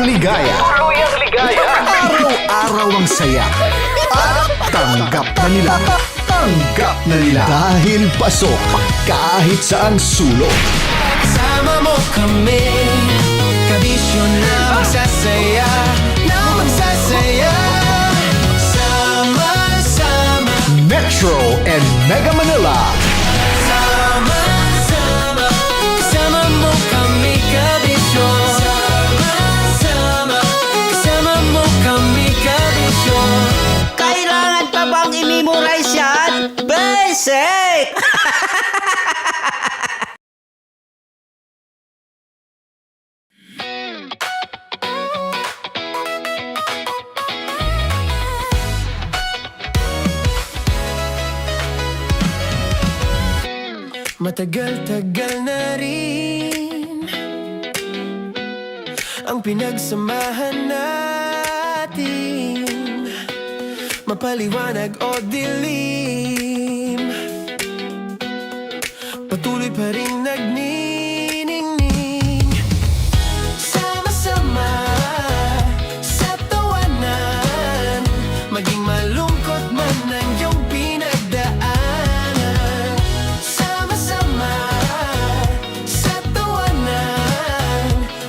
ligaya. Araw-araw ang saya. At tanggap na nila. Tanggap na nila. Dahil pasok kahit saan sulok. Sama mo kami, kabisyo na magsasaya, na magsasaya. Sama-sama, Metro and Mega Manila. sama-sama, kasama mo kami, kabisyo. Sama-sama, kasama mo kami, kabisyo. Kailangan pa bang i-memorize yan? Basic! Matagal-tagal na rin ang pinagsamahan natin, mapaliwanag o dilim, patuloy pa rin nagniningning. Sama-sama sa tawanan, maging malungkot man ang iyong pinagdaanan. Sama-sama sa tawanan,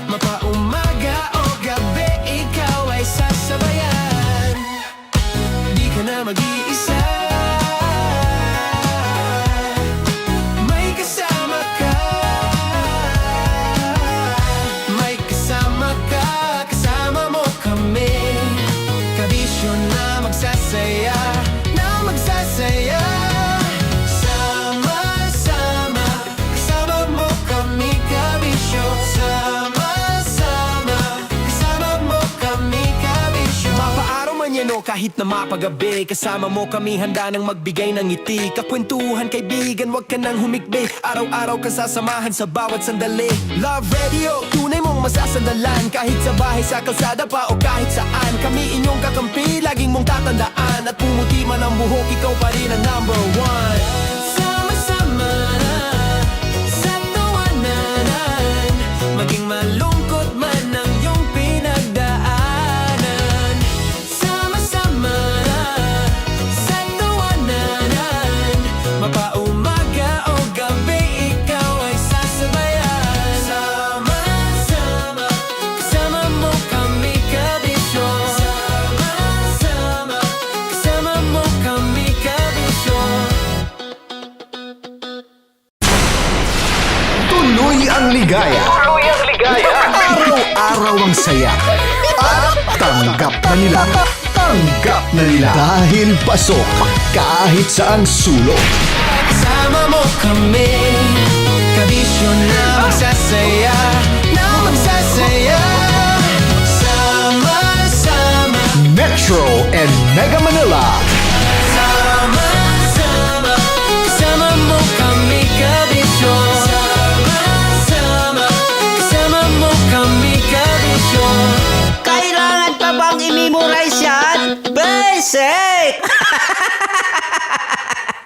mapaumaga o gabi, ikaw ay sasabayan. Di ka na mag-iisa, may kasama ka. May kasama ka, kasama mo kami, kabisyo na magsasaya, na magsasaya. Sama-sama, kasama mo kami, kabisyo. Sama-sama, kasama mo kami, kabisyo. Mapaaraw man yan o kahit na mapagabi, kasama mo kami, handa nang magbigay ng ngiti. Kakwentuhan, kaibigan, wag ka nang humikbi. Araw-araw ka sasamahan sa bawat sandali. Love Radio, tunay mong masasandalan. Kahit sa bahay, sa kalsada pa o kahit saan, kami inyong kakampi, laging mong tatandaan. At pumuti man ang buhok, ikaw pa rin ang number one. Sama-sama sa tawanan, maging malungkot man ang iyong pinagdaanan. Sama-sama sa tawanan, mapaumaga o gabi, ikaw ay sasabayan. Sama-sama, kasama mo kami, kabisyo. Sama-sama, kasama mo kami, kabisyo. Tuloy ang ligaya. Araw-araw ang saya. At tanggap na nila. Tanggap na nila. Dahil pasok kahit saan sulok. Sama mo kami, kabisyo na magsasaya, na magsasaya. Sama-sama, Metro and Mega Manila. sama-sama, kasama mo kami, kabisyo. Sama-sama, kasama mo kami, kabisyo. Kailangan pa bang i-memorize yan? Basic!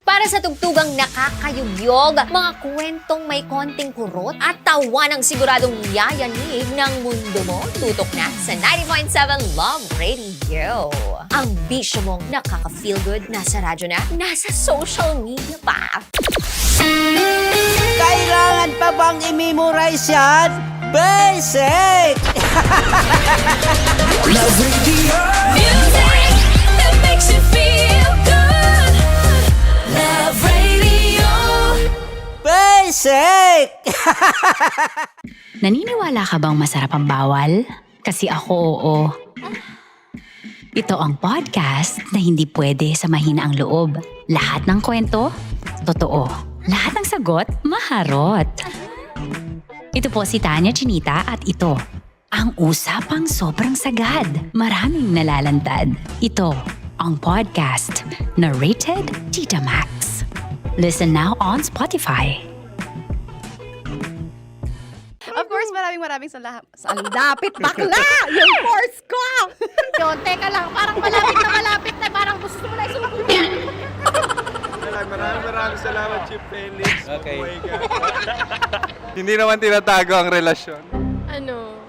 Para sa tugtugang nakakayugyog, mga kwentong may konting kurot at tawa ng siguradong yayanig ng mundo mo, tutok na sa 90.7 Love Radio. Ang bisyo mong nakaka-feel good, nasa radyo na, nasa social media pa. Kailangan pa bang i-memorize yan? Basic! Love Radio. Music that makes you feel good. Love Radio. Basic! Naniniwala ka bang masarap ang bawal? Kasi ako oo. Ito ang podcast na hindi pwede samahin ang loob. Lahat ng kwento, totoo. Lahat ng sagot, maharot. Ito po si Tanya Chinita at ito, ang usapang sobrang sagad. Maraming nalalantad. Ito, ang podcast na rated Tita Max. Listen now on Spotify. Of course, maraming salamat. Ang lapit bakla! Yung course ko! Yun, teka lang. Parang malapit na. Parang gusto mo na isubukan. Maraming salamat, Chief Felix. Okay. Oh my God. Hindi naman tinatago ang relasyon. Ano?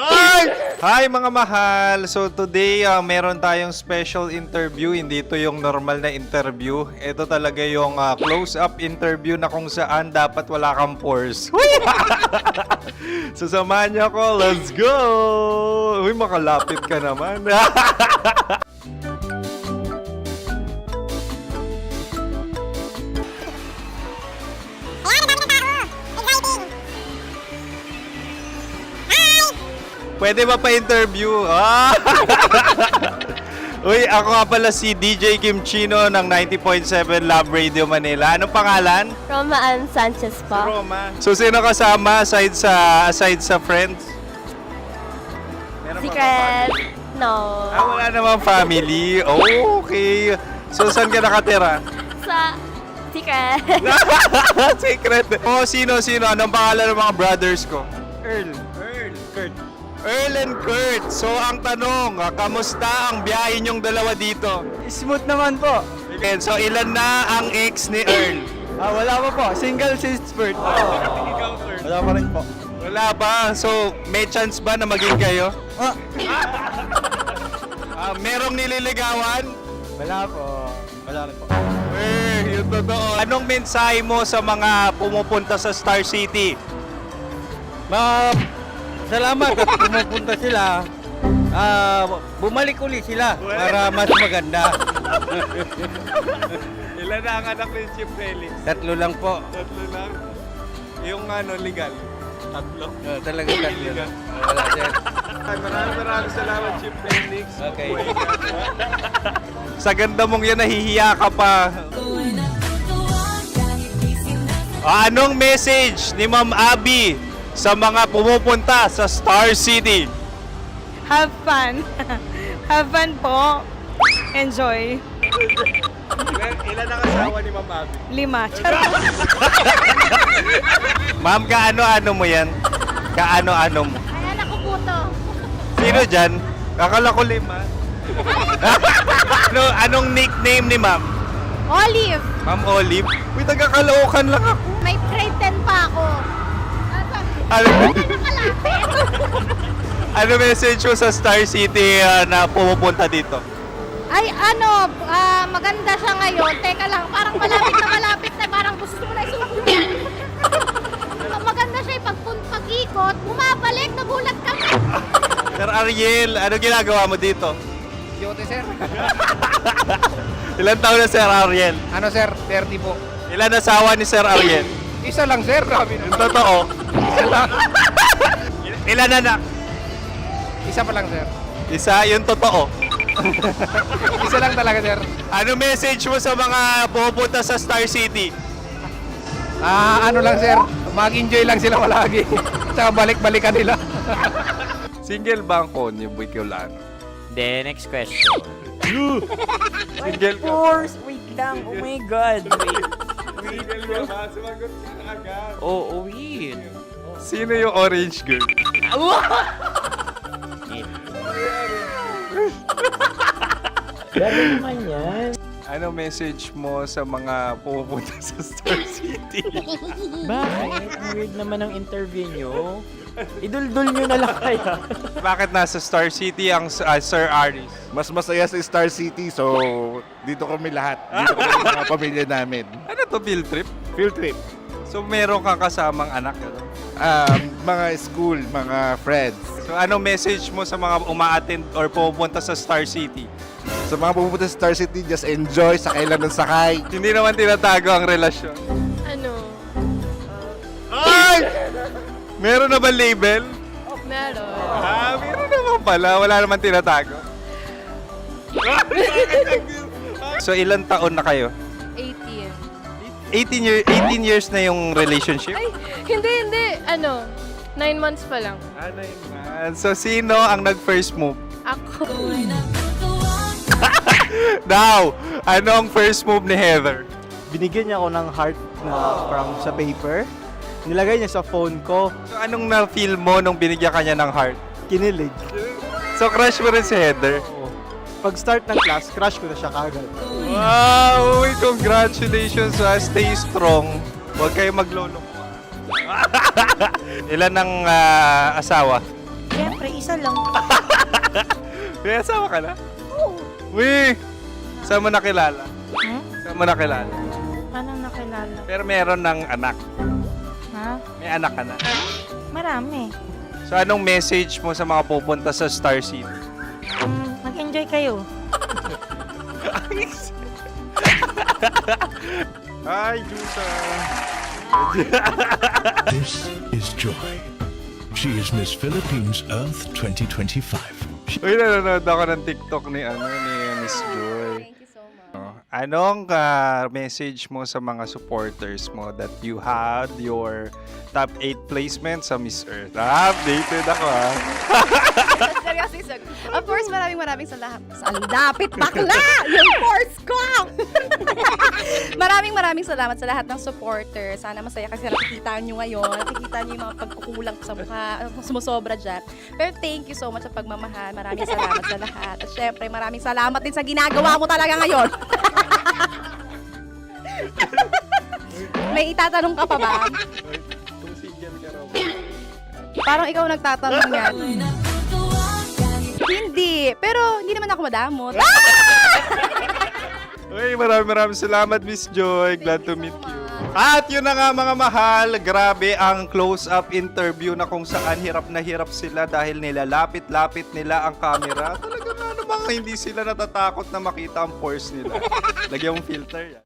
Hi mga mahal! So today, meron tayong special interview. Hindi ito yung normal na interview. Ito talaga yung close-up interview na kung saan dapat wala kang pores. So samahan niyo ako. Let's go! Uy, makalapit ka naman. Pwede ba pa-interview? Uy, ako nga pala si DJ Kim Chino ng 90.7 Love Radio Manila. Anong pangalan? Roma Ann Sanchez po. Roma. So, sino kasama aside sa friends? Meron ba Secret. No. wala namang family. Oh, okay. So, saan ka nakatira? Sa Secret. Secret. Oh, sino? Anong pangalan ng mga brothers ko? Earl, Kurt. Earl and Kurt. So, ang tanong, kamusta ang biyahe niyong dalawa dito? Smooth naman po. Okay, so, ilan na ang ex ni Earl? Wala pa po. Single since birth. Wala pa rin po. Wala pa. So, may chance ba na maging kayo? Merong nililigawan? Wala po. Wala rin po. Yung totoo. Anong mensahe mo sa mga pumupunta sa Star City? Salamat at pumupunta sila. Bumalik uli sila para mas maganda. Ilan na ang anak ni Chief Felix? 3 lang po. 3 lang. Yung legal? 3? Talaga 3 lang. Wala sir. Maraming salamat, Chief Felix. Okay. Sa ganda mong yan, nahihiya ka pa. Anong message ni Ma'am Abby sa mga pumupunta sa Star City? Have fun. Have fun po. Enjoy. Ilan ang asawa ni Ma'am Abby? 5. Charot. Ma'am, kaano-ano mo yan? Kaano-ano mo? Ay, anak ko po to. Sino dyan? Kakala ko 5. Anong nickname ni Ma'am? Olive. Ma'am Olive? Uy, taga-Caloocan lang ako. May grade 10 pa ako. Ano, Nakalapit. ano message mo sa Star City na pumupunta dito? Ay, maganda siya ngayon. Teka lang, parang malapit na, parang gusto mo na isubukan. Maganda siya pag-ikot, bumabalik, nagulat ka. Sir Ariel, ano ginagawa mo dito? Yote sir. Ilan taon na Sir Ariel? Ano sir? 30 po. Ilan asawa ni Sir Ariel? Isa lang sir. Grabe Yung totoo. Isa lang. Ilan anak? Isa pa lang sir. Isa, yung totoo. Isa lang talaga sir. Ano message mo sa mga pumupunta sa Star City? Ano lang sir. Mag-enjoy lang sila palagi. Tsaka balik-balikan nila. Single ba ang konyo, Boy Kiolano? Then, next question. Single ka? Course, wait lang. Oh my God. Single ka ba? Sumagot ka na agad. Oh, wait. Sino yung orange girl? Grabe naman yan. Ano message mo sa mga pumupunta sa Star City? Bakit? Ang weird naman ang interview nyo. Idul-dul nyo na lang kaya. Bakit nasa Star City ang Sir Aris? Mas masaya sa Star City, so dito kami lahat. Dito kami mga pamilya namin. Ano to, field trip? Field trip. So meron kang kasamang anak? Ano? Mga school, mga friends. So ano message mo sa mga uma-attend or pupunta sa Star City? Sa mga pumunta sa Star City, just enjoy, sakay lang ng sakay. Hindi naman tinatago ang relasyon. Ano? Ay! Meron na ba label? Meron. Meron naman pala. Wala naman tinatago. So ilan taon na kayo? 18. 18 years na yung relationship? Ay, hindi. 9 months pa lang. Ano yun? So sino ang nag-first move? Ako. Now, anong first move ni Heather? Binigyan niya ako ng heart na from sa paper. Nilagay niya sa phone ko. So anong na-feel mo nung binigyan ka niya ng heart? Kinilig. So crush mo rin si Heather? Pag start ng class, crush ko na siya kagad. Wow! Uy, congratulations! Stay strong. Huwag kayo maglolo. Ilan ang asawa? Jeff Siyempre, isa lang. May asawa ka na? Oo. Uy! Saan mo nakilala? Saan mo nakilala? Paano nakilala? Pero meron ng anak. Ha? May anak ka na. Marami. So anong message mo sa mga pupunta sa Star City? Mag-enjoy kayo. Hi, Jusa! This is Joy. She is Miss Philippines Earth 2025. Uy, nanonood ako ng TikTok ni Miss Joy. Thank you so much. Anong message mo sa mga supporters mo that you had your top 8 placement sa Miss Earth? Updated ako Seriously, sir. Of course, maraming salamat. Sa lapit bakla! Yung course ko! maraming salamat sa lahat ng supporter. Sana masaya kasi nakikita nyo ngayon. Nakikita nyo yung mga pagkukulang ko sa mukha. Sumusobra dyan. Pero thank you so much sa pagmamahal. Maraming salamat sa lahat. At syempre, maraming salamat din sa ginagawa mo talaga ngayon. May itatanong ka pa ba? Parang ikaw nagtatanong yan. Hindi. Pero hindi naman ako madamot. Uy, maraming salamat, Miss Joy. Glad to meet you. At yun na nga mga mahal, grabe ang close-up interview na kung saan hirap na hirap sila dahil nilalapit-lapit nila ang camera. Talaga nga namang hindi sila natatakot na makita ang pores nila. Lagyan mong filter yan.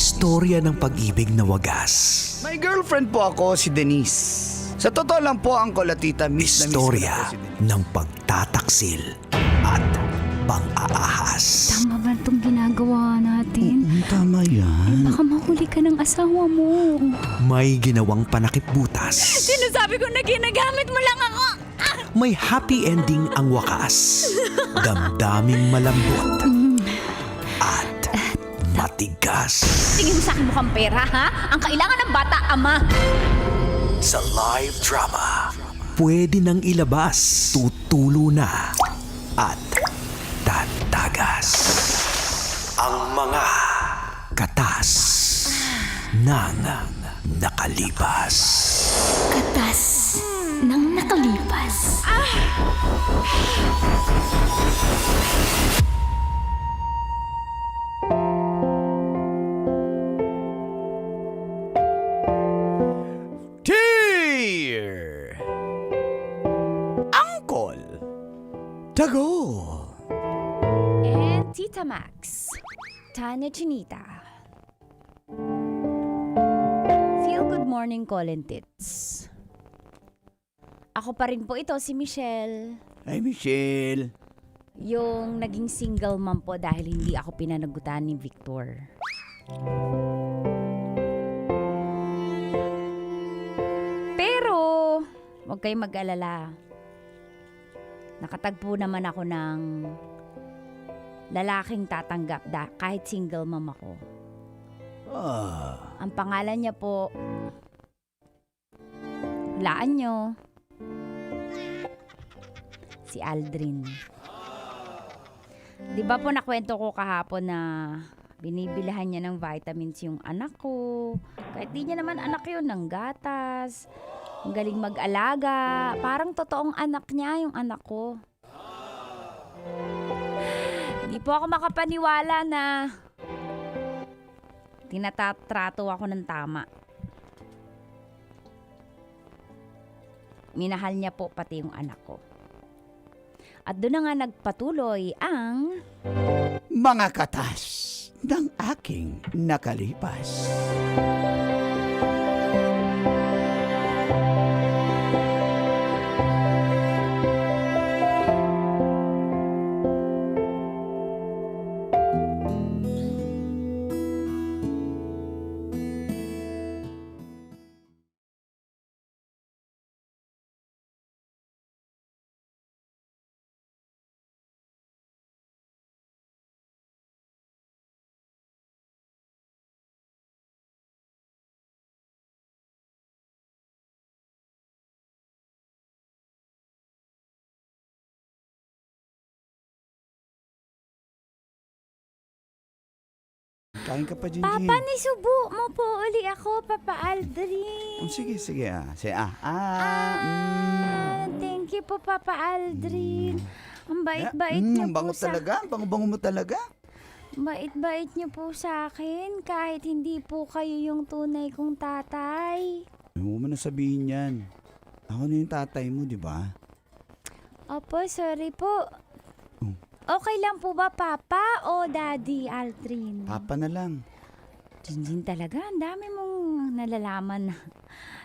Istorya ng pag-ibig na wagas. May girlfriend po ako, si Denise. Sa totoo lang po, Uncle at Tita, miss na miss ko na Istorya po si Denise. ng pagtataksil at pang-aahas. Tama ba itong ginagawa natin? Tama yan. Baka mahuli ka ng asawa mo. May ginawang panakip-butas. Sinasabi ko na ginagamit mo lang ako. May happy ending ang wakas. Damdaming malambot at matigas. Tingin mo sa akin mukhang pera, ha? Ang kailangan ng bata, ama. Sa live drama, pwede nang ilabas, tutulo na at tatagas ang mga katas ng nakalipas. Katas ng nakalipas. Dear Uncle Tago. And Tita Max, Tanya Chinita. Feel good morning, Colin Tits. Ako pa rin po ito, si Michelle. Hi, Michelle. Yung naging single mom po dahil hindi ako pinanagutan ni Victor. Pero, huwag kayong mag-alala. Nakatagpo naman ako ng lalaking tatanggap kahit single mom ako. Ang pangalan niya po, hulaan nyo, si Aldrin. Di ba po nakwento ko kahapon na binibilihan niya ng vitamins yung anak ko. Kahit di niya naman anak yun, ng gatas. Ang galing mag-alaga. Parang totoong anak niya yung anak ko. Hindi po ako makapaniwala na tinatatrato ako ng tama. Minahal niya po pati yung anak ko. At doon na nga nagpatuloy ang Mga katas ng aking nakalipas. Kain ka pa, Jinjin. Papa, nisubo mo po uli ako, Papa Aldrin. Sige. Thank you po, Papa Aldrin. Ang bait-bait niyo po bango talaga. Bango-bango mo talaga. Bait-bait niyo po sa akin kahit hindi po kayo yung tunay kong tatay. Huwag mo na sabihin yan. Ako na yung tatay mo, di ba? Opo, sorry po. Okay lang po ba, Papa o Daddy Aldrin? Papa na lang. Jinjin talaga, ang dami mong nalalaman na.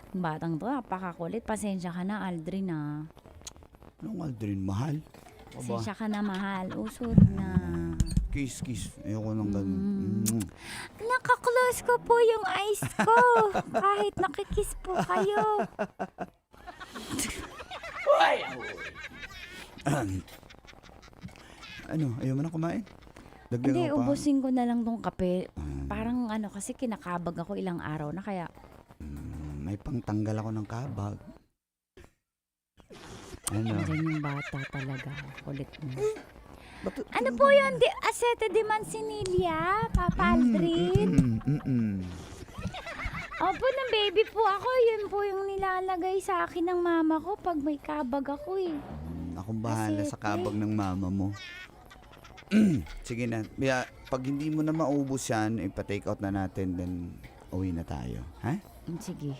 Batang to, napakakulit. Pasensya ka na, Aldrin, ah. Anong Aldrin? Mahal? Pasensya ka na, mahal. Usod na. Kiss. Ayoko nang ganun. Nakaklose ko po yung eyes ko. Kahit nakikiss po kayo. Ano, ayaw mo na kumain? Hindi, ubusin ko na lang tong kape. Parang kasi kinakabag ako ilang araw na kaya. May pangtanggal ako ng kabag. Ano? Diyan yung bata talaga. Kulit mo. Ano po yun? Aceta de Manzanilla, Papa Aldrin? Opo, ng baby po ako. Yun po yung nilalagay sa akin ng mama ko pag may kabag ako eh. Akong bahala sa kabag ng mama mo. Sige na. Pag hindi mo na maubos yan, ipa-take out na natin, then uwi na tayo. Ha? Sige.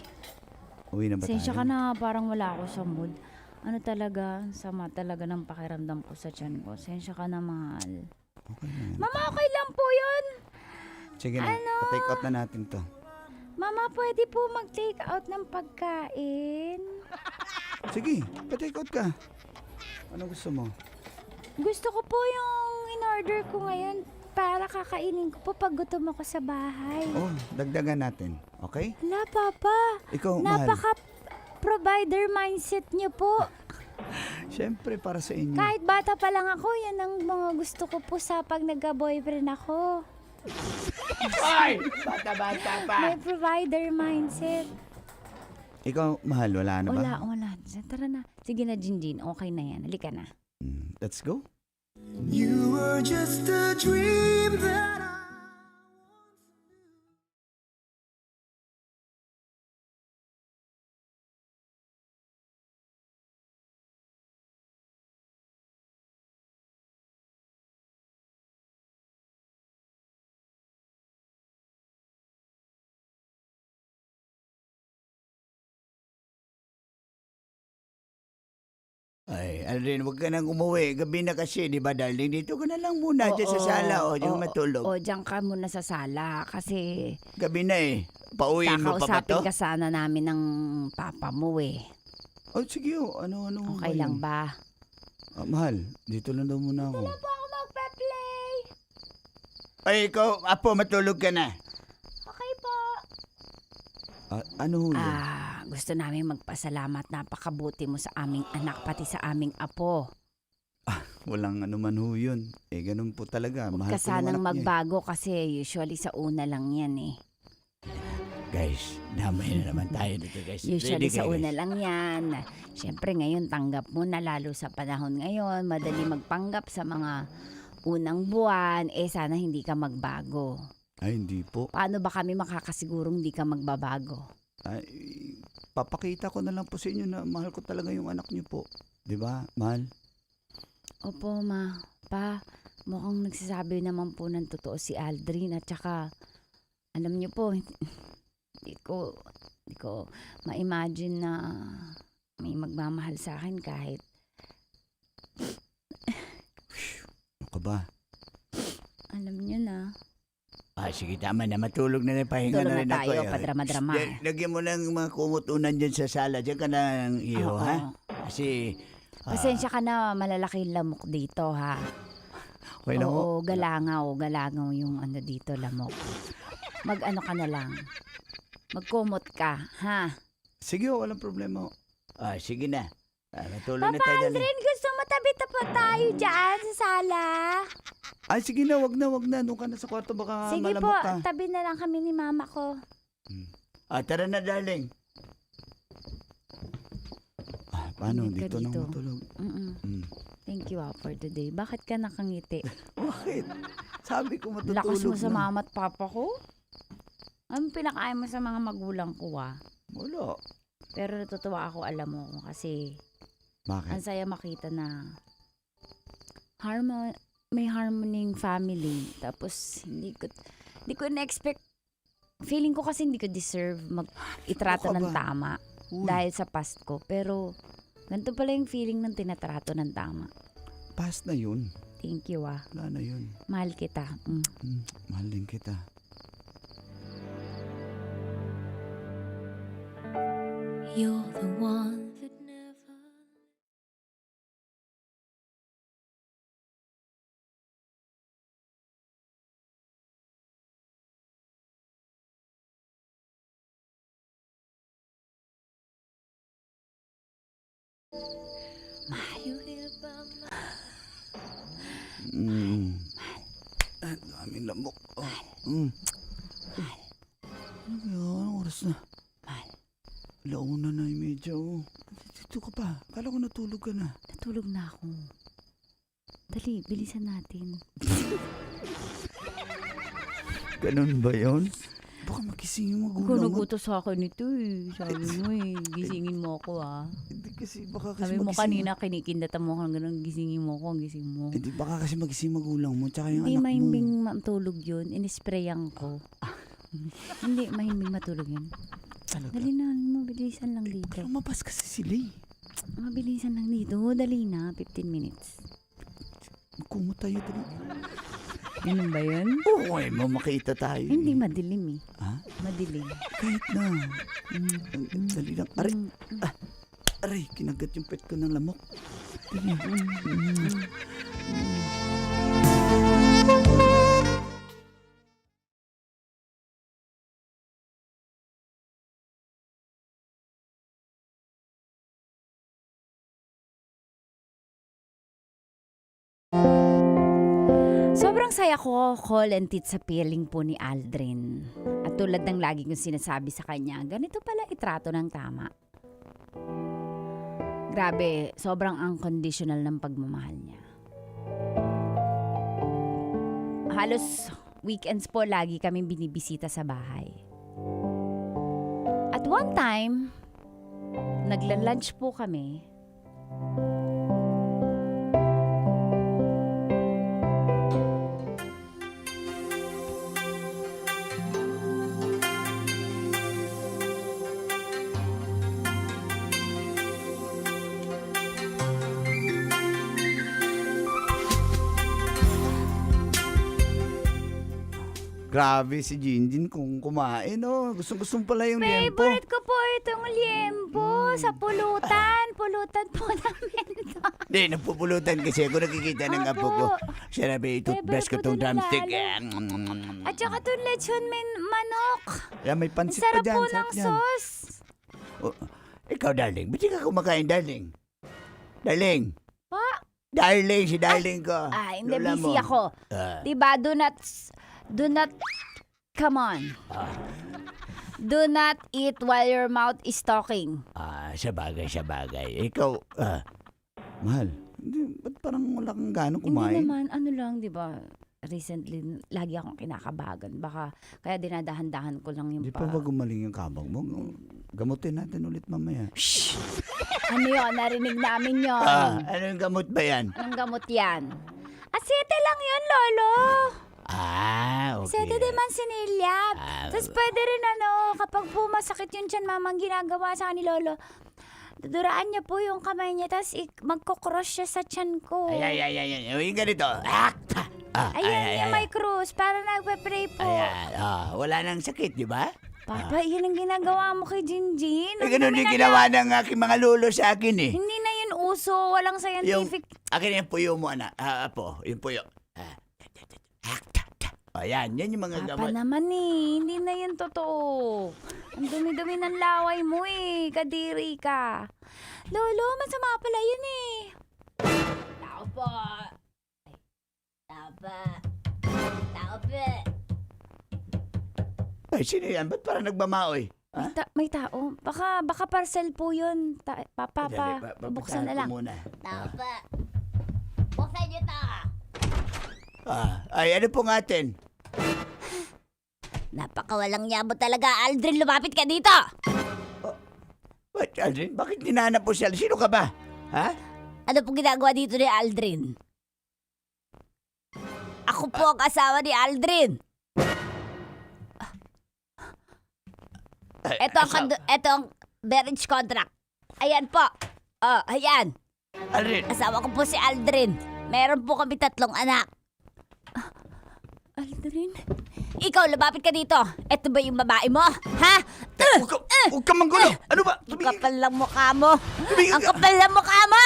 Uwi na ba Sensya tayo? ka na, parang wala ako sa mood. Ano talaga, sama talaga ng pakiramdam ko sa tiyan ko. Sensya ka na, mahal. Okay na. Mama, okay lang po yun. Sige na, Ano? pa-take out na natin to. Mama, pwede po mag-take out ng pagkain? Sige, pa-take out ka. Ano gusto mo? Gusto ko po yung in-order ko ngayon para kakainin ko po pag gutom ako sa bahay. Oh, dagdagan natin. Okay? Hala, Papa. Ikaw, mahal. Napaka-provider mindset niyo po. Siyempre, para sa inyo. Kahit bata pa lang ako, yan ang mga gusto ko po sa pag nagka-boyfriend ako. Ay! Bata-bata pa. May provider mindset. Ikaw, mahal, wala na ba? Wala. Tara na. Sige na, Jinjin. Okay na yan. Halika na. Let's go. You were just a dream that I Ay, Aldrin, huwag ka nang umuwi. Gabi na kasi, di ba, darling? Dito ka na lang muna dyan sa sala. O, diyan matulog. O, diyan ka muna sa sala kasi Gabi na eh. Pauwiin mo pa ba to? kakausapin ka sana namin ng papa mo eh. Oh, sige, ano. Okay lang ba? Mahal, dito lang daw muna ako. Po ako magpe-play. Ay, ikaw, apo, matulog ka na. Okay po. Ano yun? Gusto namin magpasalamat. Napakabuti mo sa aming anak, pati sa aming apo. Walang ano man ho yun. Ganun po talaga. Huwag Mahal ka ko yung sanang anak niya. magbago kasi usually sa una lang yan eh. Guys, damay na naman tayo dito, guys. Usually Ready sa kayo, una guys? lang yan. Siyempre ngayon tanggap mo na lalo sa panahon ngayon. Madali magpanggap sa mga unang buwan. Sana hindi ka magbago. Ay, hindi po. Paano ba kami makakasigurong hindi ka magbabago? Ay, papakita ko na lang po sa inyo na mahal ko talaga yung anak niyo po. Di ba, mahal? Opo, ma. Pa, mukhang nagsasabi naman po ng totoo si Aldrin. At saka, alam niyo po, hindi ko ma-imagine na may magmamahal sa akin kahit. Ano ka ba? Alam niyo na. Sige, tama na. Matulog na rin. Pahinga Tulog na na rin ako. tayo, padrama-drama. Lagyan mo ng mga kumutunan dyan sa sala. Diyan ka na ng iyo, Oo. ha? Kasi... Pasensya ka na, malalaki yung lamok dito, ha? Okay na Oo, galangaw yung ano dito, lamok. Mag-ano ka na lang. Magkumot ka, ha? Sige, walang problema. sige na. Matulog na Papa tayo. Aldrin, gusto mo tabi-tabi tayo dyan sa sala? Ay, sige na, wag na. Doon ka na sa kwarto, baka Sige po, malamok ka. tabi na lang kami ni mama ko. Tara na, darling. Paano? Ingat ka Dito na dito. matulog. Thank you for today. Bakit ka nakangiti? Bakit? Sabi ko matutulog Lakas mo sa na. mama at papa ko? Anong pinakain mo sa mga magulang ko, Wala. Pero natutuwa ako, alam mo, kasi ang Bakit? saya makita na may harmony family. Tapos hindi ko na-expect. Feeling ko kasi hindi ko deserve itrato Ano ka ng ba? tama Uy. dahil sa past ko. Pero ganito pala yung feeling ng tinatrato ng tama. Past na yun. Thank you, Wala na yun. Mahal kita. Mahal din kita. You're the one that never. You hear about my Ang daming lamok. Ano Anong oras na? Launa na yung medyo. Dito ka pa. Kala ko natulog ka na. Natulog na ako. Dali, bilisan natin. Ganun ba yun? Baka magising yung magulang mo. Nagutos sa akin ito eh. Sabi mo gisingin mo ako Hindi kasi baka kasi Sabi mo magising. kanina, kinikindatan mo kang ganun, gisingin mo ako, gising mo. Hindi baka kasi magising magulang mo tsaka yung Hindi anak mo. mahimbing matulog yun. Inisprayan ko. Hindi mahimbing matulog yun. Talaga? Dali na, mabilisan lang dito. Pero mabas kasi sila eh. Mabilisan lang dito. Dali na, 15 minutes. Magkumot tayo dali. Ganun ba yun? Oo, mo makita tayo. Hindi madilim eh. Ha? Madilim. Kahit na. Dali lang. Aray. Aray, kinagat yung pet ko ng lamok. Sobrang saya ko, call and tit sa piling po ni Aldrin. At tulad ng lagi kong sinasabi sa kanya, ganito pala itrato ng tama. Grabe, sobrang unconditional ng pagmamahal niya. Halos weekends po lagi kaming binibisita sa bahay. At one time, nagla-lunch po kami. Grabe si Jinjin kung kumain, no? Gustong-gustong pala yung liempo. Favorite ko po itong liempo sa pulutan. Pulutan po namin to. Hindi, nagpupulutan kasi ako nakikita ng apo ko. Siya nabi, toothbrush ko tong drumstick. At saka itong lechon manok. Yeah, may pansit Ang pa sarap dyan. po sarap ng yan. sauce. Oh, ikaw, darling. Ba't di ka kumakain, darling? Darling. Pa? Darling, si darling ko. Hindi, Lola busy mo. ako. Diba, do not, come on. Do not eat while your mouth is talking. Sa bagay. Ikaw, mahal. Hindi, ba't parang wala kang gano'ng kumain? Hindi naman, ano lang, diba, recently, lagi akong kinakabagan. Baka, kaya dinadahan-dahan ko lang yung Hindi pa ba gumaling yung kabang mo? Gamutin natin ulit mamaya. Shhh! Ano yun? Narinig namin yun. Ano yung gamot ba yan? Anong gamot yan? Asete lang yun, Lolo. Okay. Asete de Manzanilla. Tapos pwede rin kapag po masakit yung tiyan, mamang ginagawa sa ni Lolo. Duduraan niya po yung kamay niya, tapos magkocross siya sa tiyan ko. Ay. Yung ganito. Ayan, yung may cruise, para nagpe-pray po. Wala nang sakit, di ba? Papa, yun ang ginagawa mo kay Jinjin. Ganun yung ginawa ng aking mga lolo sa akin eh. Hindi na yun uso, walang scientific. Akin yung puyo mo, anak. Apo, yung puyo. Yan yung mga Papa gamot. naman hindi na yun totoo. Ang dumi-dumi ng laway mo kadiri ka. Lolo, masama pala yun Tao po. Tao po. Ay, sino yan? Ba't parang nagmamaoy? May tao. Baka parcel po yun. Papa, buksan na lang. Muna. Tao po. Buksan nyo to. Ay, ano pong atin? Napakawalang yabo talaga, Aldrin. Lumapit ka dito! What, Aldrin? Bakit ninanap po siya? Sino ka ba? Ha? Ano pong ginagawa dito ni Aldrin? Ako po ang asawa ni Aldrin. Ito ang marriage contract. Ayan po. Ayan. Aldrin. Asawa ko po si Aldrin. Meron po kami 3 anak. Aldrin? Ikaw, lumapit ka dito. Ito ba yung babae mo? Ha? Huwag ka manggulo. Ano ba? Ang kapal ng mukha mo. Tumigil Ang ka. kapal ng mukha mo!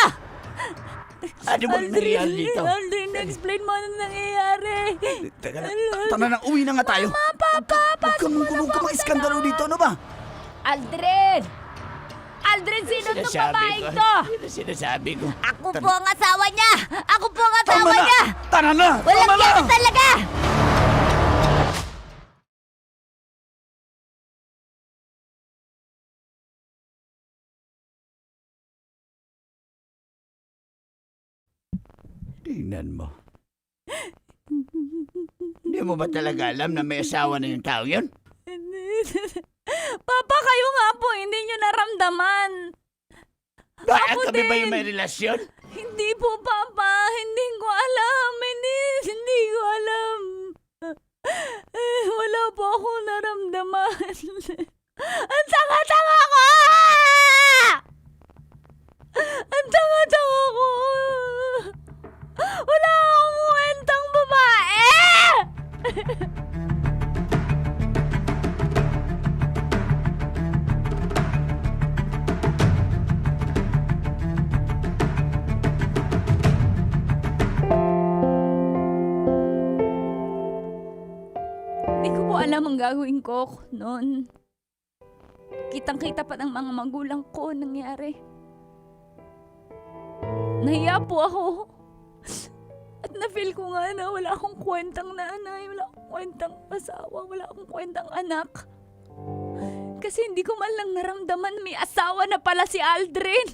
Ano ba nangyayari dito? Aldrin, explain mo anong nangyayari. Teka lang. Tana na, uwi na nga tayo. Papa, Huwag kang manggulo. Huwag kang maiskandalo dito. Ano ba? Aldrin! Aldrin, sino itong babaeng to? Sinasabi ko. Ako po ang asawa niya! Ako po ang asawa niya! Tara na! Walang Tama na! yan talaga! Tingnan mo. Hindi mo ba talaga alam na may asawa na yung tao yun? Papa, kayo nga po, hindi nyo naramdaman. Bakit Ako kami ba din. yung may relasyon? Hindi po, Papa. Hindi ko alam. Hindi ko alam. Wala po akong naramdaman. Ang tanga-tanga ko! Ang tanga-tanga ko! Wala akong kwentang babae! alam ang gagawin ko noon. Kitang-kita pa ng mga magulang ko nangyari. Nahiya po ako. At na-feel ko nga na wala akong kwentang nanay, wala akong kwentang asawa, wala akong kwentang anak. Kasi hindi ko man lang naramdaman may asawa na pala si Aldrin.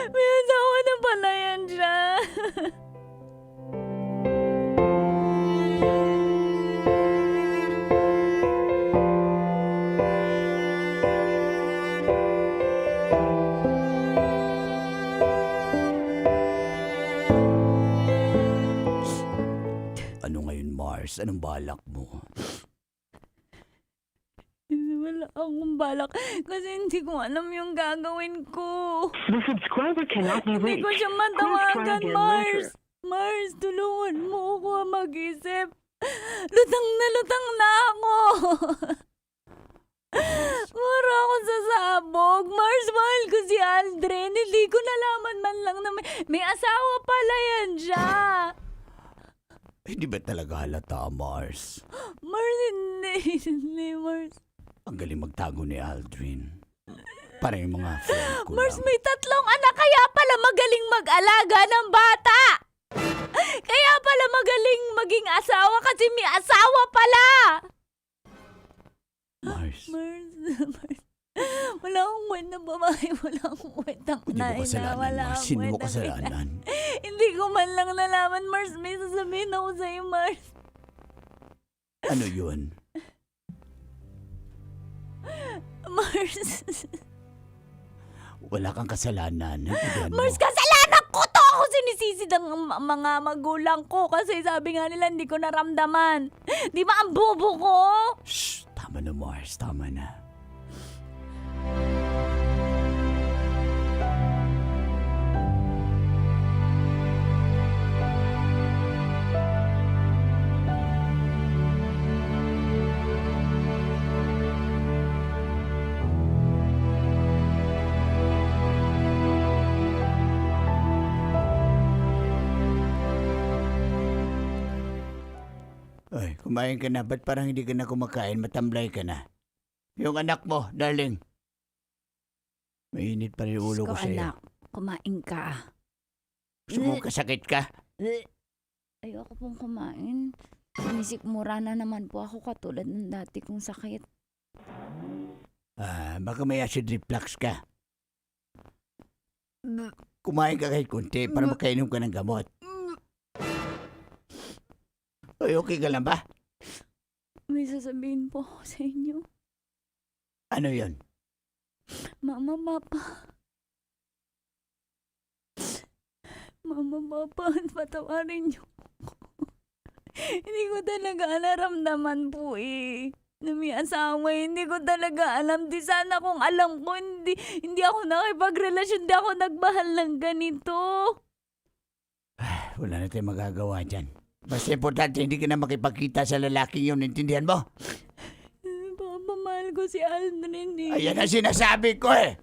May asawa na pala yan siya. Ano ngayon, Mars? Anong balak mo? Wala akong balak kasi hindi ko alam yung gagawin ko. Hindi ko siya matawagan, Mars. Mars, tulungan mo ako mag-isip. Lutang na ako. Mura ako sa sabog. Mars, mahal ko si Aldrin. Hindi ko nalaman man lang na may asawa pala yan siya. Hindi ba talaga halata, Mars? Mars, hindi, Mars. Ang galing magtago ni Aldrin. Para yung mga friend ko Mars, lang. may 3 anak, kaya pala magaling mag-alaga ng bata. Kaya pala magaling maging asawa kasi may asawa pala. Mars, Wala akong kwentang babae, wala akong kwentang hindi mo naina, kasalanan, wala Mars. akong Hindi mo kwentang kasalanan. Hindi ko man lang nalaman, Mars. May sasabihin ako sa'yo, Mars. Ano yun? Mars. Wala kang kasalanan. Naintindihan mo? Mars, kasalanan ko to! Ako sinisisid ang mga magulang ko kasi sabi nga nila hindi ko naramdaman. Di ba ang bobo ko? Shh! Tama na, Mars. Tama na. Ay, kumain ka na. Ba't parang hindi ka na kumakain? Matamblay ka na. Yung anak mo, darling. Mainit pa rin ulo ko sa'yo. Anak, kumain ka. Gusto mo kasakit ka? Ayoko pong kumain. Sinisikmura na naman po ako katulad ng dati kong sakit. Baka may acid reflux ka. Kumain ka kahit kunti para makainom ka ng gamot. Ay, okay ka lang ba? May sasabihin po ako sa inyo. Ano yun? Mama, Papa. Mama, Papa, patawarin niyo ako. Hindi ko talaga naramdaman po eh. Na may asawa, hindi ko talaga alam. Di sana kung alam ko, hindi ako nakipagrelasyon, hindi ako nagmahal ng ganito. Wala na tayong magagawa dyan. Basta importante, hindi ka na makipagkita sa lalaking yun. Intindihan mo? Papa, mahal ko si Aldrin eh. Ayan ang sinasabi ko eh.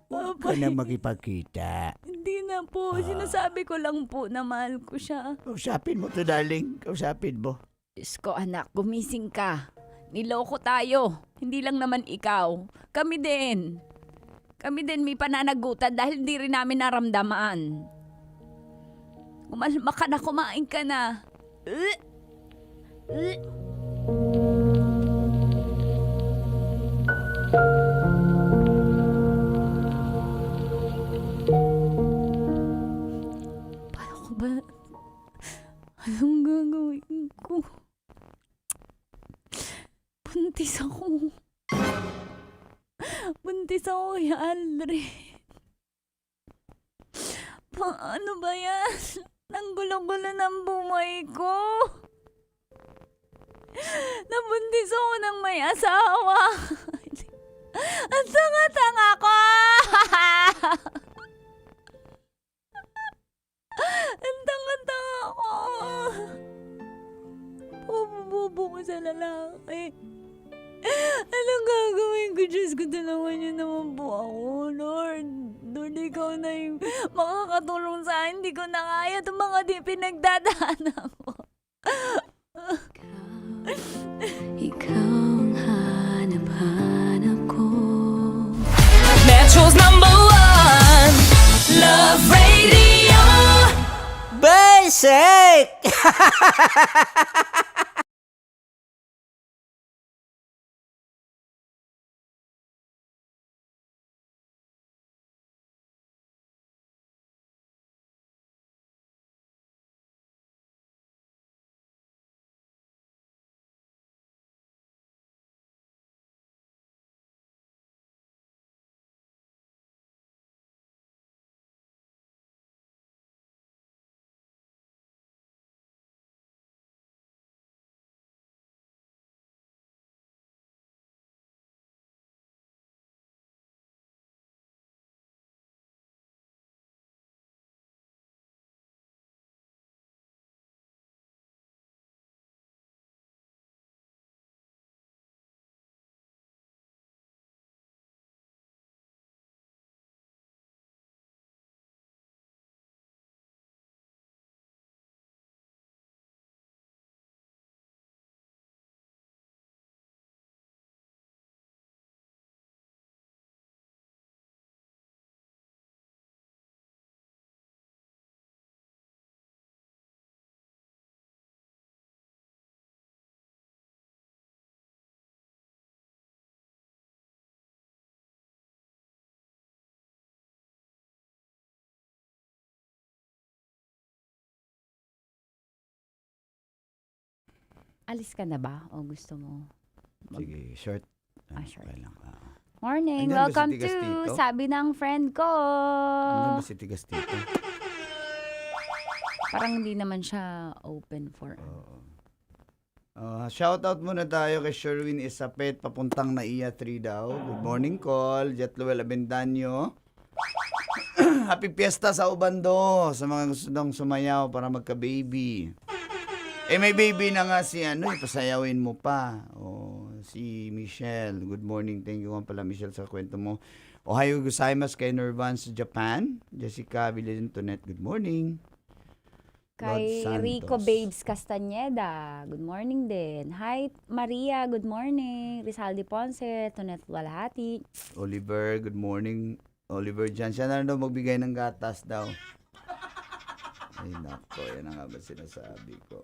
Huwag Papa, ka na makipagkita. hindi na po. Sinasabi ko lang po na mahal ko siya. Kausapin mo to, darling. Kausapin mo. Diyos ko, anak, gumising ka. Niloko tayo. Hindi lang naman ikaw. Kami din. Kami din may pananagutan dahil hindi rin namin naramdaman. Kumalma ka na, kumain ka na. Paano ko ba? Anong gagawin ko? Buntis ako. Buntis ako kay Aldrin. Paano ba yan? Ang gulo-gulo ng buhay ko. Nabuntis ako ng may asawa. Ang tanga-tanga ko. Ang tanga-tanga ko. Bububo ko sa lalaki. Anong gagawin ko? Diyos ko, tulungan niyo naman po ako, Lord. Lord, ikaw ikaw na yung makakatulong sa akin. Hindi ko na kaya itong mga di pinagdadaanan ko. Ikaw ang hanap-hanap ko. Metro's #1 Love Radio. Basic! Alis ka na ba? O gusto mo? Sige, short. Short. Okay lang. Morning, Andyan ba si welcome Tigas to Tito? Sabi ng Friend Ko. Ano ba si Tigas Tito? Parang hindi naman siya open for... Shoutout muna tayo kay Sherwin Isapet, papuntang Naiya 3 daw. Good morning, call. Jetluel Abendaño. Happy Fiesta sa Ubando, sa mga gusto nang sumayaw para magka-baby. May baby na nga si ipasayawin mo pa. Si Michelle. Good morning. Thank you nga pala, Michelle, sa kwento mo. Ohayo gozaimasu kay Nervan sa Japan. Jessica Villanueva, good morning. Kay Lord Rico Santos. Babes Castañeda, good morning din. Hi Maria, good morning. Rizaldi Ponce, Tonet Walhati. Oliver, good morning. Oliver dyan. Siya na daw magbigay ng gatas daw. Ay, nako. Yan ang nga ba sinasabi ko.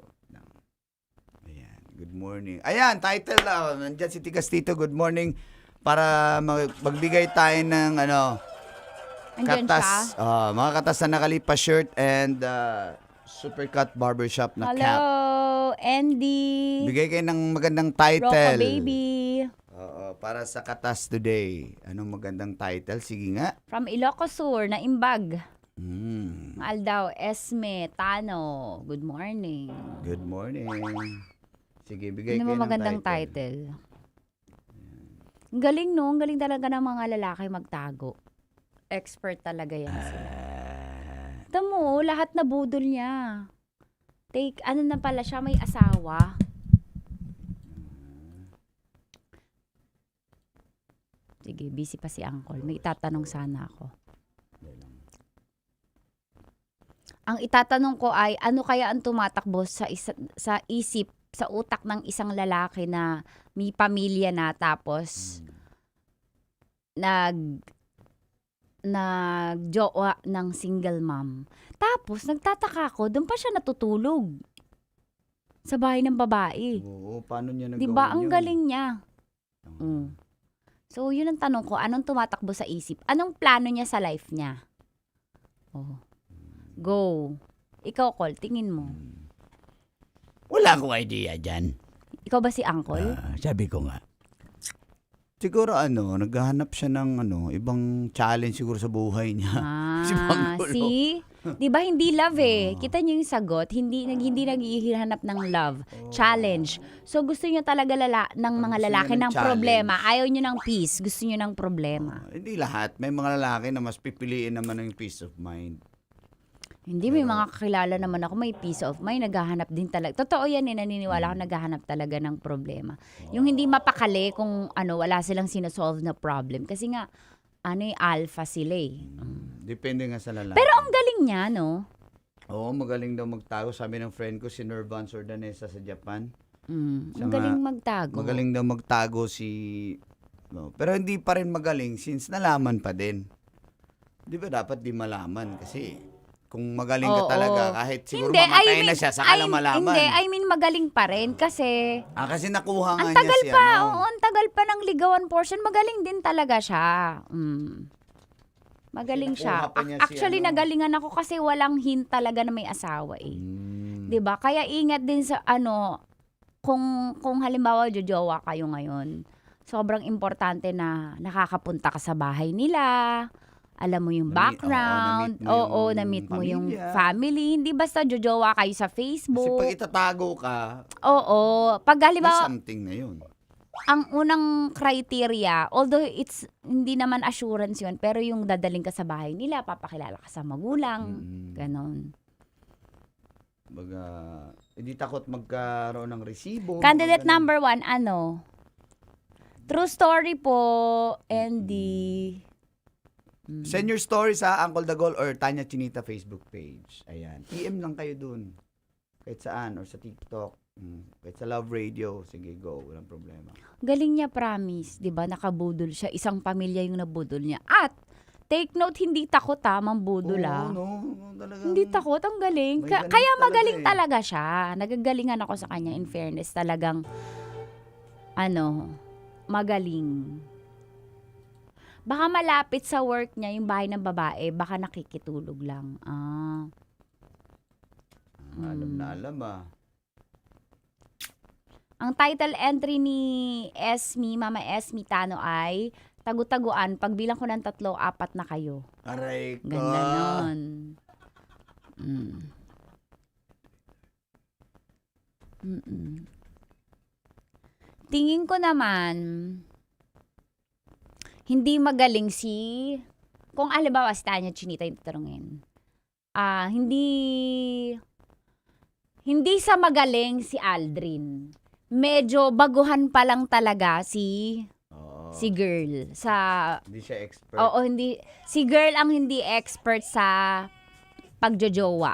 Ayan. Good morning. Ayan, title na. Nandyan si Tigas Tito. Good morning. Para magbigay tayo ng Andyan katas. Mga katas na nakalipa shirt and Supercut Barbershop na Hello, cap. Andy. Bigay kayo ng magandang title. Roca Baby. Oo, para sa katas today. Anong magandang title? Sige nga. From Ilocos Sur, na Imbag. Aldaw, Esme, Tano. Good morning. Good morning. Sige, bigay Ano kayo mo ng magandang title? Ang galing no, ang galing talaga ng mga lalaki magtago. Expert talaga yan sila. Tamo, lahat na budol niya. Na pala siya, may asawa. Sige, busy pa si Uncle. May itatanong sana ako. Ang itatanong ko ay, ano kaya ang tumatakbo sa isip, sa utak ng isang lalaki na may pamilya na tapos nagjowa ng single mom. Tapos nagtataka ko, doon pa siya natutulog. Sa bahay ng babae. Oo, paano niya nagawa Diba? Ang yun? galing niya. So, yun ang tanong ko, anong tumatakbo sa isip? Anong plano niya sa life niya? Go. Ikaw, Col, tingin mo. Wala akong idea dyan. Ikaw ba si Uncle? Sabi ko nga. Siguro naghahanap siya ng ibang challenge siguro sa buhay niya. Si Pangulo. See? Di ba hindi love eh? Kita niyo yung sagot, hindi naghihanap ng love, challenge. So gusto niyo talaga ng mga Gusto lalaki niya ng ng challenge. problema. Ayaw niyo ng peace, gusto niyo ng problema. Hindi lahat. May mga lalaki na mas pipiliin naman ng peace of mind. Hindi, may mga kakilala naman ako, may peace of mind, naghahanap din talaga. Totoo yan naniniwala ako, naghahanap talaga ng problema. Yung hindi mapakali kung wala silang sinasolve na problem. Kasi nga, alpha sila eh. Depende nga sa lalaki. Pero ang galing niya, no? Oo, magaling daw magtago. Sabi ng friend ko, si Nirvan Sordanesa sa Japan. Siya Ang nga, galing magtago. Magaling daw magtago si... No. Pero hindi pa rin magaling since nalaman pa din. Di ba dapat di malaman? Kasi kung magaling ka talaga, kahit siguro mamatay na siya, saka lang malaman. Hindi, I mean magaling pa rin kasi... Kasi nakuha nga ang niya tagal si pa, ano. oo, ang tagal pa ng ligawan portion. Magaling din talaga siya. Magaling siya. nakuha pa niya si Actually, ano. nagalingan ako kasi walang hint talaga na may asawa eh. 'Di ba? Kaya ingat din sa kung halimbawa jojowa kayo ngayon. Sobrang importante na nakakapunta ka sa bahay nila. Alam mo yung background. Na-meet mo yung family. Hindi basta jojowa kayo sa Kasi Facebook. pag itatago ka, Oo. Pag may halimbawa, something na yun. ang unang criteria, although it's hindi naman assurance yun, pero yung dadaling ka sa bahay nila, papakilala ka sa magulang, ganon. Baga, hindi takot magkaroon ng resibo. Candidate ganun. number 1, True story po, Andy. Send your story sa Uncle Dagol or Tanya Chinita Facebook page. Ayan. PM lang kayo dun. Kahit saan, or sa TikTok. Kahit sa Love Radio. Sige, go. Walang problema. Galing niya, promise. 'Di ba nakabudol siya. Isang pamilya yung nabudol niya. At, take note, hindi takot mambudol Talagang, Hindi takot, ang galing. May ganun Kaya talaga magaling eh. talaga siya. Nagagalingan ako sa kanya, in fairness. Talagang, magaling. Baka malapit sa work niya, yung bahay ng babae, baka nakikitulog lang. Alam na alam Ang title entry ni Mama Esme Tano ay Tagu-taguan, pagbilang ko ng 3, 4 na kayo. Aray ko. Ganda nun. Tingin ko naman, hindi magaling kung halimbawa si Tanya Chinita yung tatanungin, hindi sa magaling si Aldrin. Medyo baguhan pa lang talaga si girl Hindi siya expert. Oo, hindi. Si girl ang hindi expert sa pagjojowa.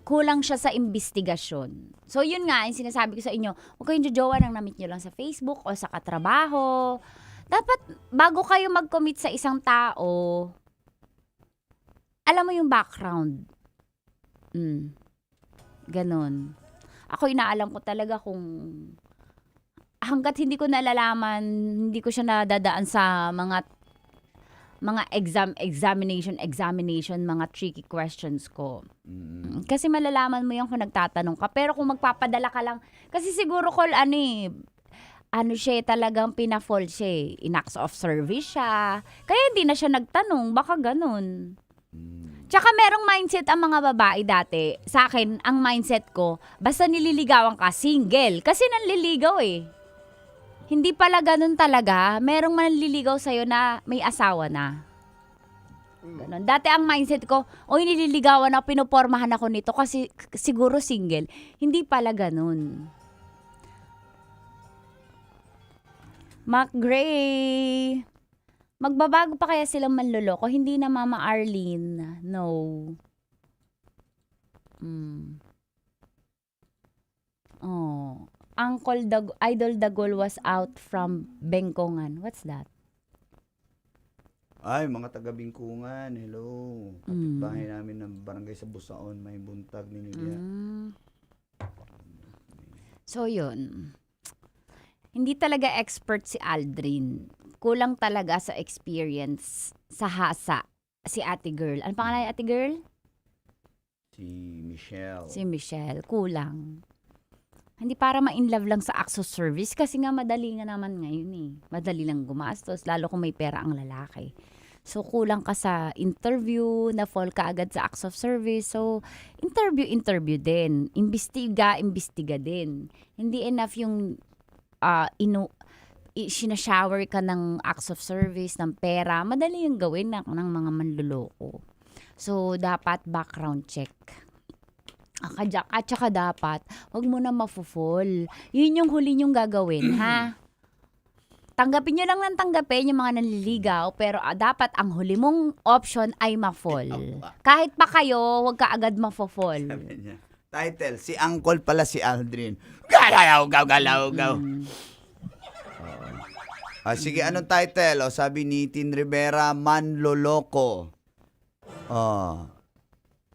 Kulang siya sa investigasyon. So, yun nga, yung sinasabi ko sa inyo, huwag kayong jojowa nang na-meet nyo lang sa Facebook o sa katrabaho. Dapat, bago kayo mag-commit sa isang tao, alam mo yung background. Ganon. Ako, inaalam ko talaga kung hanggat hindi ko nalalaman, hindi ko siya nadadaan sa mga examination, mga tricky questions ko. Kasi malalaman mo yan kung nagtatanong ka. Pero kung magpapadala ka lang, kasi siguro siya talagang pinafall siya. In-acts of service siya. Kaya hindi na siya nagtanong, baka ganun. Tsaka merong mindset ang mga babae dati. Sa akin, ang mindset ko, basta nililigawan ka, single. Kasi nanliligaw eh. Hindi pala ganun talaga. Merong manliligaw sa'yo na may asawa na. Ganun. Dati ang mindset ko, nililigawan ako, pinupormahan ako nito kasi siguro single. Hindi pala ganun. Mac Gray. Magbabago pa kaya silang manloloko? Hindi na, Mama Arlene. No. Idol Dagol was out from Bengkongan. What's that? Ay, mga taga-Bingkungan. Hello. Kapitbahay namin ng barangay sa Busaon. May buntag ni Nilia. So, yun. Hindi talaga expert si Aldrin. Kulang talaga sa experience sa hasa si ate girl. Ano pangalan ni ate girl? Si Michelle. Si Michelle. Kulang. Hindi para ma-inlove lang sa acts of service kasi nga madali nga naman ngayon eh. Madali lang gumastos, lalo kung may pera ang lalaki. So, kulang ka sa interview, na-fall ka agad sa acts of service. So, interview din. Imbestiga din. Hindi enough yung sinashower ka ng acts of service, ng pera. Madali yung gawin ng mga manluloko. So, dapat background check. At saka dapat, wag mo na mafo-fall. Yun yung huli nyong gagawin, ha? tanggapin nyo lang ng tanggapin yung mga nanliligaw, pero dapat ang huli mong option ay ma-fall. Kahit pa kayo, huwag ka agad ma-fall. Title, si Uncle pala si Aldrin. Galaw, galaw. Sige, anong title? Sabi ni Tin Rivera, Manloloko.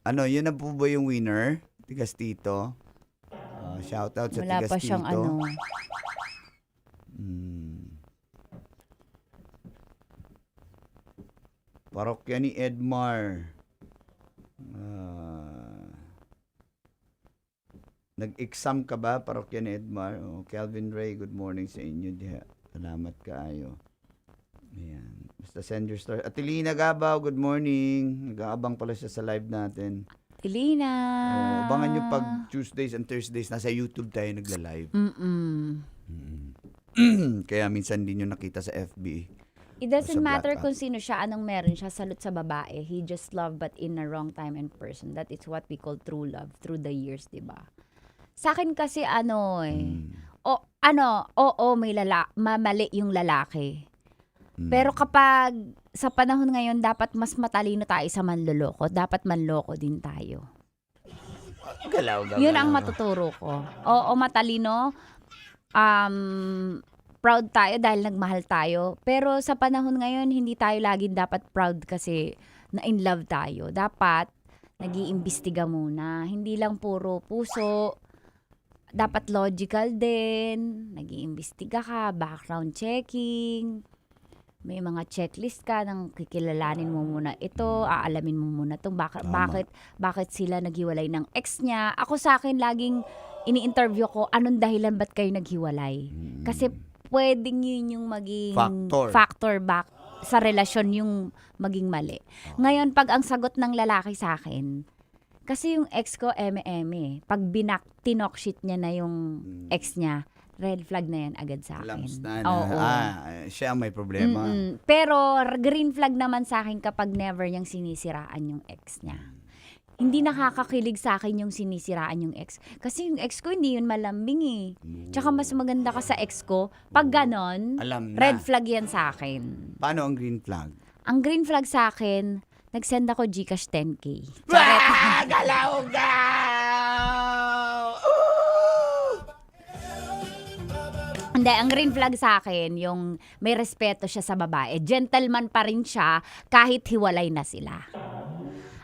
Yun na po ba yung winner? Tigas Tito. Shoutout sa Wala Tigas pa siyang Tito. Parokya ni Edmar. Nag-exam ka ba, Parokya ni Edmar? Kelvin Ray, good morning sa inyo. Salamat kaayo. Ayan. Basta send your story. Atilina Gabaw, good morning. Nag-aabang pala siya sa live natin. Atilina. Abangan nyo pag Tuesdays and Thursdays, nasa YouTube tayo nagla-live. Kaya minsan din nyo nakita sa FB. It doesn't Sa matter blackout. kung sino siya, anong meron siya, salute sa babae. He just loved but in a wrong time and person. That is what we call true love through the years, diba? Sa akin kasi may mali yung lalaki. Pero kapag sa panahon ngayon, dapat mas matalino tayo sa manloloko. Dapat manloko din tayo. Galaw. Yun ang matuturo ko. Oo, matalino. Proud tayo dahil nagmahal tayo. Pero sa panahon ngayon, hindi tayo laging dapat proud kasi na in love tayo. Dapat nag-iimbestiga muna. Hindi lang puro puso. Dapat logical din. Nag-iimbestiga ka, background checking. May mga checklist ka nang kikilalanin mo muna ito, aalamin mo muna itong bakit sila naghiwalay ng ex niya. Ako sa akin, laging ini-interview ko, anong dahilan ba't kayo naghiwalay? Kasi pwedeng yun yung maging factor back sa relasyon yung maging mali. Ngayon, pag ang sagot ng lalaki sa akin, kasi yung ex ko, Pag tinokshit niya na yung ex niya, red flag na yan agad sa akin. Lamps na. Oo. Siya ang may problema. Pero green flag naman sa akin kapag never niyang sinisiraan yung ex niya. Hindi nakakakilig sa akin yung sinisiraan yung ex. Kasi yung ex ko, hindi yun malambing eh. Tsaka mas maganda ka sa ex ko. Pag ganon, Alam na. red flag yan sa akin. Paano ang green flag? Ang green flag sa akin, nag-send ako Gcash 10K. Galaw! Hindi, ang green flag sa akin, yung may respeto siya sa babae. Gentleman pa rin siya kahit hiwalay na sila.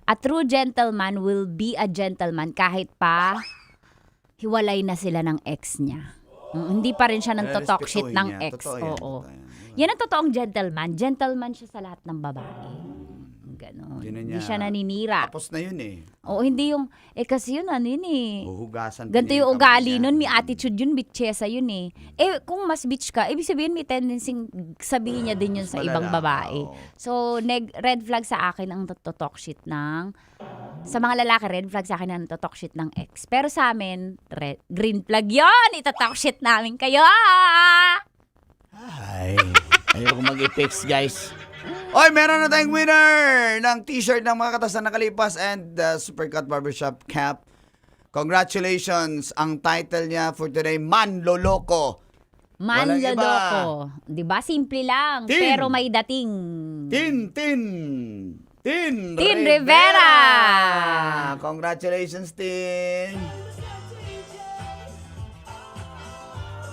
A true gentleman will be a gentleman kahit pa hiwalay na sila ng ex niya. Hindi pa rin siya nang talk shit ng ex. Oo. Yan ang totoong gentleman. Gentleman siya sa lahat ng babae. Ganon. Hindi siya naninira. Tapos na yun eh. Oo, hindi yung, kasi yun Huhugasan. ganito yung ugali nun, may attitude yun, bitchesa yun eh. Kung mas bitch ka, ibig sabihin may tendency sabihin niya din yun sa ibang babae. So, red flag sa akin ang talk shit sa mga lalaki, red flag sa akin ang talk shit ng ex. Pero sa amin, green flag yun, itatalk shit namin kayo! Ay, ayoko mag-effects, guys. Oy, meron na tayong winner ng t-shirt ng mga katas na nakalipas and the Supercut Barbershop cap. Congratulations! Ang title niya for today, Manloloko. Manloloko. Diba? Simple lang, pero may dating. Tin Rivera! Congratulations, Tin!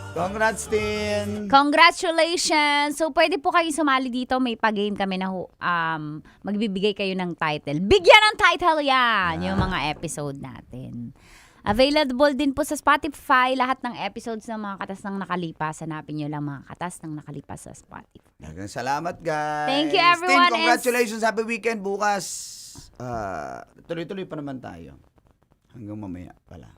Congrats, Tin! Congratulations! So, pwede po kayong sumali dito. May pag-game kami na magbibigay kayo ng title. Bigyan ng title yan! Yung mga episode natin. Available din po sa Spotify. Lahat ng episodes ng mga katas ng nakalipas. Hanapin nyo lang mga katas ng nakalipas sa Spotify. Dagang salamat, guys! Thank you, everyone! Tin, congratulations! Happy weekend! Bukas, tuloy-tuloy pa naman tayo. Hanggang mamaya pala.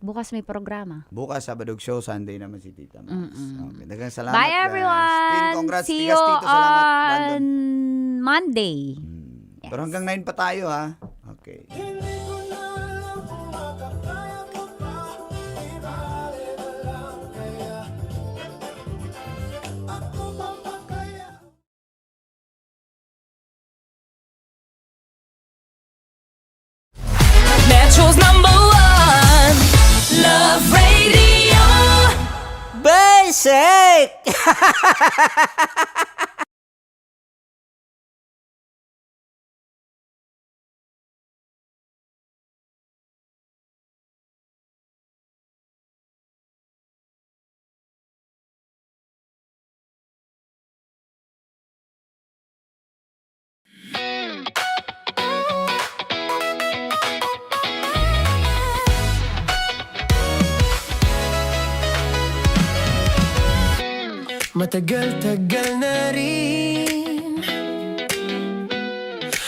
Bukas may programa. Bukas, Sabadog Show. Sunday naman si Tita Max. Okay. Dagang salamat, Bye, guys. everyone! Tin, congrats. See Tigas, you Tito. Salamat. Brandon. on Monday. Pero hanggang 9 pa tayo, ha? Okay. Metro's #1 Love Radio. Buzz! Basic! Matagal-tagal na rin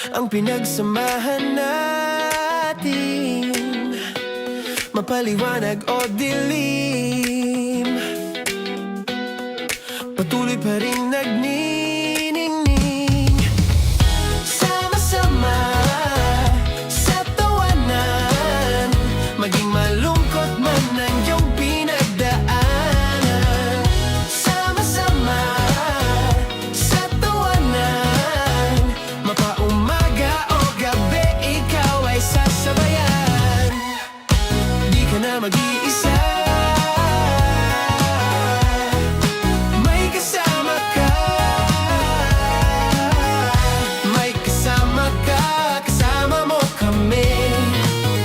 ang pinagsamahan natin, mapaliwanag o dilim, patuloy pa rin nagniningning. Sama-sama sa tawanan, maging malungkot man ang iyong pinagdaanan. Sama-sama sa tawanan, mapaumaga o gabi, ikaw ay sasabayan. Di ka na mag-iisa, may kasama ka. May kasama ka, kasama mo kami.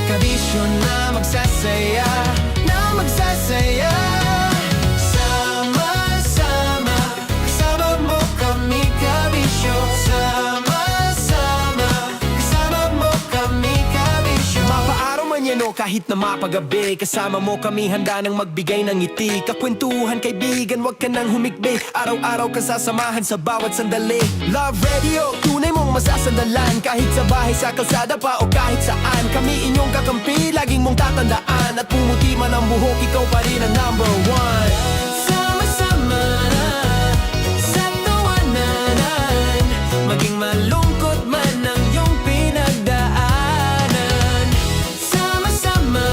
Kabisyo na magsasaya, na magsasaya. Sama-sama, kasama mo kami, kabisyo. Sama-sama, kasama mo kami, kabisyo. Mapaaraw man yan o kahit na mapagabi, kasama mo kami, handa nang magbigay ng ngiti. Kakwentuhan, kaibigan, wag ka nang humikbi. Araw-araw ka sasamahan sa bawat sandali. Love Radio, tunay mong masasandalan. Kahit sa bahay, sa kalsada pa o kahit saan, kami inyong kakampi, laging mong tatandaan. At pumuti man ang buhok, ikaw pa rin ang number one. Sama-sama sa tawanan, maging malungkot man ang iyong pinagdaanan. Sama-sama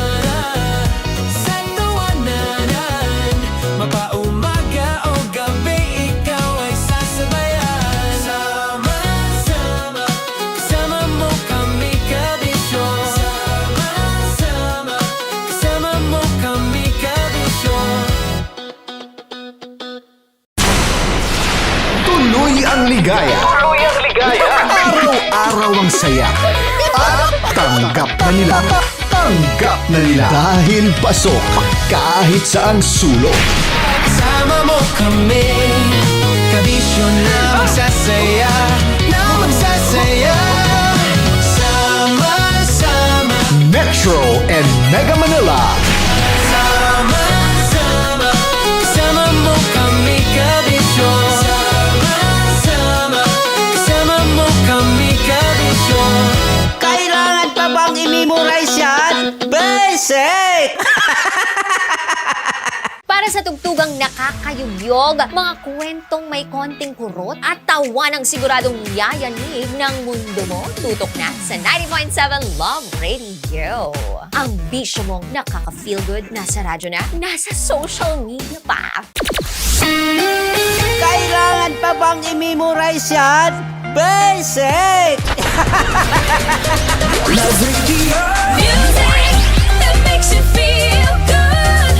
sa tawanan, mapaumaga o gabi, ikaw ay sasabayan. Sama-sama, kasama mo kami, kabisyo. Sama-sama, kasama mo kami, kabisyo. Tuloy ang ligaya. Araw-araw ang saya. At tanggap na nila. Tanggap na nila. Dahil pasok kahit saang sulok. Kasama mo kami, kabisyo na magsasaya, na magsasaya. Sama-sama, Metro and Mega Manila. sama-sama, kasama mo kami, kabisyo. Sama-sama, kasama mo kami, kabisyo. Kailangan pa bang i-memorize yan? Basic! Para sa tugtugang nakakayugyog, mga kwentong may konting kurot at tawa ng siguradong yayanig ng mundo mo, tutok na sa 90.7 Love Radio. Ang bisyo mong nakaka-feel good, nasa radyo na, nasa social media pa. Kailangan pa bang i-memorize yan? Basic! Love Radio. Music that makes you feel good.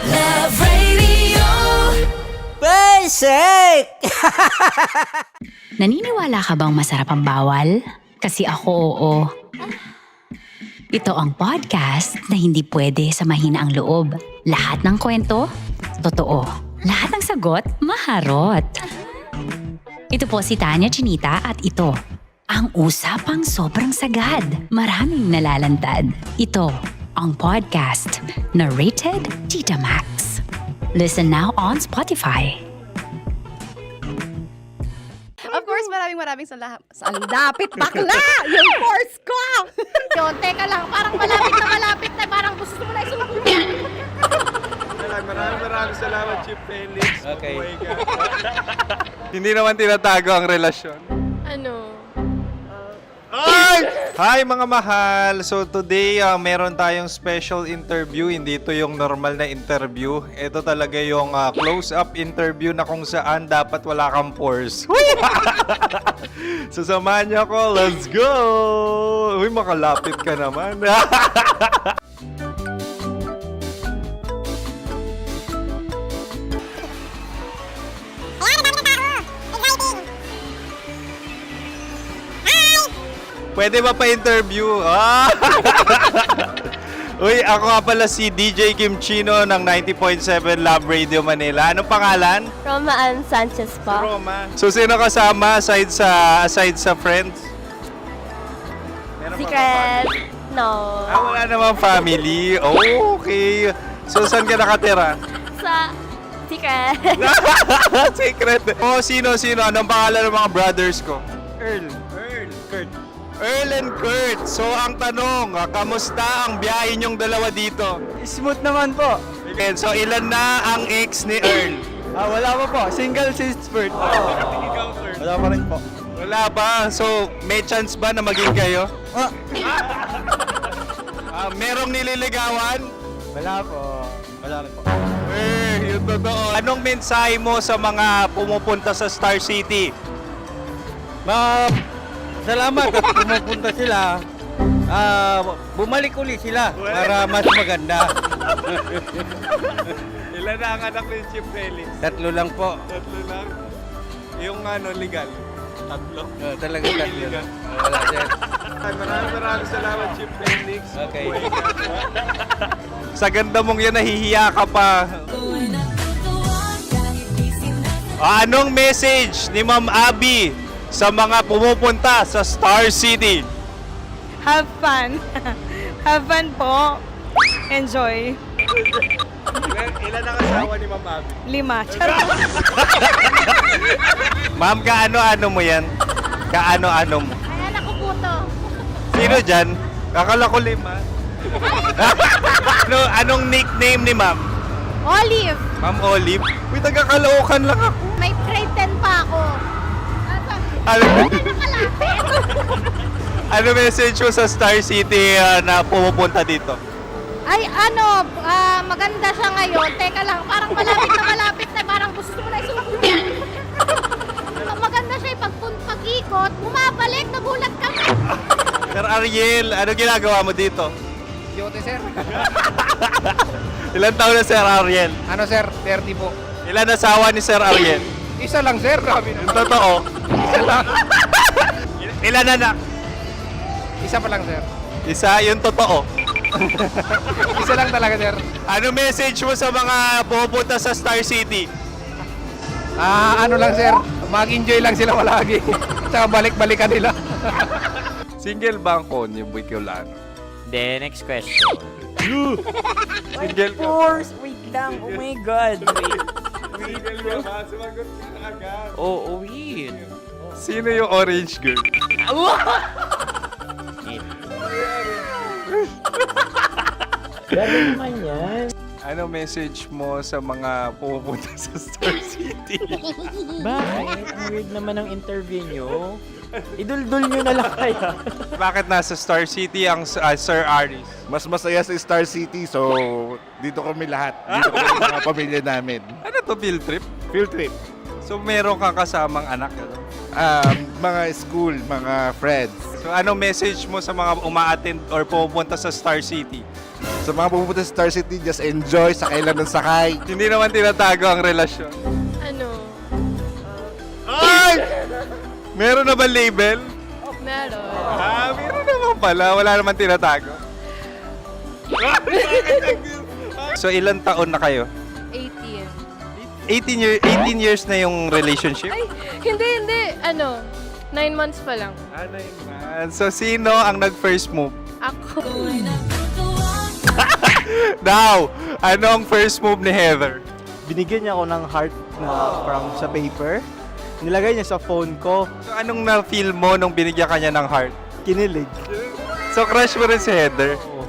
Love Radio. Basic! Naniniwala ka bang masarap ang bawal? Kasi ako oo. Ito ang podcast na hindi pwede sa mahina ang loob. Lahat ng kwento, totoo. Lahat ng sagot, maharot. Ito po si Tanya Chinita at ito, ang usapang sobrang sagad. Maraming nalalantad. Ito, ang podcast na Rated Tita Max. Listen now on Spotify. Of course, maraming salamat. Ang lapit bakla! Yung course ko! Yun, teka lang, parang malapit na, parang gusto mo na isulat. Maraming salamat, Chief Felix. Okay. Oh my God. Hindi naman tinatago ang relasyon. Ano? Hi mga mahal! So today, meron tayong special interview. Hindi ito yung normal na interview. Ito talaga yung close-up interview na kung saan dapat wala kang pores. So samahan niyo ako. Let's go! Uy, makalapit ka naman. Pwede ba pa-interview? Ah! Uy, ako nga pala si DJ Kim Chino ng 90.7 Love Radio Manila. Anong pangalan? Roma Ann Sanchez po. Roma. So, sino kasama aside sa friends? Meron ba Secret. No. wala namang family. Oh, okay. So, saan ka nakatira? Sa Secret. Secret. Oh, sino? Anong pangalan ng mga brothers ko? Earl. Kurt. Earl and Kurt. So, ang tanong, kamusta ang biyahe niyong dalawa dito? Smooth naman po. Okay, so, ilan na ang ex ni Earl? Wala pa po. Single since birth. Wala pa rin po. Wala ba? So, may chance ba na maging kayo? Merong nililigawan? Wala po. Wala rin po. Yung totoo. Anong mensahe mo sa mga pumupunta sa Star City? Salamat at pumupunta sila. Bumalik uli sila para mas maganda. Ilan na ang anak ni Chief Felix? 3 lang po. 3 lang. Yung legal? 3? Talaga 3 lang. Wala sir. Maraming salamat, Chief Felix. Okay. Sa ganda mong yan, nahihiya ka pa. Anong message ni Ma'am Abby sa mga pumupunta sa Star City? Have fun. Have fun po. Enjoy. Ilan ang asawa ni Ma'am Abby? 5. Charot. Ma'am, kaano-ano mo yan? Kaano-ano mo? Ay, anak ko po to. Sino dyan? Kakala ko 5. Anong nickname ni Ma'am? Olive. Ma'am Olive? Uy, taga-Caloocan lang ako. May grade 10 pa ako. Ano, Nakalapit. ano message mo sa Star City na pumupunta dito? Ay, maganda siya ngayon. Teka lang, parang malapit na, parang gusto mo na isulat. Maganda siya pag-ikot, bumabalik, nagulat kami. Sir Ariel, ano ginagawa mo dito? Yote sir. Ilan taon na Sir Ariel? Ano sir? 30 po. Ilan asawa ni Sir Ariel? Isa lang sir. Grabe Yung totoo? Isa lang. Ilan anak? Isa pa lang sir. Isa, yung totoo. Isa lang talaga sir. Ano message mo sa mga pumupunta sa Star City? Ano lang sir. Mag-enjoy lang sila palagi. Tsaka balik-balikan nila. Single ba ang konyo, Boy Kiolano? Then, next question. Single ka? Wait lang. Oh my God. Single ka ba? Sumagot ka na agad. Oo, wait. Sino yung orange girl? Gano'n naman yan. Ano message mo sa mga pumupunta sa Star City? Bakit? Ang weird naman ng interview nyo. Iduldul nyo na lang kaya. Bakit nasa Star City ang Sir Aris? Mas masaya sa Star City, so dito kami lahat. Dito kami mga pamilya namin. Ano to, field trip? Field trip. So meron kang kasamang anak? Ano? Mga school, mga friends. So anong message mo sa mga uma-attend or pumupunta sa Star City? Sa mga pupunta sa Star City, just enjoy, sakay lang ng sakay. Hindi naman tinatago ang relasyon. Ano? Ay! Meron na ba label? Meron. Meron naman pala. Wala naman tinatago. So ilan taon na kayo? 18. 18 years na yung relationship? Ay, hindi. 9 months pa lang. 9 months. So sino ang nag-first move? Ako. Now, ano ang first move ni Heather? Binigyan niya ako ng heart na from sa paper. Nilagay niya sa phone ko. So anong na-feel mo nung binigyan ka niya ng heart? Kinilig. So crush mo rin si Heather? Oo.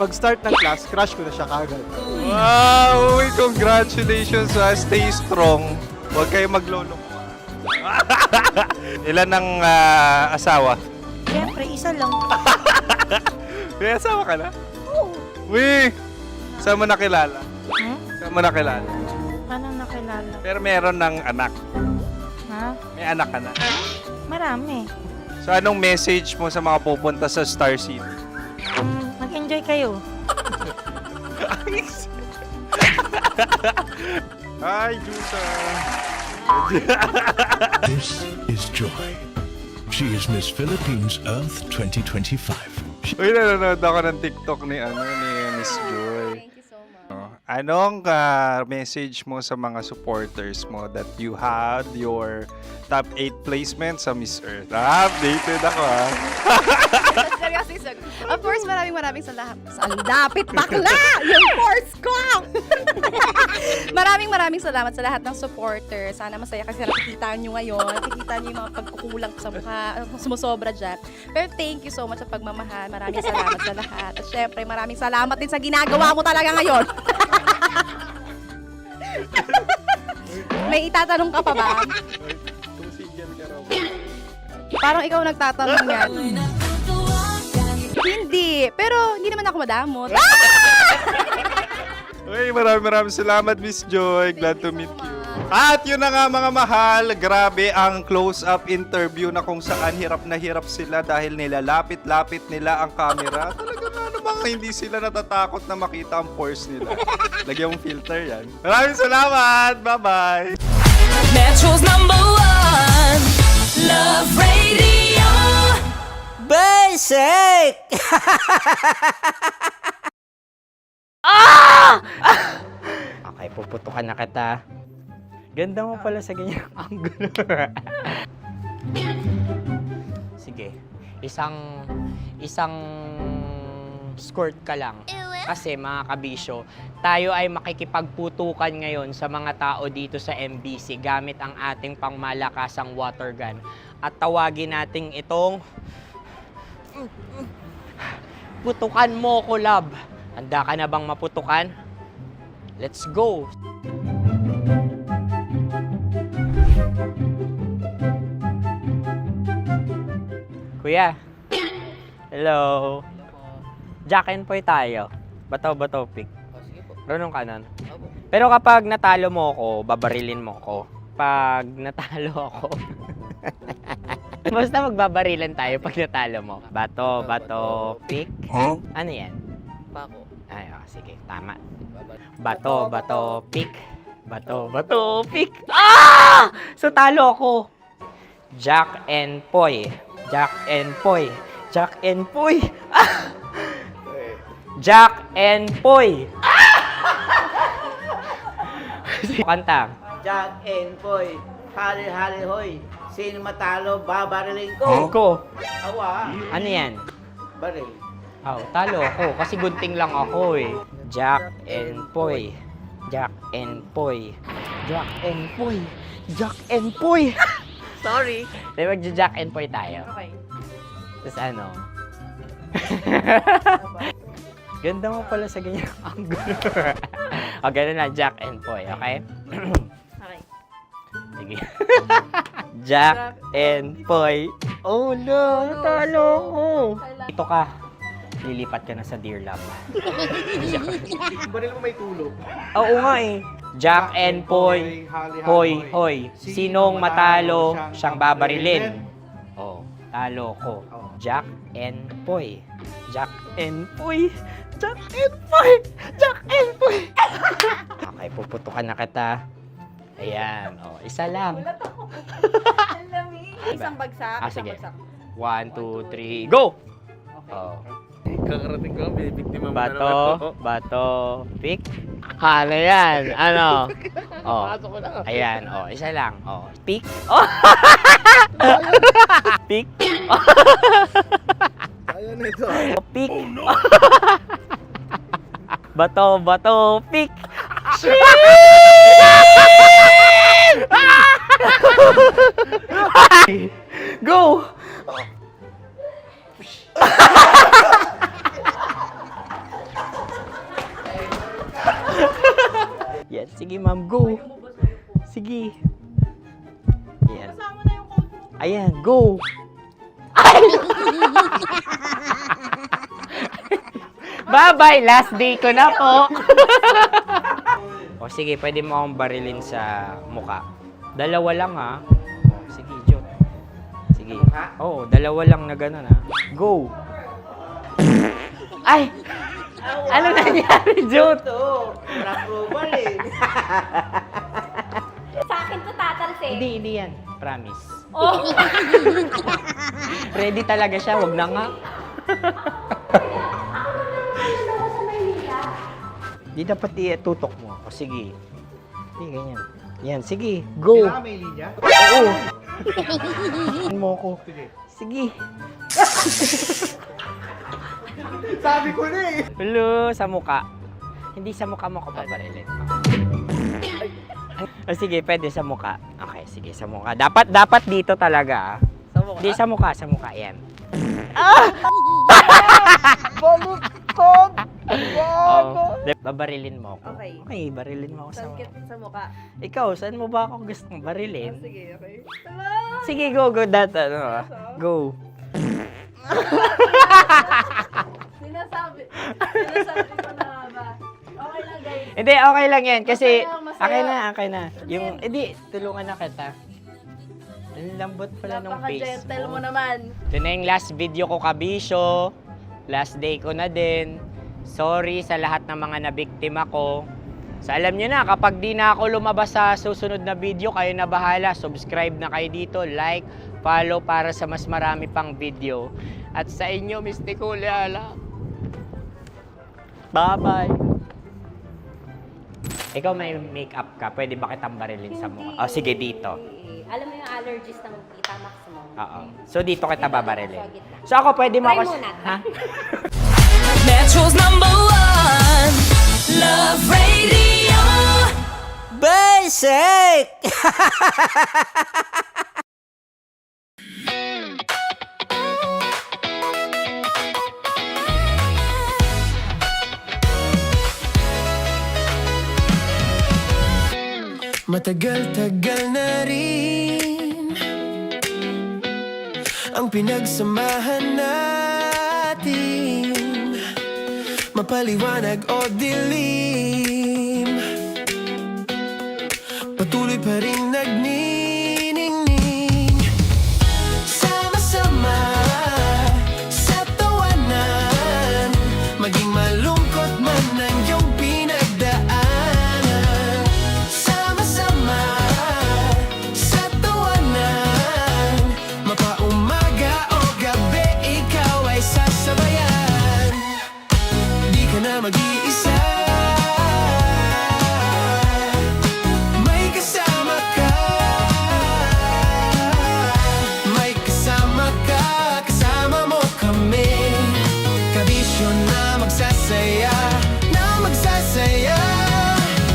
Pag start ng class, crush ko na siya kagad. Wow! Uy, congratulations! Stay strong. Huwag kayo maglolo. Ilan ang asawa? Siyempre, isa lang. May asawa ka na? Oo. Uy! Saan mo nakilala? Saan mo nakilala? Paano nakilala? Pero meron ng anak. Ha? May anak ka na. Marami. So anong message mo sa mga pupunta sa Star City? Mag-enjoy kayo. Hi, Jusa! This is Joy. She is Miss Philippines Earth 2025. Uy, nanonood ako ng TikTok ni Miss Joy. Thank you so much. Anong message mo sa mga supporters mo that you had your top 8 placement sa Miss Earth? Updated ako Seryoso. Of course, maraming salamat. Ang dapit bakla! Yung force ko! maraming salamat sa lahat ng supporters. Sana masaya kasi nakikita nyo ngayon. Nakikita nyo yung mga pagkukulang ko sa mukha. Sumusobra dyan. Pero thank you so much sa pagmamahal. Maraming salamat sa lahat. At syempre, maraming salamat din sa ginagawa mo talaga ngayon. May itatanong ka pa ba? Parang ikaw nagtatanong yan. Hindi. Pero hindi naman ako madamot. Uy, maraming salamat, Miss Joy. Glad to meet you. At yun na nga mga mahal, grabe ang close-up interview na kung saan hirap na hirap sila dahil nilalapit-lapit nila ang camera. Talaga na namang hindi sila natatakot na makita ang pores nila. Lagyan mong filter yan. Maraming salamat! Bye-bye! Metro's #1 Love Radio. Basic! Okay, puputukan na kita. Ganda mo pala sa ganyang angulo. Sige, isang skirt ka lang. Kasi mga kabisyo, tayo ay makikipagputukan ngayon sa mga tao dito sa MBC gamit ang ating pangmalakasang water gun. At tawagin natin itong putukan mo ko, love. Handa ka na bang maputukan? Let's go! Kuya. Hello. Jack and Poy tayo. Bato-bato pick. Runong ka nun. Pero kapag natalo mo ako, babarilin mo ako. Pag natalo ako, basta magbabarilan tayo pag natalo mo. Bato, pick. Huh? Ano yan? Pako. Ay, sige, tama. Bato, pick. Bato, pick. Ah! So, talo ako. Jack and Poy. Jack and Poy. Jack and Poy. Ah! Jack and Poy. Kanta. Jack and Poy, hali hoy. Sino matalo, babariling ko. Ko. Awa. Ano yan? Baril. Oh, talo ako kasi gunting lang ako eh. Jack and Poy. Jack and Poy. Jack and Poy. Jack and Poy. Sorry. Di ba Jack and Poy tayo? Okay. Tapos ano? Ganda mo pala sa ganyang angulo. O, ganun na, Jack and Poy, okay? Okay. Sige. Jack and Poy. Oh no, talo ko. Ito ka. Lilipat ka na sa Dear Love. Baril mo may tulog. Oo nga eh. Jack and Poy. Hoy. Sinong matalo, siyang babarilin. Oh, talo ko. Jack and Poy. Jack and Poy. Jack and Poy. Jack and Poy. Okay, puputukan na kita. Ayan. Oh, isa lang. Isang bagsak. Sige. 1, 2, 3, go! Oh. Kakarating ko, binibiktima mo na naman ako. Bato, pick. Ano yan? Ano? Oh. Pasok ko na. Ayan, oh, isa lang. Oh, pick. Oh. Pick. Ayaw na ito. Oh, pick. Bato, pick. Go! Yan, sige ma'am, go. Sige. Yan. Ayan, go. Bye-bye, last day ko na po. O sige, pwede mo akong barilin sa muka. Dalawa lang ha. O, sige, Jot. Sige. Oo, dalawa lang na gano'n ha. Go. Ay! Ano nangyari, Jot? Wala approval eh. Sa akin to tatalsik. Hindi yan. Promise. Oh. Ready talaga siya, wag na nga. Di dapat tutok mo. O sige. Sige, ganyan. Yan, sige. Go. Kailangan may linya? Oo. Mo ko. Sige. Sabi ko na eh. Hello, sa muka. Hindi sa muka mo ko paparilin. O sige, pwede sa muka. Okay, sige, sa muka. Dapat dito talaga. Sa mukha? Hindi, sa muka, yan. Baluktot! Oh, babarilin mo ako. Okay. Okay, barilin mo ako sa muka. Sa mukha. Ikaw, saan mo ba ako gustong barilin? Sige, okay. Sige, go, go. Sinasabi ko na ba? Okay lang, guys. Hindi, okay lang yan. Kasi, Masaya, masaya. okay na. Yung, hindi, tulungan na kita. Ang lambot pala nung face Napaka-gentle mo mo. naman. Ito na yung last video ko, kabisyo. Last day ko na din. Sorry sa lahat ng mga nabiktima ko. So alam nyo na, kapag di na ako lumabas sa susunod na video, kayo na bahala. Subscribe na kayo dito, like, follow para sa mas marami pang video. At sa inyo, Mistiko Leala. Bye-bye. Ikaw may makeup ka, pwede ba kitang barilin sa mukha? O sige, dito. Alam mo yung allergies ng Tita Max mo? Oo. So dito kita babarilin. So ako pwede mo Try ako... muna. Ha? Metro's #1 Love Radio. Basic! Matagal-tagal na rin ang pinagsamahan natin, mapaliwanag o dilim, patuloy pa rin nagniningning, sama-sama sa tawanan, maging malungkot man ang iyong pinagdaanan. Sama-sama sa tawanan, mapaumaga o gabi, ikaw ay sasabayan. Di ka na mag-iisa, may kasama ka. May kasama ka, kasama mo kami. Kabisyo na magsasaya, na magsasaya.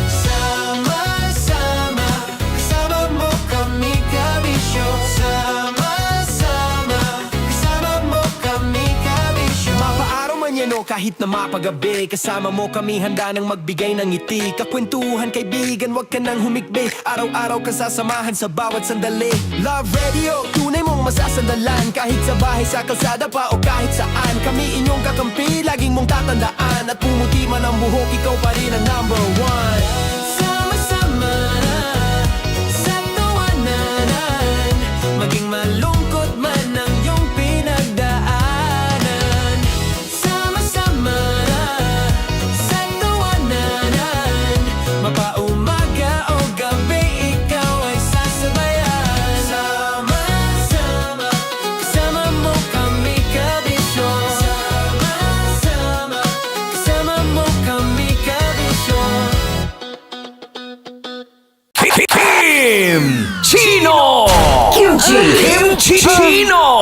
Sama-sama, kasama mo kami, kabisyo. Sama-sama, kasama mo kami, kabisyo. Mapaaraw man yan o kahit na mapagabi, kasama mo kami, handa nang magbigay ng ngiti. Kakwentuhan, kaibigan, wag ka nang humikbi. Araw-araw kasasamahan sa bawat sandali. Love Radio, tunay mong masasandalan. Kahit sa bahay, sa kalsada pa o kahit saan, kami inyong kakampi, laging mong tatandaan. At pumuti man ang buhok, ikaw pa rin ang #1. Sama-sama sa tawanan, maging malungkot man ang iyong pinagdaanan. Sama-sama sa tawanan, mapaumaga o gabi, ikaw ay sasabayan. Sama-sama, kasama mo kami, kabisyo. Sama-sama, kasama mo kami, kabisyo. Kim Chino! Kim Chino!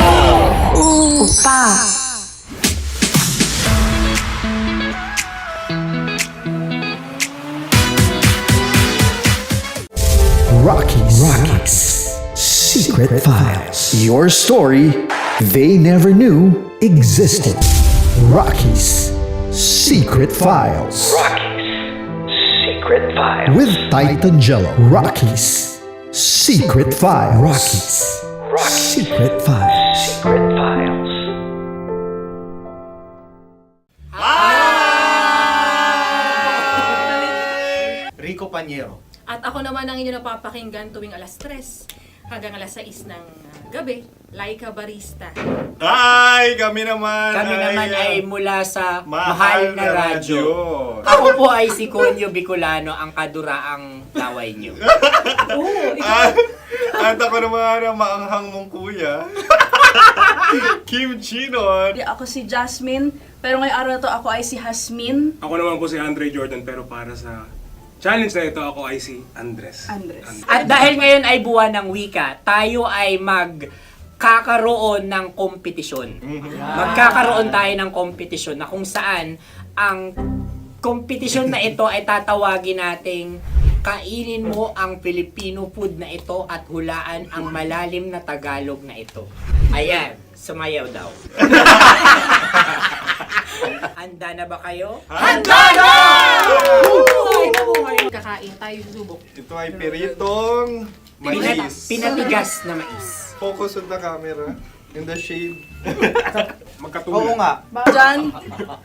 Rockies Secret Files. Your story they never knew existed. Rockies Secret Files. Secret Files. With Titan Jello. Rockies Secret Files. Rockies Secret Files. Secret Files. Rico Panyero. At ako naman ang inyo napapakinggan tuwing alas 3 hanggang alas 6 ng gabi, Laika Barista. Hi! Kami naman ay mula sa Mahal na Radyo. Ako po ay si Conyo Bicolano, ang kaduraang laway nyo. At ako naman ang maanghang mong kuya. Kim Chinon. Ako si Jasmine, pero ngayong araw na to ako ay si Hasmin. Ako naman po si Andre Jordan, pero para sa challenge na ito, ako ay si Andres. At dahil ngayon ay buwan ng wika, tayo ay magkakaroon ng kompetisyon. Magkakaroon tayo ng kompetisyon na kung saan ang kompetisyon na ito ay tatawagin nating kainin mo ang Filipino food na ito at hulaan ang malalim na Tagalog na ito. Ayan, sumayaw daw. Handa na ba kayo? Handa na! Kakain tayo, subok. Ito ay piritong mais. Pinatigas na mais. Focus on the camera. In the shade. Magkatulad. Oo nga. Diyan,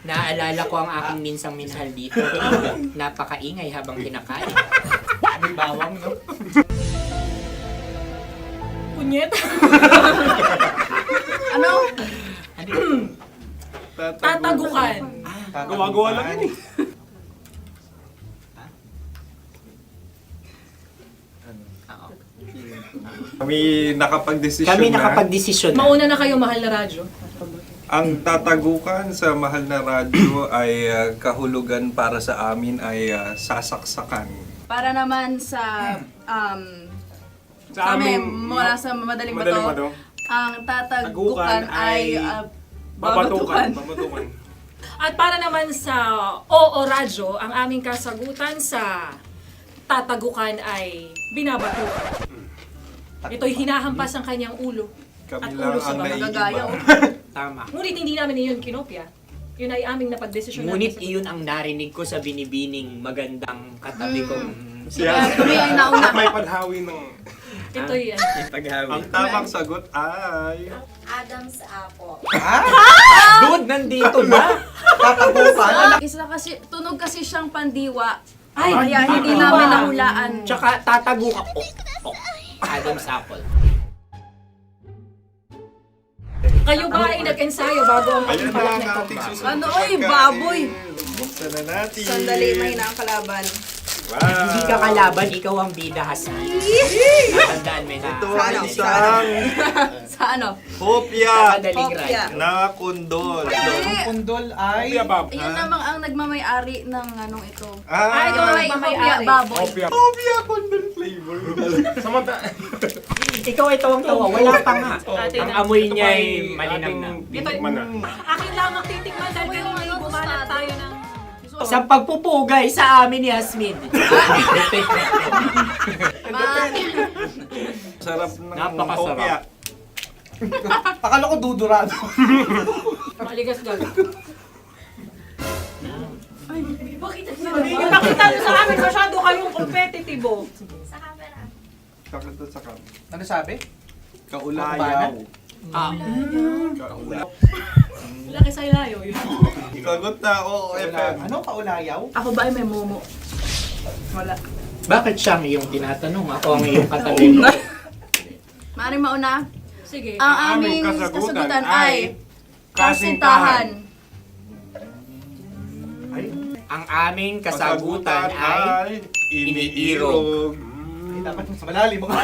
Naalala ko ang aking minsang minahal dito. Napakaingay habang kinakain. May bawang, no? punyet. Ano? Tatagukan. Gawa-gawa lang yun eh. Kami nakapag-desisyon Kami na. nakapag-desisyon na. Mauna na kayo, mahal na radyo. Ang tatagukan sa mahal na radyo ay kahulugan para sa amin ay sasaksakan. Para naman sa Sa amin, amin, mula sa madaling Madaling bato, bato. ang tatagukan Tagukan ay babatukan. babatukan. At para naman sa Oo Radyo, ang aming kasagutan sa tatagukan ay binabatukan. Ito'y hinahampas ang kanyang ulo. Kami At lang ulo sa ang magagaya. Tama. Ngunit hindi namin iyon kinopya. Yun ay aming napagdesisyon Ngunit namin. iyon ang narinig ko sa binibining magandang katabi kong May panhawi ng... Ito'y Ang tamang sagot ay... Adam's apple. Dude, nandito ba? Isa kasi, tunog kasi siyang pandiwa. Ay, Kaya hindi namin nahulaan. Tsaka tatagukan. Adam's apple. kayo ba ay nag-ensayo bago ang Ayan na pagpalak ang nito? ating susunod Ano, na oy, pagkain. baboy. Buksan na natin. Sandali, may nakakalaban. Wow. Hindi ka kalaban, ikaw ang bida, Hasmi. Natandaan mo na. Ito ang isang Sa ano? hopya Madaling Hopya. ride. na kundol. Pundol ay... Yun namang ang nagmamayari ng anong ito. Ah, Ito ay hopya baboy. hopya kundol flavor. Ikaw ay tawang-tawa, wala pa nga. Ang amoy niya ay malinam na. Titikman na. Akin lamang titikman dahil kayo ay bumanat tayo ng... Sa pagpupugay sa amin ni Hasmin. Sarap ng Napakasarap. hopya. Akala ko dudurado. Maligas gal. Ipakita nyo sa amin, masyado kayong competitive. Sakit sa kam. Ano sabi? Kaulayaw. Laki sa ilayo yun. Sagot na, oo, FM. Ano kaulayaw? Ako ba ay may momo? Wala. Bakit siya ang iyong tinatanong? Ako ang iyong katabi. Maaaring mauna. Sige. Ang aming kasagutan ay kasintahan. Ang aming kasagutan ay iniirog. Dapat sa malalim mga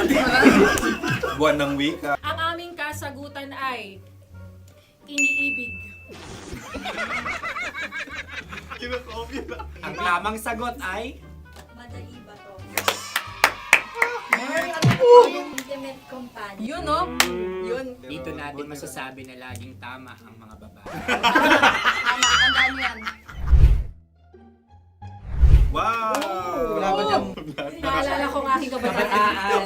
Buwan ng wika. Ang aming kasagutan ay iniibig. Kinakopya na. Ang tamang sagot ay Madali ba to? Intimate companion. Yun, no? Yun. dito natin masasabi na laging tama ang mga babae. Tama, tandaan mo yan. Wow! Wala ba dyan? Naalala ko ang aking kabataan.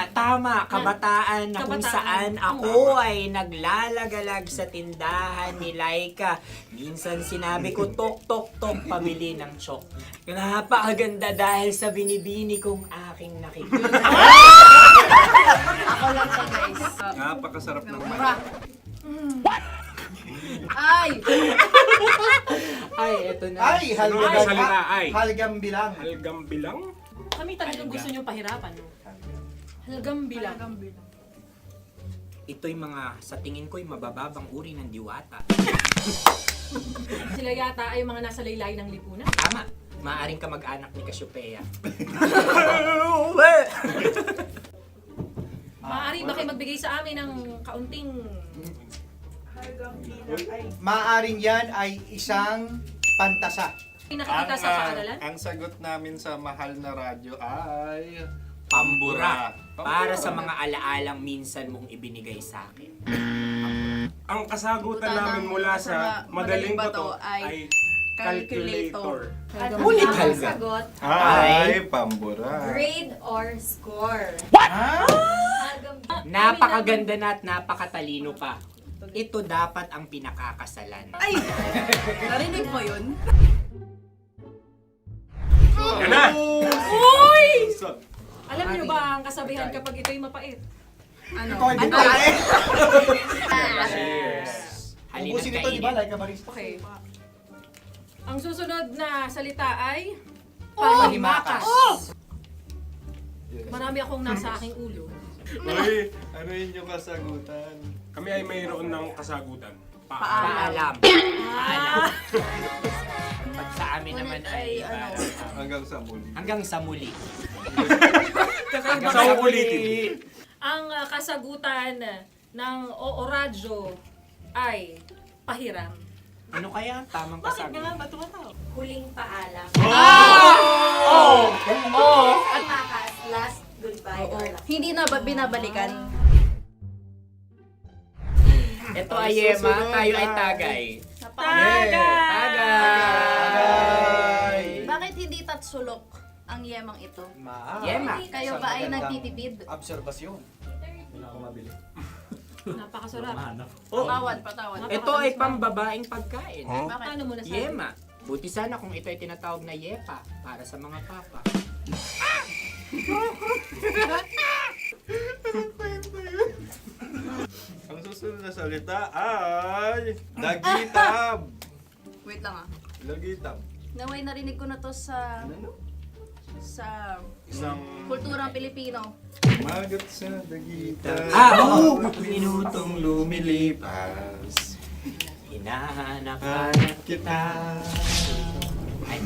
Tama. Kabataan na kung Kabataan. saan ako ay naglalagalag sa tindahan ni Laika. Minsan sinabi ko, tok, pamili ng chok. Napakaganda dahil sa binibini kong aking nakikita. Ako lang siya, guys. Napakasarap ng Mura. Ay! Ay, eto na. Ay, halgam salita ay. Halgam bilang. Halgam bilang? Kami talagang gusto niyong pahirapan. No? Halagang bilang. Ito'y mga, sa tingin ko'y mabababang uri ng diwata. Sila yata ay mga nasa laylay ng lipunan. Tama. Maaring ka mag-anak ni Cassiopeia. Maaari ba kayo magbigay sa amin ng kaunting... Maaring yan ay isang pantasa. Nakikita sa paaralan? Ang sagot namin sa mahal na radyo ay... Pambura. Para sa mga alaalang minsan mong ibinigay sa akin. Ang kasagutan namin mula sa madaling bato ay calculator. Ulit halga. Sagot, Ay, pambura. grade or score. Napakaganda na at napakatalino pa. Ito dapat ang pinakakasalan. Ay! Narinig mo yun? Yan na! Uy! Alam niyo ba ang kasabihan kapag ito'y mapait? Ano? Ubusin ito, di ba? Like a barista. Okay. Ang susunod na salita ay... Panghimakas. Marami akong nasa aking ulo. Uy, ano yun yung kasagutan? Kami ay mayroon ng kasagutan. Paalam. Paalam. Pag sa amin naman ay Hanggang sa muli. hanggang sa muli. Sa ulitin. Ang kasagutan ng Oo Radyo ay pahiram. Ano kaya ang tamang kasagutan? Ba't tumatawa? Huling paalam. Oh! At makas, last goodbye or last. Hindi na ba binabalikan? Ito ay Yema, tayo ay Tagay. Tagay! Bakit hindi tatsulok ang yemang ito? Yema. Kayo ba ay nagtitipid? Obserbasyon. Napakasarap. Patawad. Ito ay pambabaeng pagkain. Bakit? Ano mo nasabi? Yema. Buti sana kung ito ay tinatawag na Yepa para sa mga papa. Ang susunod na salita ay... Dagitab! Wait lang ah. Dagitab. Naway narinig ko na to sa Isang... kulturang Pilipino. Magat sa dagitab. Oo! Minutong lumilipas. Hinahanap-hanap kita. Ay.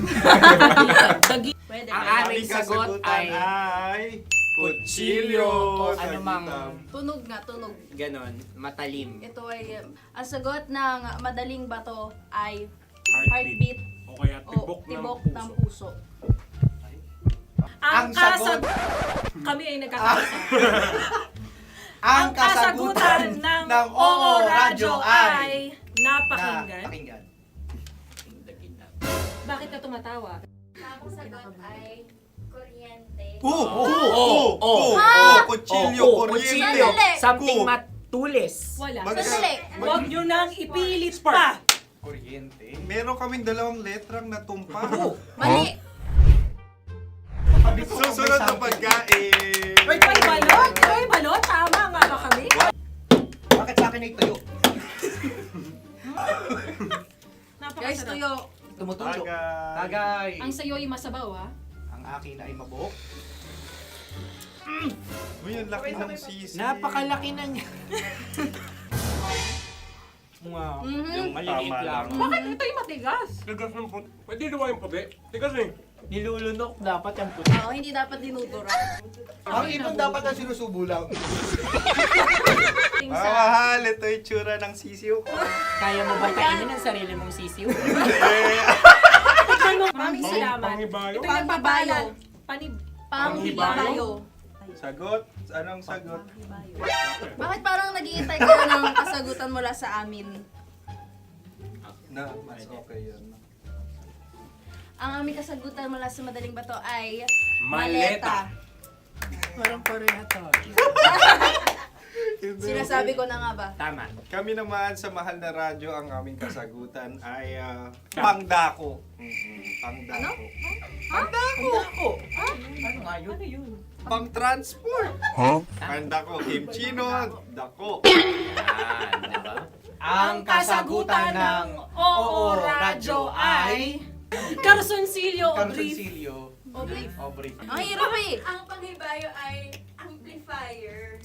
Pwede. Ang aming sagot ay kutsilyo. O anumang Tunog nga, tunog. ganon, matalim. Ito ay, ang sagot ng madaling bato ay Heartbeat. heartbeat O kaya o tibok ng puso. Ang sagot- Kami ay nagkakaisa. Ang kasagutan ng Oo Radyo ay napakinggan. napakinggan. Bakit ka tumatawa? Ang sagot ay kuryente. Kutsilyo, kuryente. Sandali. Something matulis. Wala. Sandali. Huwag nyo nang ipilit pa. Kuryente. Meron kaming dalawang letrang natumpa. Mali. Susunod na pagkain. May balot? May balot? Tama nga ba kami? Bakit sa akin ay tuyo? Guys, Napakasarap. tuyo. Tumutulo. Tagay. Tagay. Ang sayo ay masabaw, ha? Ang akin ay mabuhok. Uy, ang laki ng sisi. Napakalaki na niya. Wow. Yung maliliit Tama lang. lang. Bakit ito'y matigas? Tigas ng puti. Pwede nawa yung puti. Tigas eh. Nilulunok dapat yung puti. Oo, hindi dapat dinudura. Ang ibon dapat ang sinusubo lang. Mahal, ito yung tsura ng sisiw ko. Kaya mo ba kainin ang sarili mong sisiw? Maraming salamat. Panghibayo. Ito yung Panghibayo. Panghibayo. Sagot? Anong sagot? Bakit parang nag-iintay kayo ng kasagutan mula sa amin? Na, mas okay yan. Ang aming kasagutan mula sa madaling bato ay Maleta. Parang pareha to. Sinasabi ko na nga ba? Tama. Kami naman sa mahal na radyo, ang aming kasagutan ay pangdako. Pangdako. Pangdako. Ano nga yun? Ano yun? Pang-transport. Pangdako, kimchino, dako. Yan, diba? Ang kasagutan ng Oo Radyo ay Carsoncillo o brief. Carsoncillo. O brief. Ang hirap eh. Ang panghibayo ay amplifier.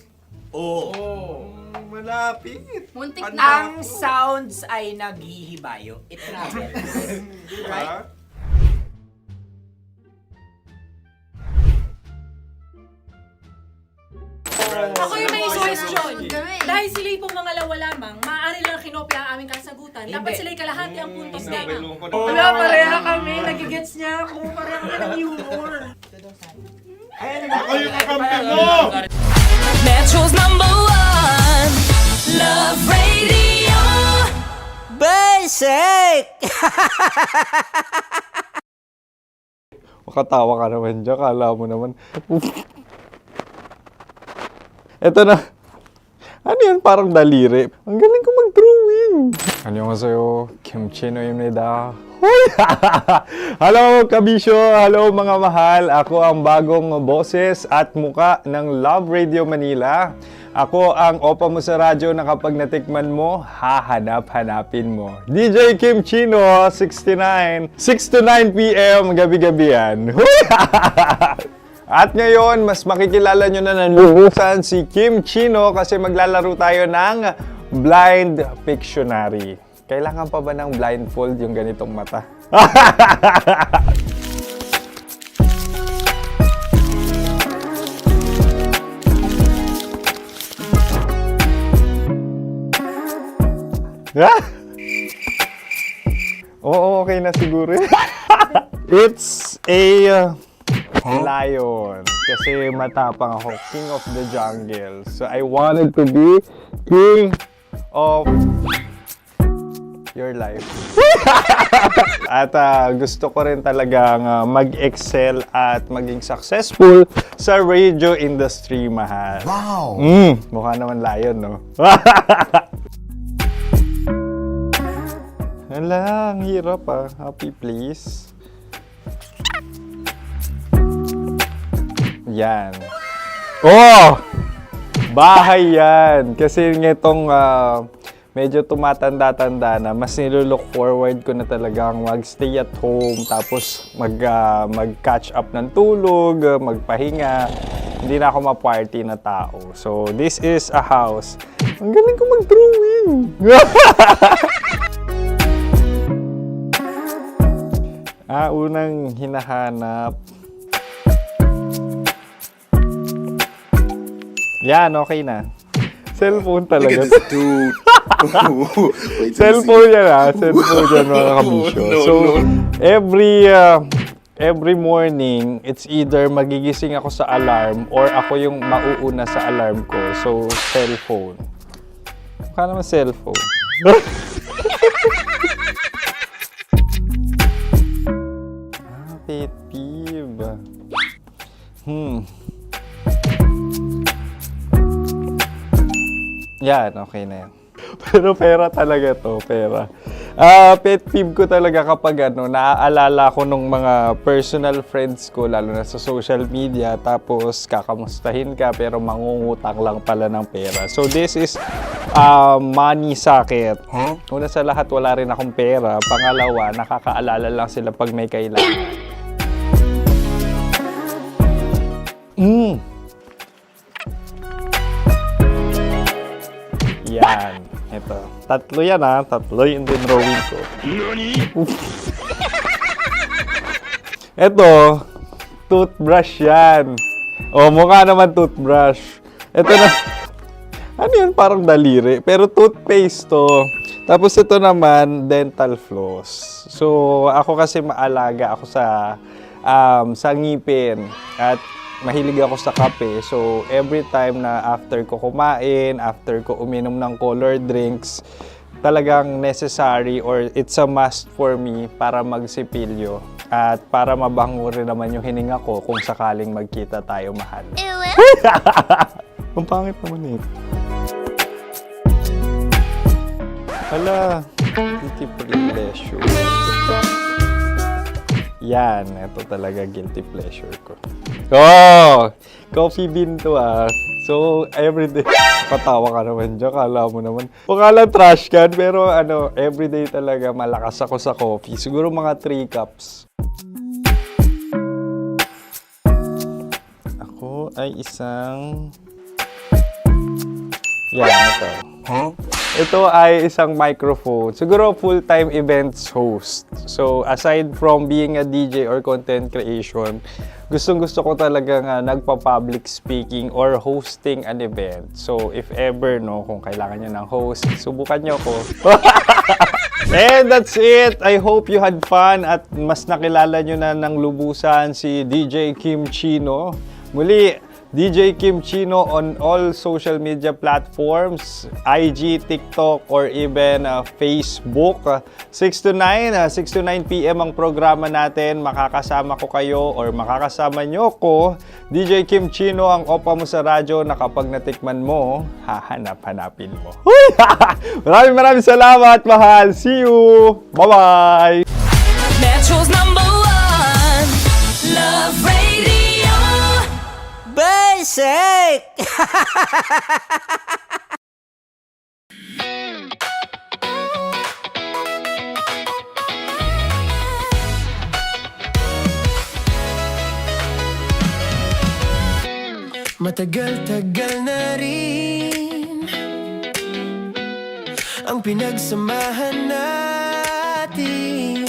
Malapit. Muntik Pangdako. na. Ang sounds ay naghihibayo. It travels. Diba? Ako yung may suggestion. Dahil sila yung mga lawa lamang, maaari lang kinopya ang aming kasagutan. Dapat sila yung kalahati ang puntos lamang. Wala, pareha kami. Nagigets niya ako. Pareha kami ng humor. Ako yung kakampi mo! Metro's #1 Love Radio. Basic! Makatawa ka naman dyan. Kala mo naman. Eto na. Ano yan? Parang daliri. Ang galing ko mag-drawing. 안녕하세요. 김치노입니다. Hello, kabisyo! Hello, mga mahal! Ako ang bagong boses at muka ng Love Radio Manila. Ako ang opa mo sa radyo na kapag natikman mo, hahanap-hanapin mo. DJ Kim Chino, 69. 6 to 9 p.m. gabi-gabi yan. At ngayon, mas makikilala nyo na ng lubusan si Kim Chino kasi maglalaro tayo ng Blind Pictionary. Kailangan pa ba ng blindfold yung ganitong mata? Oo, okay na siguro. It's a lion. Kasi matapang ako. King of the jungle. So I wanted to be king of your life. At gusto ko rin talagang mag-excel at maging successful sa radio industry, mahal. Wow! Mukha naman lion, no? Hala, ang hirap ah. Happy, please. Yan. Oh! Bahay yan. Kasi nitong medyo tumatanda-tanda na, mas nilulook forward ko na talagang mag-stay at home, tapos mag-catch up ng tulog, magpahinga. Hindi na ako ma-party na tao. So, this is a house. Ang galing ko mag-drawing! Unang hinahanap. Yan, okay na. Cellphone talaga. Cellphone yan ha. Cellphone yan, mga kabisyo. So, every morning, it's either magigising ako sa alarm or ako yung mauuna sa alarm ko. So, cellphone. Mukha naman cellphone. Pet peeve. Yan, okay na yan. Pero pera talaga to, pera. Pet peeve ko talaga kapag naaalala ko nung mga personal friends ko, lalo na sa social media, tapos kakamustahin ka pero mangungutang lang pala ng pera. So this is money sakit. Una sa lahat, wala rin akong pera. Pangalawa, nakakaalala lang sila pag may kailangan. Yan. Ito. Tatlo yan ha. Tatlo yung dinrawing ko. Ito. Toothbrush yan. O, mukha naman toothbrush. Ito na. Ano yan? Parang daliri. Pero toothpaste to. Tapos ito naman, dental floss. So, ako kasi maalaga ako sa ngipin. At mahilig ako sa kape. So, every time na after ko kumain, after ko uminom ng colored drinks, talagang necessary or it's a must for me para magsipilyo. At para mabango rin naman yung hininga ko kung sakaling magkita tayo, mahal. Ang pangit naman ito. Hala, guilty pleasure. Yan, ito talaga guilty pleasure ko. Oh! Coffee bean to ah. So, everyday. Patawa ka naman dyan. Kala mo naman. Mukha lang trash can, pero everyday talaga malakas ako sa coffee. Siguro mga 3 cups. Ako ay isang... Yan, ito. Ito ay isang microphone. Siguro full-time events host. So, aside from being a DJ or content creation, gustong-gusto ko talagang nagpa-public speaking or hosting an event. So, if ever, no, kung kailangan nyo ng host, subukan nyo ko. And that's it. I hope you had fun at mas nakilala nyo na ng lubusan si DJ Kim Chino. Muli, DJ Kim Chino on all social media platforms, IG, TikTok, or even Facebook. 6 to 9 p.m. ang programa natin. Makakasama ko kayo or makakasama nyo ko. DJ Kim Chino, ang opa mo sa radyo na kapag natikman mo, hahanap-hanapin mo. Maraming salamat, mahal. See you! Bye-bye! Metro's #1 Love Radio. Basic! Matagal-tagal na rin ang pinagsamahan natin,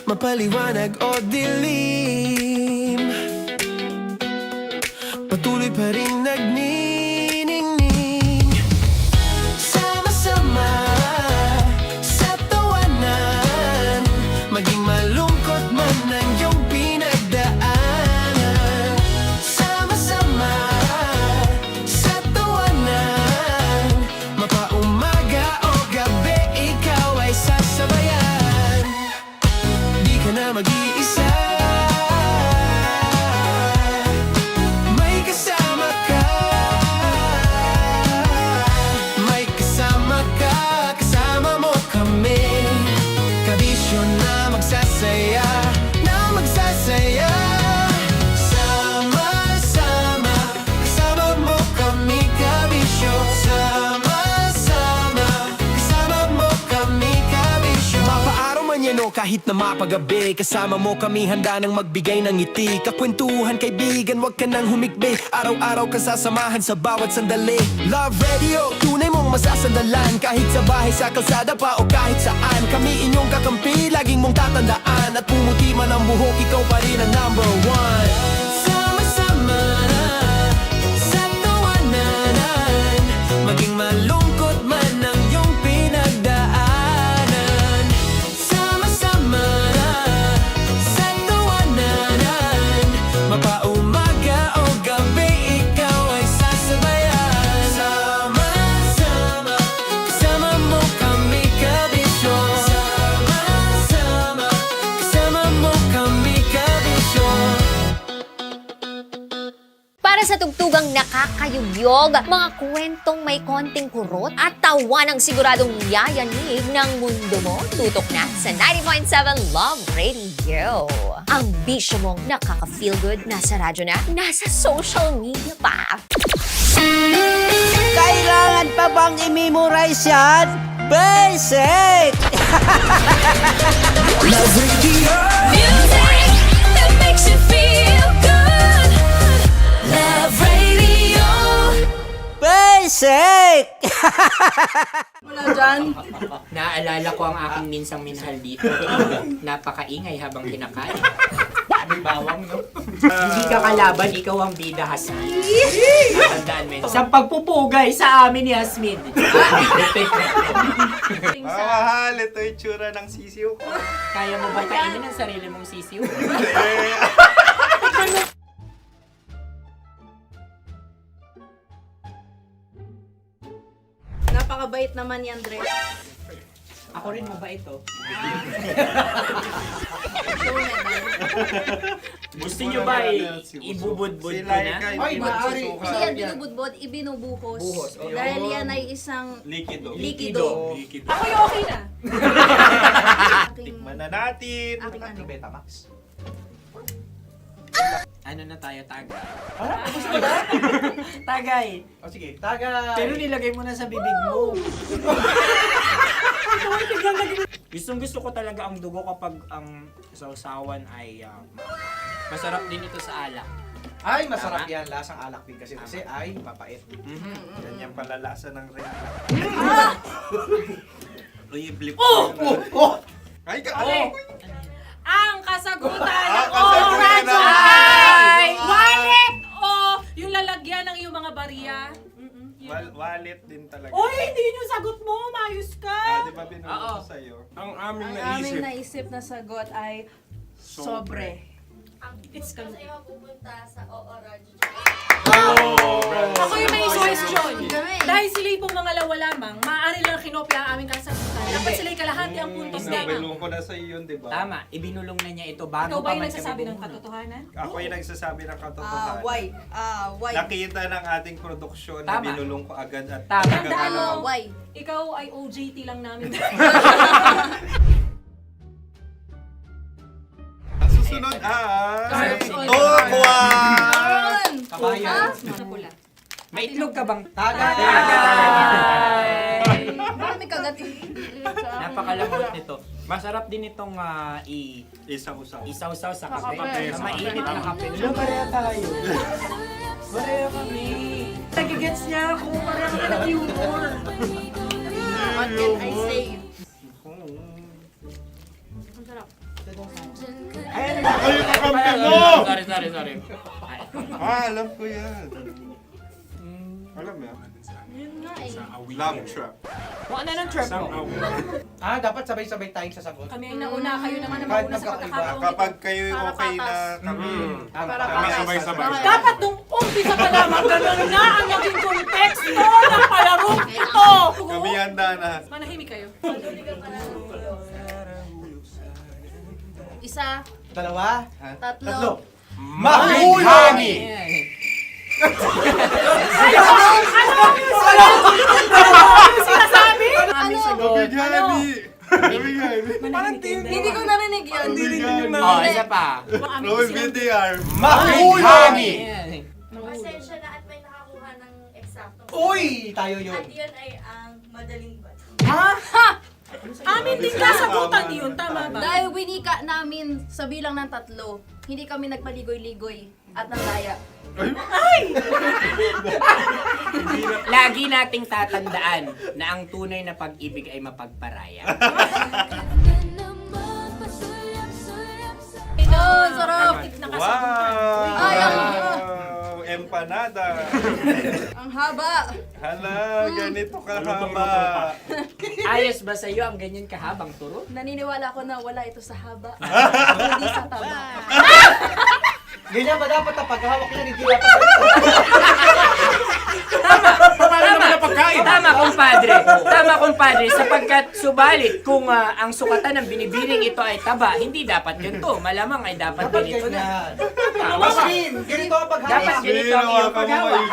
mapaliwanag o dilim, patuloy pa rin nagniningning. Sama-sama sa tawanan, maging malungkot man ang iyong pinagdaanan. Sama-sama sa tawanan, mapaumaga o gabi, ikaw ay sasabayan. Di ka na mag-iisa, may kasama ka. May kasama ka, kasama mo kami. Kabisyo na magsasaya, na magsasaya. Sama-sama, kasama mo kami, kabisyo. Sama-sama, kasama mo kami, kabisyo. Mapaaraw man yan o kahit na mapagabi, kasama mo kami, handa nang magbigay ng ngiti. Kakwentuhan, kaibigan, wag ka nang humikbi. Araw-araw ka sasamahan sa bawat sandali. Love Radio, tunay mong masasandalan. Kahit sa bahay, sa kalsada pa o kahit saan, kami inyong kakampi, laging mong tatandaan. At pumuti man ang buhok, ikaw pa rin ang #1. Sama-sama sa tawanan, maging malungkot man ang iyong pinagdaanan. Sama-sama sa tawanan, mapaumaga o gabi, ikaw ay sasabayan. Sama-sama, kasama mo kami, kabisyo. Sama-sama, kasama mo kami, kabisyo. Para sa tugtugang nakakayugyog, mga kwentong may konting kurot at tawa ng siguradong yayanig ng mundo mo, tutok na sa 90.7 Love Radio. Ang bisyo mong nakaka-feel good, nasa radyo na, nasa social media pa. Kailangan pa bang i-memorize yan? Basic! Love Radio. Music that makes you feel good. Love Radio. Basic! Wala dyan. Naalala ko ang aking minsang minahal dito. Napakaingay habang kinakain. May bawang, no? Hindi ka kalaban, ikaw ang bida, Hasmin. Natandaan mo yun. Sa pagpupugay sa amin ni Hasmin. Mahal, ito yung tsura ng sisiw ko. Kaya mo ba kainin ang sarili mong sisiw? Napakabait naman yan, Dre. Ako rin mabait, oh. Gusto nyo ba ibubudbud ko na? Ay, maaari. Kasi yan binubudbod, ibinubuhos. Buhos, okay. Dahil yan ay isang Likido. likido. Ako yung okay na. Tikman na natin. Aking ano? Betamax. Ano na tayo, tagay? Gusto mo na? Tagay! O sige. Tagay! Pero nilagay mo na sa bibig mo. Gustong gusto ko talaga ang dugo kapag ang sausawan ay masarap din ito sa alak. Ay, masarap yan. Lasang alak din kasi ay mapait. Ganyan pala lasa ng rin. Uy, blip. Ay, Ang kasagutan Ang o kasagutan radyo ay ay wallet o yung lalagyan ng iyong mga barya. Wallet din talaga. Oy, hindi yun yung sagot mo. Mayos ka. Di ba binulong ko sa'yo? Ang aming Ang aming naisip na sagot ay sobre. It's Kasi mapupunta sa Oo-Radyo. Ako yung may suggestion. Dahil sila pong mga lawa lamang, maaari lang kinopya ang aming kasagutan. Dapat sila'y kalahati ang puntos lamang. Binulong ko na sa'yo yun, di ba? Tama, ibinulong na niya ito bago Ikaw ba pa yung man nagsasabi kami ng bumulong. katotohanan? Ako yung nagsasabi ng katotohanan. Why? Nakita ng ating produksyon na Tama. binulong ko agad at Tama. talagang alam mo. Why? Ikaw ay OJT lang namin. Ang susunod ay... Tukwan! Kabayan. Ano pula? May itlog ka bang? Tagay! Marami kagat Napakalambot nito. Masarap din itong Isaw-saw. isaw-saw sa kape. kape. Sa mainit na kape. Wala, pareha tayo. Pareha kami. Nagigets niya ako. Pareho ka ng humor. What can I say? Ayan, Ay, kakampi mo! Sorry. Alam ko yan. Alam mo yan? Love trap. Kung ano ng trap mo? dapat sabay-sabay tayong sasagot. Kami ang nauna, kayo naman ang Kahit mauna sa magkakaiba. pagkakataon. Kapag kayo okay na kami, kami sabay-sabay. Dapat nung umpisa pa lamang, ganun na ang naging konteksto ng palarong ito. Kami handa na. Manahimik kayo. Isa, Dalawa. tatlo. Mahulami! Sinasabi? Ano? Hindi ko narinig yun. Oh, isa pa. Roy BDR. Mahulami! Pasensya na at may nakakuha ng eksaktong. Uy! Tayo yun. At yun ay ang madaling bato. Amin din kasagutan yun, tama ba? Dahil winika namin sa bilang ng 3, hindi kami nagpaligoy-ligoy at nangaya. Lagi nating tatandaan na ang tunay na pag-ibig ay mapagparaya. Oh, sarap! Nakasagutan. Ay, Wow! Empanada. Ang haba! Hala, ganito kahaba. Ayos ba sa'yo ang ganyan kahabang turo? Naniniwala ko na wala ito sa haba. Hindi sa taba. Ganyan ba dapat ang paghawak niya? Hindi dapat Tama, kumpadre. Tama, kumpadre. Sapagkat subalit kung ang sukatan ng binibining ito ay taba, hindi dapat ganito. Malamang ay dapat ganito na. Ganito ang paghawak. Dapat ganito ang iyong paghawak.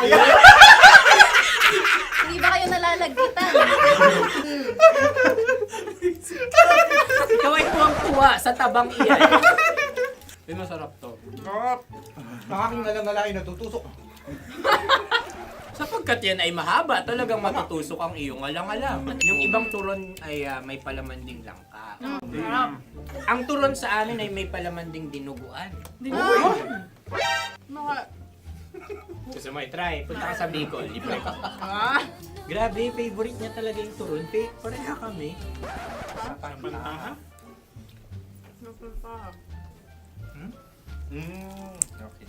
Hindi ba kayo nalalagkitan? Ikaw ay tuwang-tuwa sa tabang iyan. Ay, masarap to. Nakaking nalang-nalain natutusok. Sapagkat yan ay mahaba, talagang matutusok ang iyong alang-alang. Yung ibang turon ay may palaman ding langka. Ang turon sa amin ay may palaman ding dinuguan. Gusto mo i-try? Punta ka sa Bicol, libre ka. Grabe, favorite niya talaga yung turon. Pareha kami. Okay.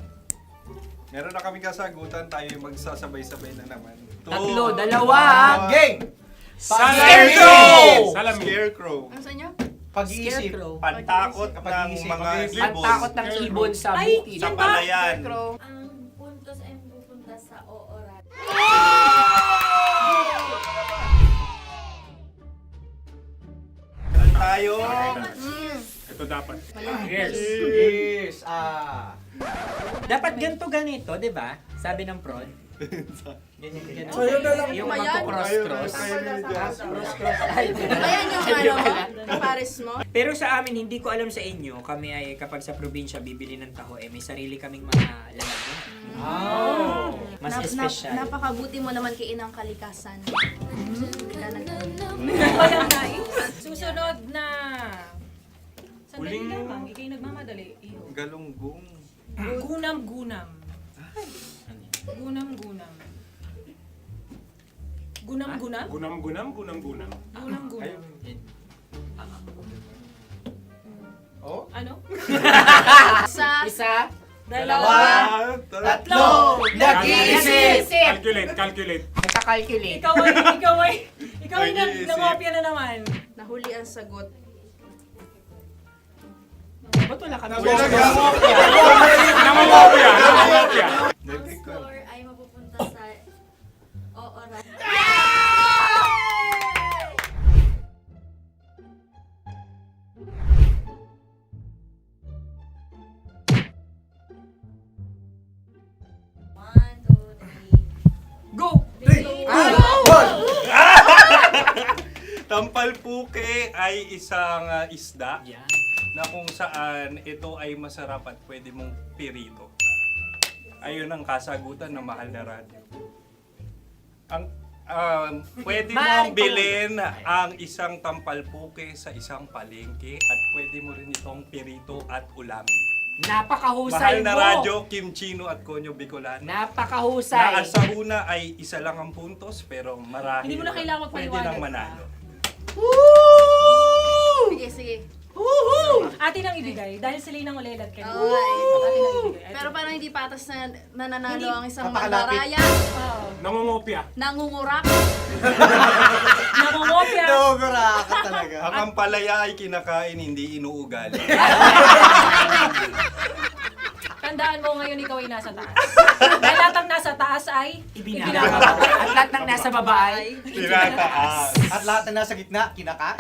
Meron na kami kasagutan, tayo yung magsasabay-sabay na naman. Tatlo, dalawa. Game! Scarecrow! Scarecrow. Ano sa inyo? Pag-iisip. Pantakot ng mga ibon. Pantakot ng ibon sa Ay, bukid. Sa palayan. Ang puntos ay pupunta sa Oo-Radyo. Tayo. Ito dapat. Yes. Dapat ganito, di ba? Sabi ng prod. Ganyan. Sa'yo na lang. Yung magko-cross-cross. Cross-cross. Ayan yung pares mo. Pero sa amin, hindi ko alam sa inyo, kami ay kapag sa probinsya bibili ng taho, may sarili kaming mga lalagyan. Mas espesyal. Napakabuti mo naman kay Inang Kalikasan. Susunod na. Sandali lamang, ikay nagmamadali. Iyo. Galunggong. Gunam-gunam. Gunam-gunam. Gunam-gunam? Gunam-gunam, gunam-gunam. Gunam-gunam. Oh? Ano? Isa. Dalawa. Tatlo. Nag-iisip. Calculate. Nagka-calculate. Ikaw ay nangopya na naman. Nahuli ang sagot. Ba't wala ka Nangongopya. Ang score ay mapupunta sa oras. Go! Tampalpuke ay isang isda na kung saan ito ay masarap at pwede mong pirito. Ayun ang kasagutan ng Mahal na Radio. Ang pwede mong bilhin ang isang tampalpuke sa isang palengke at pwede mo rin itong pirito at ulamin. Napakahusay Mahal na mo. Radyo, Kim Chino at Konyo Bicolano. Napakahusay. Na sa una ay isa lang ang puntos pero marahil Hindi mo na kailangan pwede magpaliwanag. nang manalo. Sige. Atin ang ibigay dahil sila yung nangulelat kayo. Oo. Atin ang ibigay. Pero parang hindi patas na nananalo Hindi. ang isang Napakalapit. mandaraya. Nangongopya. Nangungurak. Nangungopya. Ka talaga. Ang ampalaya ay kinakain, hindi inuugali. Tandaan mo ngayon ikaw ay nasa taas. Dahil lahat ng nasa taas ay Ibinababa. At lahat ng nasa baba ay Tinataas. At lahat na nasa gitna, kinaka.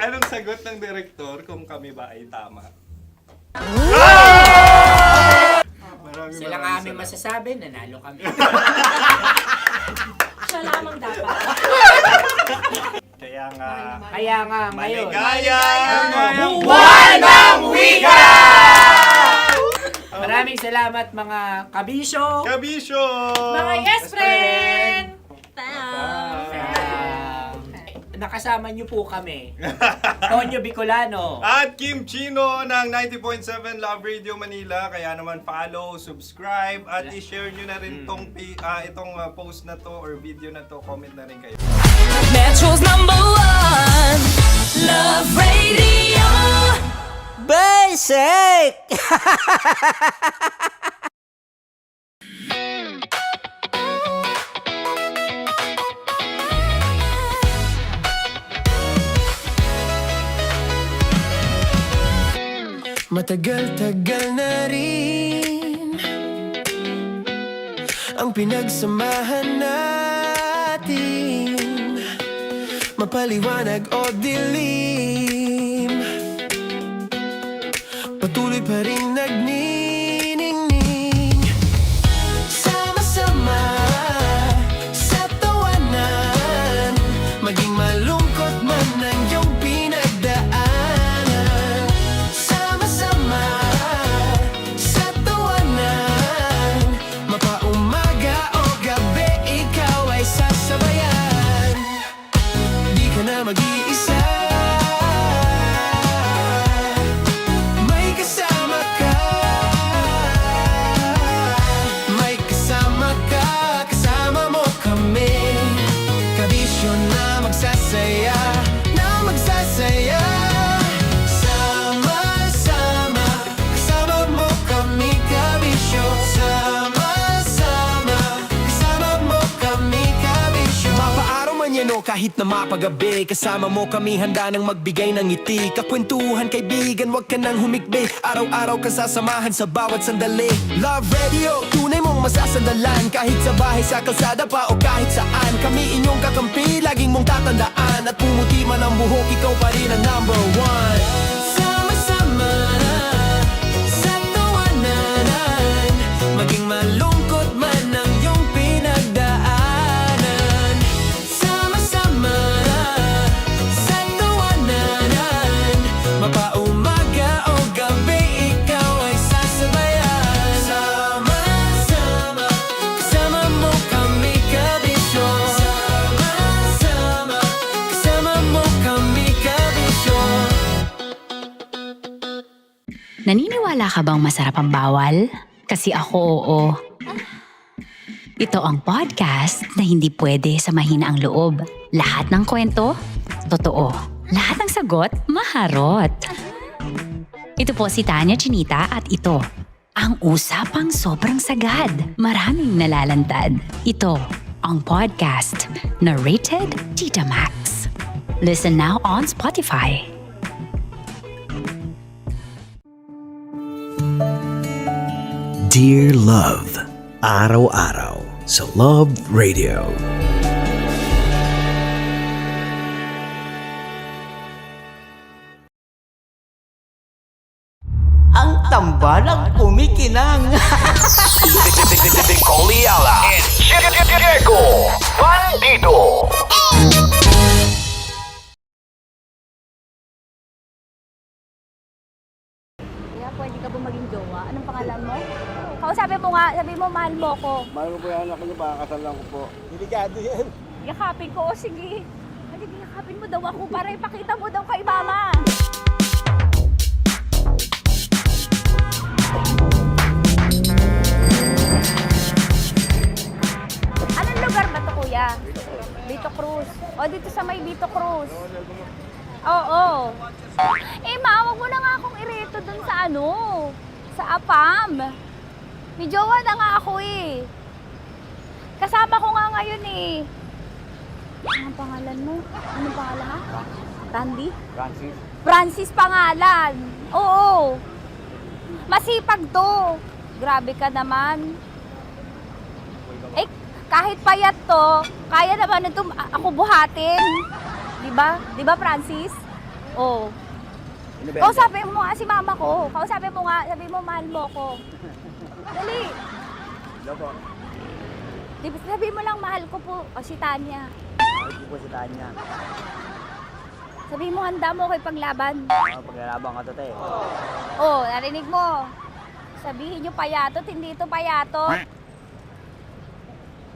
Anong sagot ng direktor kung kami ba ay tama? sila nga aming masasabi, nanalo kami. siya lamang dapat. Kaya nga, ngayon. maligayang Buwan ng Wika! Maraming salamat mga kabisyo. Kabisyo! Mga yes friend! Nakasama niyo po kami. Tonyo Bicolano. At Kim Chino ng 90.7 Love Radio Manila. Kaya naman follow, subscribe, at i-share nyo na rin itong post na to or video na to. Comment na rin kayo. Metro's #1 Love Radio. Basic! Matagal-tagal na rin ang pinagsamahan natin, mapaliwanag o dilim, patuloy pa rin nagniningning. Sama-sama sa tawanan, maging malungkot man ang iyong pinagdaanan. Sama-sama sa tawanan, mapaumaga o gabi, ikaw ay sasabayan. Di ka na mag-iisa, may kasama ka. May kasama ka, kasama mo kami. Kabisyo na magsasaya, na magsasaya. Sama-sama, kasama mo kami, kabisyo. Sama-sama, kasama mo kami, kabisyo. Mapaaraw man yan o kahit na mapagabi, kasama mo kami, handa nang magbigay ng ngiti. Kakwentuhan, kaibigan, wag ka nang humikbi. Araw-araw ka sasamahan sa bawat sandali. Love Radio, tunay mong masasandalan. Kahit sa bahay, sa kalsada pa o kahit saan, kami inyong kakampi, laging mong tatandaan. At pumuti man ang buhok, ikaw pa rin ang #1. Sama-sama sa tawanan, maging malungkot man ang iyong pinagdaanan. Sama-sama sa tawanan, mapaumaga o gabi, ikaw ay sasabayan. Sama-sama, kasama mo kami, kabisyo. Sama-sama, kasama mo kami, kabisyo. Naniniwala ka bang masarap ang bawal? Kasi ako oo. Ito ang podcast na hindi pwede sa mahina ang loob. Lahat ng kwento, totoo. Lahat ng sagot, maharot. Ito po si Tanya Chinita at ito, ang usapang sobrang sagad. Maraming nalalantad. Ito, ang podcast na rated Tita Max. Listen now on Spotify. Dear Love, araw-araw sa Love Radio. Ang tambalang kumikinang. Nicole Ayala and Diego Bandido. Kaya pwede ka ba maging jowa? Anong pangalan mo? Kausapin mo nga, sabi mo mahal mo ko. Mahal ko po yung anak niyo, baka kasal lang ko po. Delikado yan. Yakapin ko, o sige. Hindi, yakapin mo daw ako para ipakita mo daw kay mama. Anong lugar ba to, kuya? Vito Cruz. O, dito sa may Vito Cruz. Oo. Eh, ma, wag mo na nga akong ireto dun sa ano, sa APAM. May jowa na nga ako eh. Kasama ko nga ngayon eh. Anong pangalan mo? Anong pangalan ha? Randy? Francis. Francis pangalan. Oo. Masipag to. Grabe ka naman. Eh, kahit payat to, kaya naman ito ako buhatin. Diba? Diba, Francis? Oo. Kausapin mo nga si mama ko. Kausapin mo nga, sabi mo mahal mo ko. Dali. Hello po. Sabi mo lang mahal ko po. O, si Tanya. Mahal ko po si Tanya. Sabi mo handa mo ko ipaglaban. Paglalabang ka to, te. Oh, narinig mo. Sabihin nyo payatot, hindi ito payatot.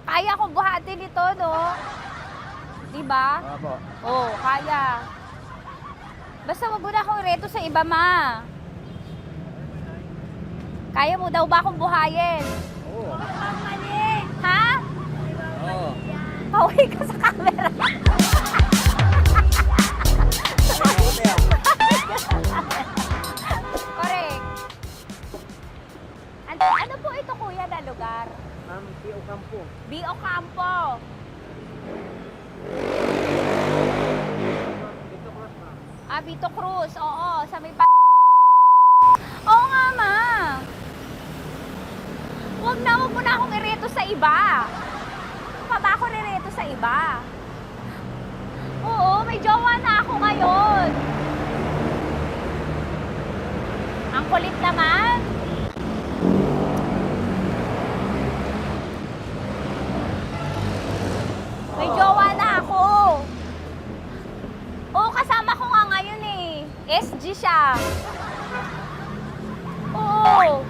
Kaya kong buhatin ito, no? Diba? Opo. Oh, kaya. Basta wag mo na akong reto sa iba, ma. Kaya mo daw ba akong buhayin? Oo. Ha? Oo. Pauwi ka sa camera. Correct. Ano po ito, kuya, na lugar? P.O. Campo. B.O. Campo. Vito Cruz. Oo, sa may Oo nga, ma. Wag mo na akong ireto sa iba. Pa ba ako ireto sa iba? Oo, may jowa na ako ngayon. Ang kulit naman. May jowa na ako. Oo, kasama ko nga ngayon eh. SG siya. Oo.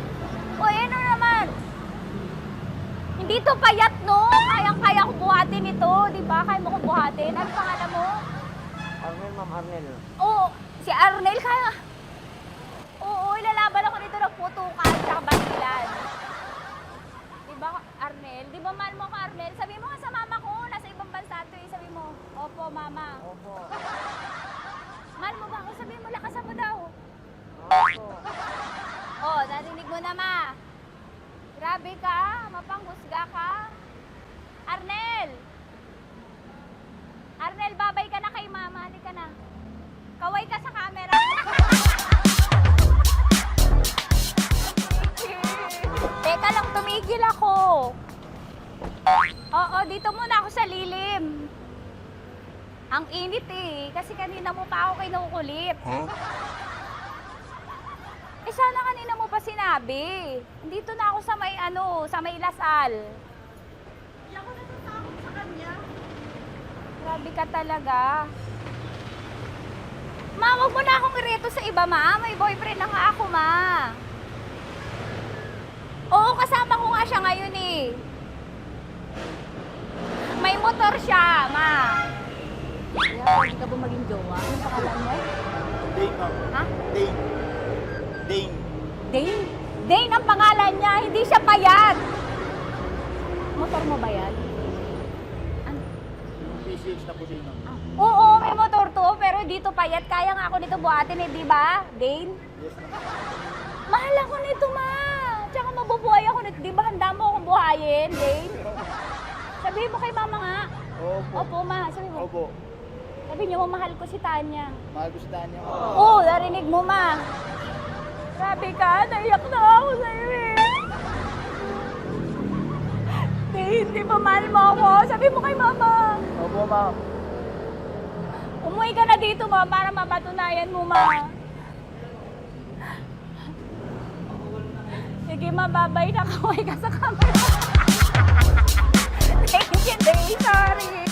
O, ano naman? Hindi to payat, no? Kayang-kaya ko buhatin ito, di ba? Kaya mo ko buhatin. Ano pangalan mo? Arnel, ma'am, Arnel. Oo, si Arnel kaya. Oo, ilalaban ako dito ng putukan sa basilan. Di ba, Arnel? Di ba mahal mo ko, Arnel? Sabi mo nga sa mama ko, nasa ibang bansa to eh. Sabi mo, opo, mama. Opo. Mahal mo ba ako? Sabi mo, lakasan mo daw. Opo. Oh, narinig mo na, ma. Grabe ka, mapanghusga ka. Arnel! Arnel, babay ka na kay mama. Halika na. Kaway ka sa camera. Teka lang, tumigil ako. Oo, dito muna ako sa lilim. Ang init eh, kasi kanina mo pa ako kinukulit. Huh? Eh sana kanina mo pa sinabi. Dito na ako sa may sa may Lasal. Hindi ako natatakot sa kanya. Grabe ka talaga. Ma, wag mo na akong ireto sa iba, ma. May boyfriend na nga ako, ma. Oo, kasama ko nga siya ngayon eh. May motor siya, ma. Kaya pwede ka ba maging jowa? Anong pangalan mo? Dane, ma'am. Ha? Dane. Dane. Dane? Dane ang pangalan niya, hindi siya payat. Motor mo ba yan? Ano? PCH na po din. Oo, may motor to, pero dito payat. Kaya nga ako nito buhatin eh, di ba? Dane? Yes, ma'am. Mahal ako nito, ma. Tsaka mabubuhay ako nito. Di ba handa mo akong buhayin, Dane? Sabihin mo kay mama nga. Opo. Opo, ma. Sabihin mo. Opo. Sabihin niyo mo, mahal ko si Tanya. Mahal ko si Tanya. Oo, narinig mo, ma. Grabe ka, naiyak na ako sa'yo eh. Hindi ba mahal mo ako? Sabi mo kay mama. Opo, ma'am. Umuwi ka na dito, ma, para mapatunayan mo, ma. Sige, ma, babay na. Kaway ka sa camera. Thank you, Day. Sorry.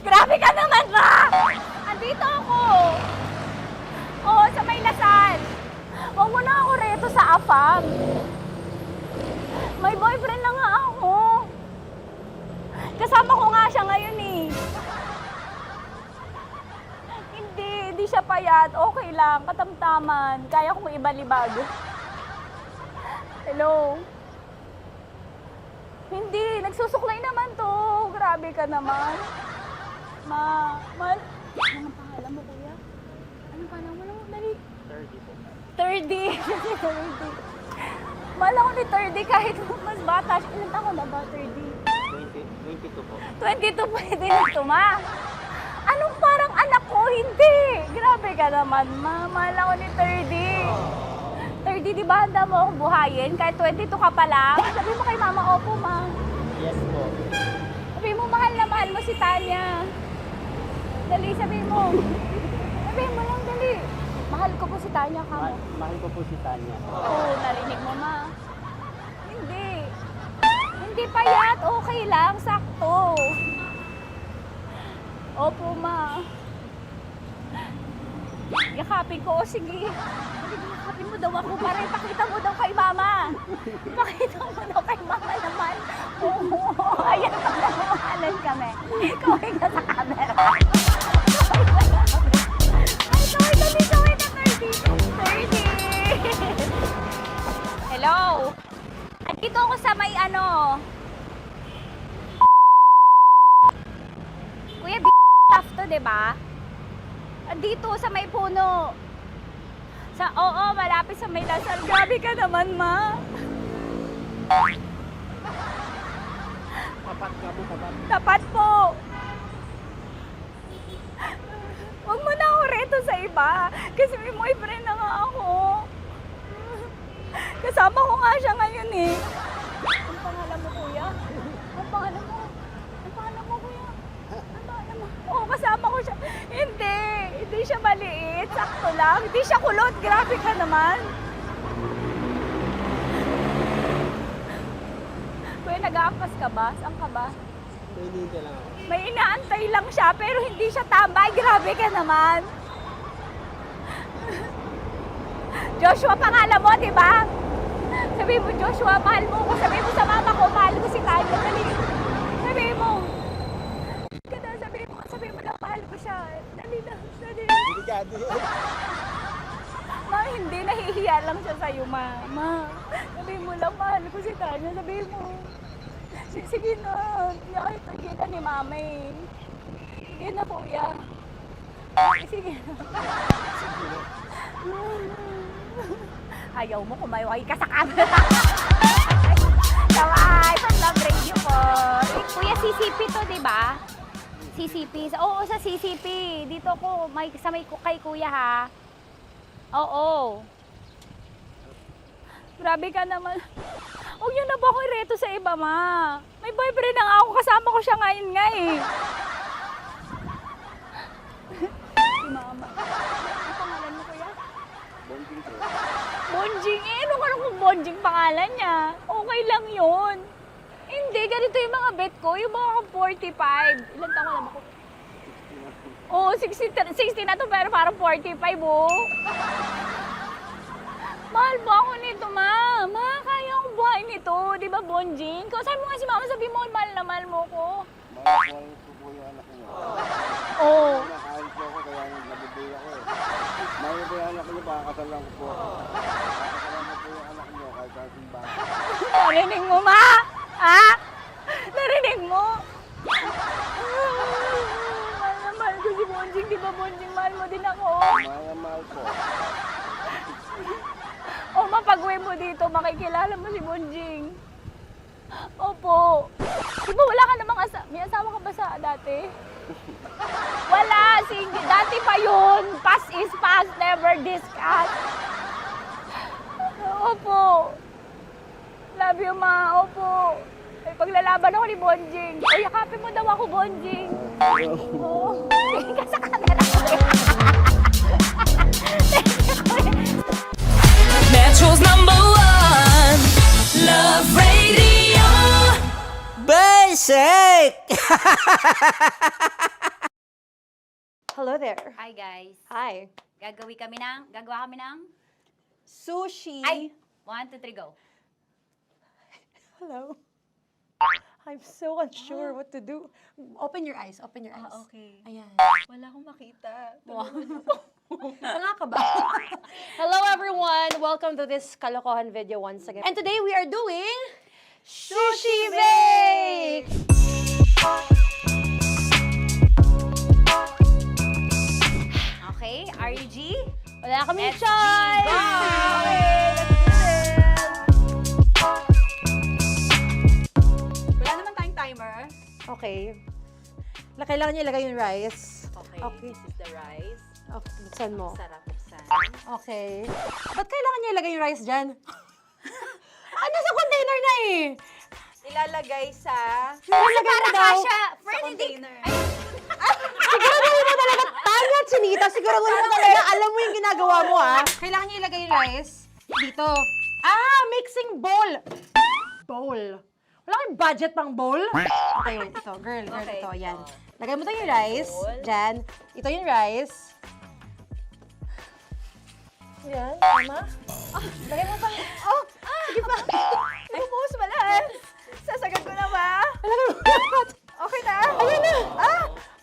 Grabe ka naman, ma! Andito ako. Oo, sa may Lasal. Huwag mo na ako reto sa AFAM. May boyfriend na nga ako. Kasama ko nga siya ngayon eh. Hindi siya payat. Okay lang, katamtaman. Kaya kong ibalibag. Hello? Hindi, nagsusuklay naman to. Grabe ka naman. Anong pangalan mo, kuya? Anong pangalan mo? Dali. 30 po. 30. 30. Mahal ako ni 30 kahit mas bata siya. Ilan taon na ba, 30? 22 po. 22 pwede na ito, ma. Anong parang anak ko? Hindi. Grabe ka naman, ma. Mahal ako ni 30. 30, di ba handa mo akong buhayin? Kahit 22 ka pa lang. Sabi mo kay mama, opo, ma. Yes po. Sabi mo, mahal na mahal mo si Tanya. Dali, sabi mo. Sabi mo lang, dali. Mahal ko po si Tanya ka mo. Mahal ko po si Tanya. Oo, narinig mo, ma. Hindi. Hindi payat. Okay lang. Sakto. Opo, ma. Yakapin ko. O, sige. Yakapin mo daw ako para ipakita mo daw kay mama. Ipakita mo daw kay mama naman. Oo. Ayan, pagmamahalan kami. Kaway ka sa camera. Ay, kaway na 30. Hello? Andito ako sa may Kuya, tough to, diba? Andito sa may puno. Oo, malapit sa may Lasal. Grabe ka naman, ma. Tapat ka po, tapat. Tapat po. Huwag mo na ako reto sa iba. Kasi may boyfriend na nga ako. Kasama ko nga siya ngayon eh. Ang pangalan mo, kuya? Ang pangalan mo? Ang pangalan mo, kuya? Ang pangalan mo? Oo, kasama ko siya. Hindi siya maliit. Sakto lang. Hindi siya kulot. Grabe ka naman. Kuya, nag-aangkas ka ba? Saan ka ba? Pwede lang ako. May inaantay lang siya, pero hindi siya tambay. Grabe ka naman. Joshua, pangalan mo, di ba? Sabi mo, Joshua, mahal mo ko. Sabi mo sa mama ko, mahal ko si Tanya. Dali. Sabi mo. Sabi mo lang, mahal ko siya. Dali na, dali. Ma, hindi. Nahihiya lang siya sa'yo, ma. Sabi mo lang, mahal ko si Tanya. Sabi mo. Sige na. Nakita kita ni mama eh. Sige na, kuya. Sige na. Ayaw mo kumayaway ka sa camera. Kawai, pag-love radio po. Kuya, CCP to, di ba? CCP. Oo, sa CCP. Dito ko, sa may kay kuya ha. Oo. Grabe ka naman. Huwag niyo na ba ako ireto sa iba, ma? May boyfriend na nga ako. Kasama ko siya ngayon nga eh. Si mama. Ang pangalan mo, kuya? Bonjing po. Bonjing? Ano kung Bonjing pangalan niya? Okay lang yun. Hindi, ganito yung mga bet ko. Yung mga 45. Ilan taon alam ako? Oo, 60 na to, pero parang 45, oh. Mahal ba ako nito, ma? Ma, kaya akong buhay nito. Di ba, Bonjing? Sabi mo nga si mama, sabi mo, mahal na mahal mo ko. Mahal ko po yung anak niyo. Oo. Nakahal po ako, kaya nabubuhay ako eh. Mahal ko yung anak niyo ba? Pakakasalan ko po. Pakakasalan mo po yung anak niyo kahit sa simbahan. Narinig mo, ma? Ha? Narinig mo? Mahal na mahal ko si Bonjing. Di ba, Bonjing? Mahal mo din ako. Mahal po. O, mapag-uwi mo dito, makikilala mo si Bonjing. Opo. Di ba wala ka namang may asawa ka ba sa dati? Wala, single. Dati pa yun. Past is past, never discuss. Opo. Love you, ma. Opo. Ay, paglalaban ako ni Bonjing. O, yakapin mo daw ako, Bonjing. Oo. Tingin ka sa camera. Metro's #1 Love Radio. Basic! Hello there. Hi, guys. Hi. Gagawa kami ng Sushi. Ay! 1, 2, 3, go. Hello. I'm so unsure what to do. Open your eyes. Open your eyes. Okay. Ayan. Wala akong makita. Tanga ka ba? Hello everyone! Welcome to this kalokohan video once again. And today we are doing Sushi Bake! Okay, RG? Wala kaming Let's choice! go! Okay, let's do this! Wala naman tayong timer. Okay. Kailangan niya ilagay yung rice. Okay, Okay. this is the rice. Okay, buksan mo. Sarap buksan. Okay. Ba't kailangan niya ilagay yung rice dyan? Nasa container na eh! Ilalagay sa... Nilalagay mo daw. Friend, container. Siguraduhin mo talaga, Tanya at Sunita, siguraduhin mo talaga, alam mo yung ginagawa mo ah. Kailangan niya ilagay yung rice dito. Mixing bowl. Bowl. Wala kang budget pang bowl? Okay, wait, ito. Girl, Okay. ito, yan. Lagay mo tayo yung rice. Dyan. Ito yung rice. Yan, tama. Lagay mo pa. Sige pa. Bumuhos mo lahat. Sasagad ko na ba? Lagay mo lahat. Okay na? Ayan na.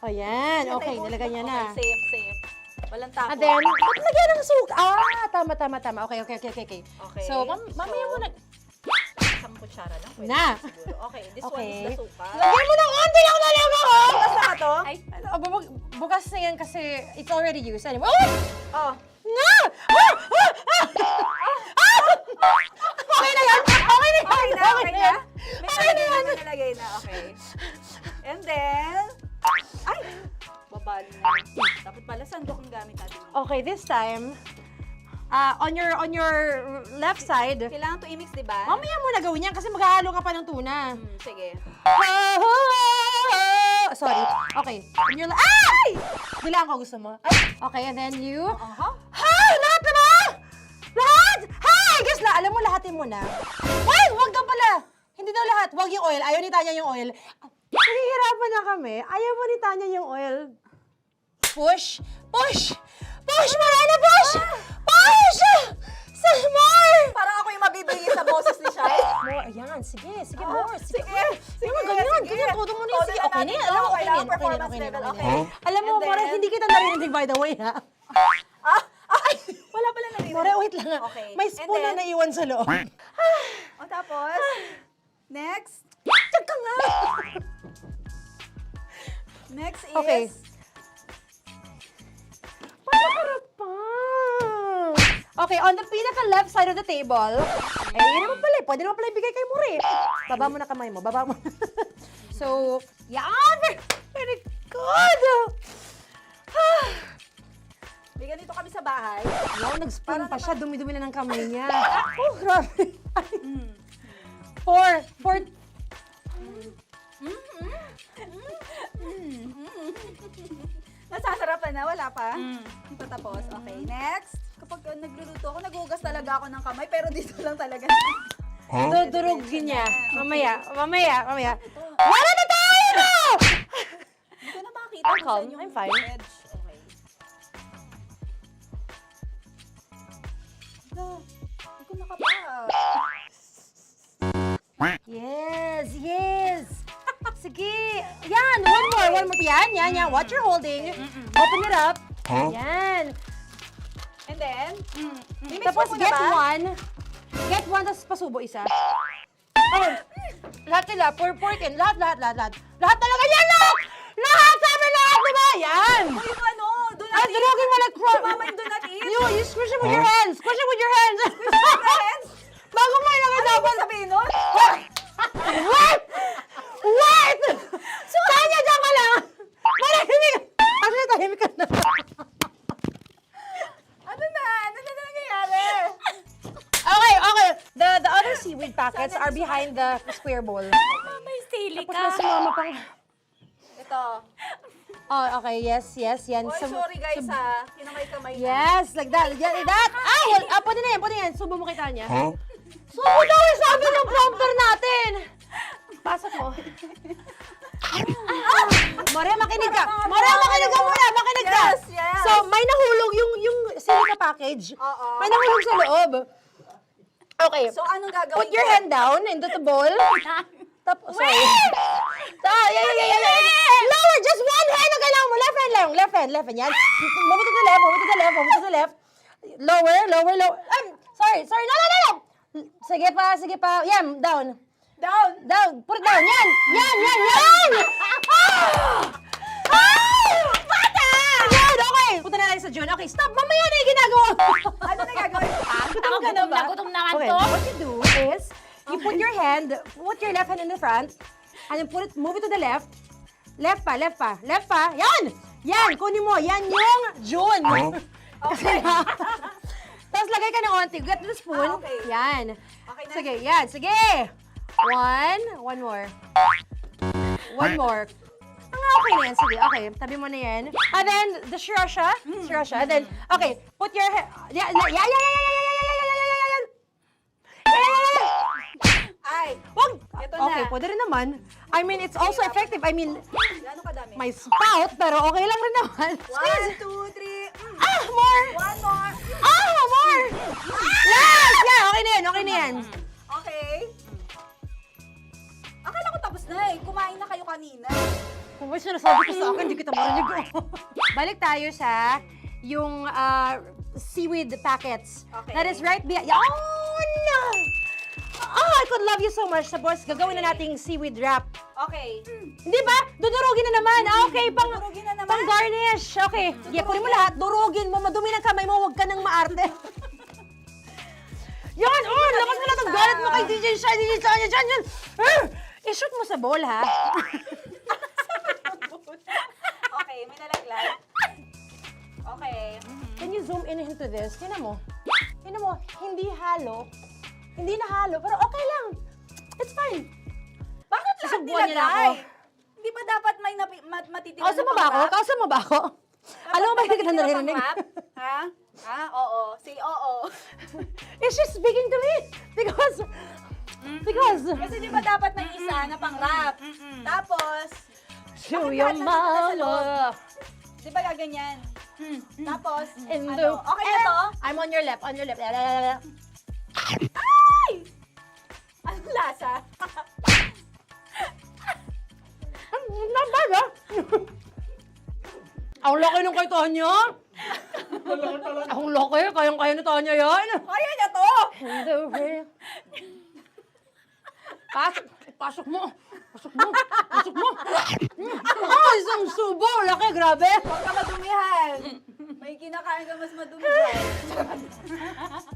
Ayan, okay, nilagay niya na. Okay, safe. Walang tapon. And then, ba't lagyan ng suka? Tama. Okay. Okay. So, mamaya mo na. Isang kutsara lang. Pwede Na. siguro. Okay, this one Okay. is the suka. Lagyan mo ng onti lang talaga ko! Bukas na to? Ay, bukas na yan kasi it's already used. Anyway. Oh. Na! Okay na yan! Okay na yan! Okay na? May Okay na yan! nalagay na. Okay. And then... Ay! Babali na. Dapat pala sandok ang gamit natin. Okay, this time, on your left side, Kailangan to i-mix, di ba? mamaya mo na gawin yan kasi maghahalo ka pa ng tuna. Sige. Sorry. Okay. On your ay! Bilang ko gusto mo. Ay! Okay, and then you... Hi! Lahat na ba? Lahat! Hi! Guys, alam mo, lahatin mo na. Wait! Wag daw pala! Hindi daw lahat. Wag yung oil. Ayaw ni Tanya yung oil. Nahihirapan na kami. Ayaw mo ni Tanya yung oil. Push! Push! Push! Marana! Push! Push! Some more! Parang ako yung mabibigay sa boses ni Shai. More, ayan. Sige, more. Sige. Sige, Ganyan. Todo mo na yun. Sige, okay na yan. Alam mo, okay na yan. Okay. Alam mo, And then- More, hindi kita narinig by the way, ha? Wala pala na rin. More, wait lang, ha? Okay. May spoon And na then- naiwan sa loob. O tapos, next. Tiyag ka nga! Next is... Okay. Panaharap pa! Okay, on the pinaka-left side of the table, yun naman pala, pwede naman pala ibigay kay More. Baba mo na kamay mo, baba mo. So, yan! Very good! May ganito kami sa bahay. Wow, nag-spoon pa siya, dumi-dumi na ng kamay niya. Oh, grabe. Four. Nasasarapan na, wala pa. Hindi pa tapos. Okay, next. Kapag nagluluto ako, nagugas talaga ako ng kamay, pero dito lang talaga. Dudurugin niya. Mamaya. Wala na tayo! Hindi ko na makita I'm kung calm. saan yung I'm fine. edge. Okay. Hindi ko nakapa. Yes. Sige. Yan, one more. Yan. What you're holding. Open it up. Yan. And And then, Tapos get one, tapos pasubo isa. Okay. Lahat sila, porkin, lahat. Lahat talaga yan, lahat! Lahat, sabi lahat, diba? Yan! yung ano, do not Ay, durugin mo like Mama yung do not eat. You squish it with your hands. Squish it with your hands. Bago mo ilagay dapat. Ano sabihin nun? Wait! Tanya, dyan ka lang. Manahimik. Actually, tahimik ka na. Ano na nangyayari? Okay. The other seaweed packets are behind the square bowl. May sili Tapos na sumama pang... Ito. Oh, okay. Yes, yan. Oy, sorry guys ha. Kinamay-kamay na. Yes, like that. Ay, pwede na yan. Subo mo kay Tanya. Subo daw yung sabi ng prompter natin. Pasok mo. Maria, makinig ka. Makinig ka. Yes. So, may nahulog yung silica package. Oo. May nahulog sa loob. Okay. So, anong gagawin Put your ko? hand down into the bowl. Tapos, sorry. Yeah. Lower, just one hand ang kailangan mo. Left hand. Yan. Move it to the left. Lower. Sorry. No. Sige pa. Yan, down. Put it down. Yan. Bata! Yan, okay. Punta na lang sa June. Okay, stop. Mamaya na yung ginagawa. Ano na gagawin? Gutom naman Okay, to. what you do is, you put your left hand in the front, and then move it to the left. Left pa. Yan, kunin mo. Yan yung June. Okay. Tapos lagay ka ng onti. Get the spoon. Okay. Yan. Okay na? Sige. One more. Okay na yan. Sige, okay. Tabi mo na yan. And then, the sriracha. And then, okay. Put your head. Yeah. Ay, Wag! Ito Okay, na. pwede rin naman. I mean, it's also effective. I mean, Gano'ng kadami? may spout, pero okay lang rin naman. 1, 2, 3. More! One more. More! Last! Yeah, okay na yan. Okay. Akala ko tapos na eh. Kumain na kayo kanina. Kung may sinasabi ko sa akin, hindi kita marinig. Balik tayo sa yung seaweed packets. Okay. That is right behind. Oh, no! Oh, I could love you so much. Tapos, gagawin na nating seaweed wrap. Okay. Hindi ba? Dudurugin na naman. Okay, Durugin na naman. pang garnish. Okay. Kunin mo lahat. Durugin mo. Madumi ng kamay mo. Huwag ka nang maarte. Yan! Oh, lakas mo na itong galit mo kay DJ Shine. Yan. I-shoot mo sa bowl, ha? Okay, may nalaglag. Okay. Can you zoom in into this? Tingnan mo. Hindi halo. Hindi na halo, pero okay lang. It's fine. Bakit lahat Susubuan niya na nilagay? ako. Hindi ba dapat may matitira Kausa mo ba ako? Alam mo ba hindi kita naririnig? Ha? Oo. Say oo. Is she speaking to me? Because... Kasi di ba dapat may isa na pang-rap? Tapos, To bakit your lahat nandun na sa loob? mama. Di ba gaganyan? Tapos, In the... okay na to? I'm on your left. Ay! Anong lasa? Not bad, ha? Ang laki nung kay Tonya. Ang laki. Kayang-kaya ni Tonya yan. Kaya niya to! Pasok mo. Isang subo. Laki, grabe. Huwag ka madumihan. May kinakain ka mas madumi dyan.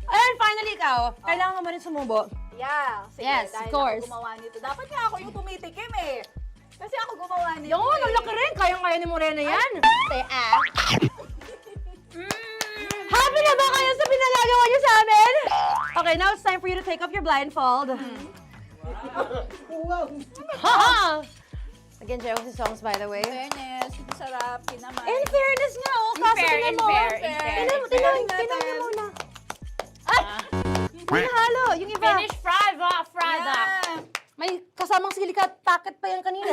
And finally, ikaw. Kailangan mo rin sumubo. Yeah. Sige, Yes, dahil of course. ako gumawa nito. Dapat nga ako yung tumitikim eh. Kasi ako gumawa nito. Yung ang laki rin. Kayang-kaya ni Morena yan. Happy na ba kayo sa pinagagawa niyo sa amin? Okay, now it's time for you to take off your blindfold. Ha! Again, Joe, si songs, by the way. Fairness, sarap, kinamay. In fairness nga, oh. Kaso tingnan mo. Tingnan niyo muna. Ay! Hindi nahalo. Yung iba. Finish fried up. May kasamang silica packet pa yan kanina.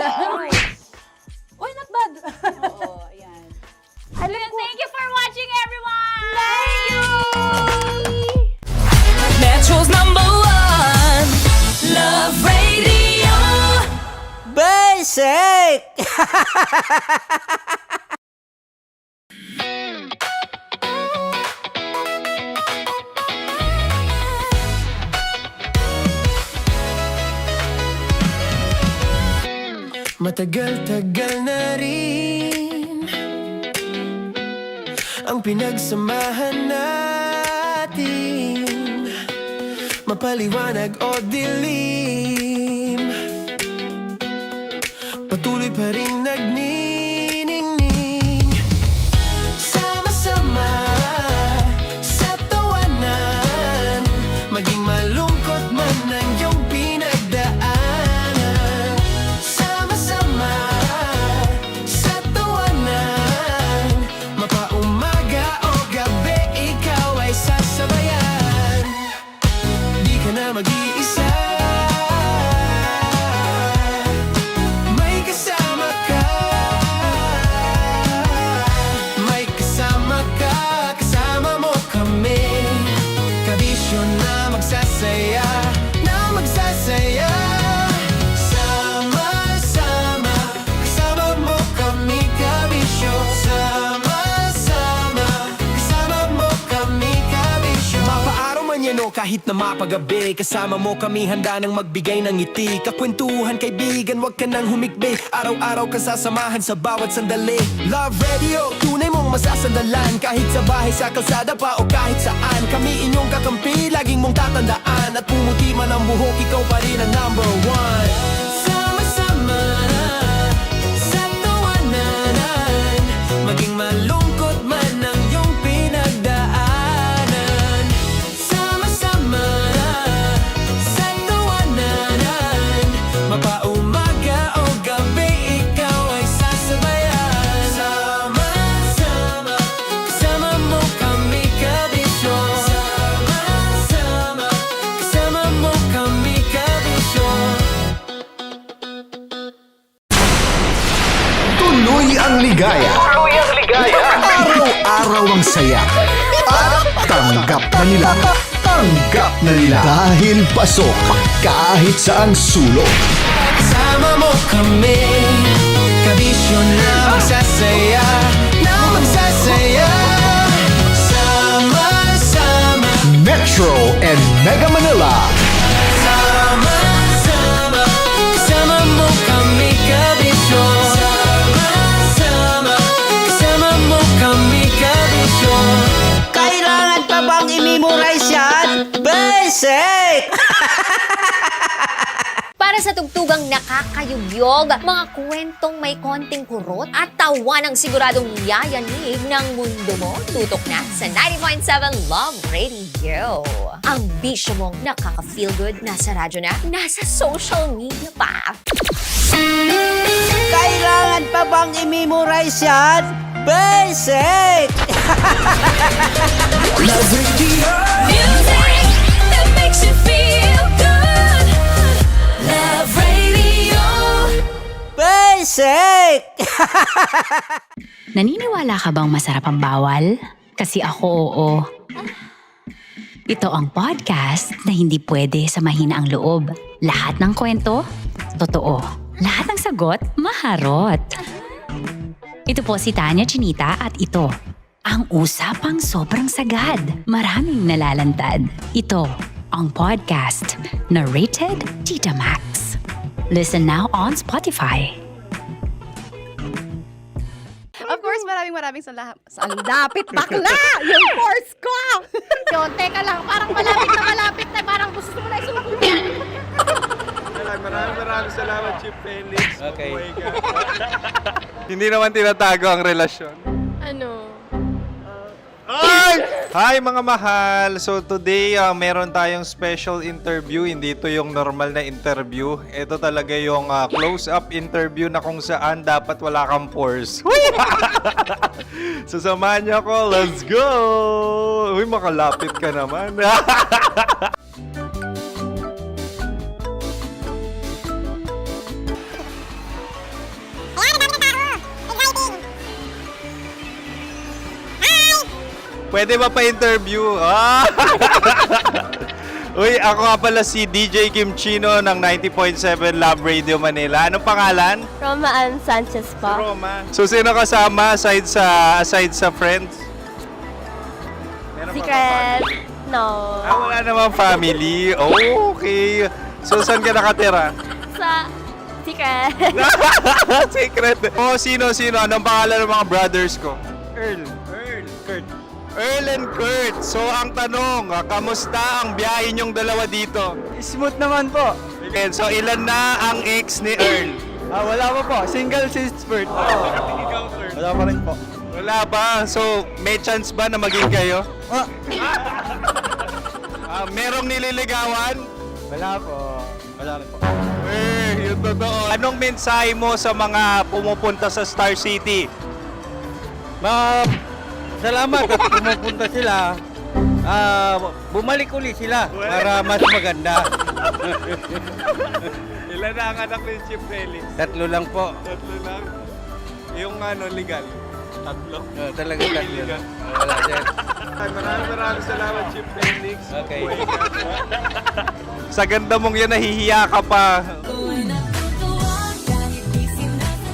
Uy, not bad. Oo, ayan. Thank you for watching, everyone! Thank you! Metro's #1 Love Radio. Basic! Matagal-tagal na rin ang pinagsamahan natin, mapaliwanag o dilim, patuloy pa rin nagniningning. Sama-sama sa tawanan, maging malungkot man ang iyong pinagdaanan. Sama-sama sa tawanan, mapaumaga o gabi, ikaw ay sasabayan. Di ka na mag-iisa, may kasama ka. May kasama ka, kasama mo kami. Kabisyo na magsasaya, na magsasaya. Sama-sama, kasama mo kami, kabisyo. Sama-sama, kasama mo kami, kabisyo. Mapaaraw man yan o kahit na mapagabi, kasama mo kami, handa nang magbigay ng ngiti. Kakwentuhan, kaibigan, wag ka nang humikbi. Araw-araw ka sasamahan sa bawat sandali. Love Radio, tunay mong masasandalan. Kahit sa bahay, sa kalsada pa o kahit saan, kami inyong kakampi, laging mong tatandaan. At pumuti man ang buhok, ikaw pa rin ang number one. Sama-sama sa tawanan, maging malungkot man ang iyong pinagdaanan. Sama-sama sa tawanan, mapaumaga o gabi, ikaw ay sasabayan. Sama-sama, kasama mo kami, kabisyo. Sama-sama, kasama mo kami, kabisyo. Tuloy ang ligaya. Araw-araw ang saya. At tanggap na nila. Tanggap na nila. Dahil pasok kahit saang sulok. Kasama mo kami, kabisyo na magsasaya, na magsasaya. Sama-sama, Metro and Mega Manila. sama-sama, kasama mo kami, kabisyo. Sama-sama, kasama mo kami, kabisyo. Kailangan pa bang i-memorize yan? Basic! Para sa tugtugang nakakayugyog, mga kwentong may konting kurot at tawa ng siguradong yayanig ng mundo mo, tutok na sa 90.7 Love Radio. Ang bisyo mong nakaka-feel good, nasa radyo na, nasa social media pa. Kailangan pa bang i-memorize yan? Basic! Love Radio. Music that makes you feel good. Love Radio. Basic! Naniniwala ka bang masarap ang bawal? Kasi ako oo. Ito ang podcast na hindi pwede sa mahina ang loob. Lahat ng kwento, totoo. Lahat ng sagot, maharot. Ito po si Tanya Chinita at ito, ang usapang sobrang sagad. Maraming nalalantad. Ito, ang podcast na Rated Tita Max. Listen now on Spotify. Of course, maraming salamat. Ang dapit bakla! Yung course ko! Yun, teka lang, parang malapit na, parang gusto mo na isulat. Maraming salamat, Chief Felix. Okay. Oh my God. Hindi naman tinatago ang relasyon. Ano? Hi mga mahal! So today, meron tayong special interview. Hindi ito yung normal na interview. Ito talaga yung close-up interview na kung saan dapat wala kang pores. So samahan niyo ako. Let's go! Uy, makalapit ka naman. Pwede ba pa-interview? Uy, ako nga pala si DJ Kim Chino ng 90.7 Love Radio Manila. Anong pangalan? Roma Ann Sanchez po. Roma. So, sino kasama aside sa friends? Meron ba Secret. No. wala namang family. Oh, okay. So, saan ka nakatira? Sa Secret. Secret. Sino? Anong pangalan ng mga brothers ko? Earl, Kurt. Earl and Kurt. So, ang tanong, kamusta ang biyahe niyong dalawa dito? Smooth naman po. Okay, so ilan na ang ex ni Earl? Wala pa po. Single since birth. Wala pa rin po. Wala ba? So, may chance ba na maging kayo? Merong nililigawan? Wala po. Wala rin po. Yung totoo. Anong mensahe mo sa mga pumupunta sa Star City? Salamat at pumupunta sila. Bumalik uli sila para mas maganda. Ilan na ang anak ni Chief Felix? 3 lang po. 3 lang? Yung legal? 3? Talaga 3 lang. Wala din. Maraming salamat, Chief Felix. Okay. Sa ganda mong yan, nahihiya ka pa.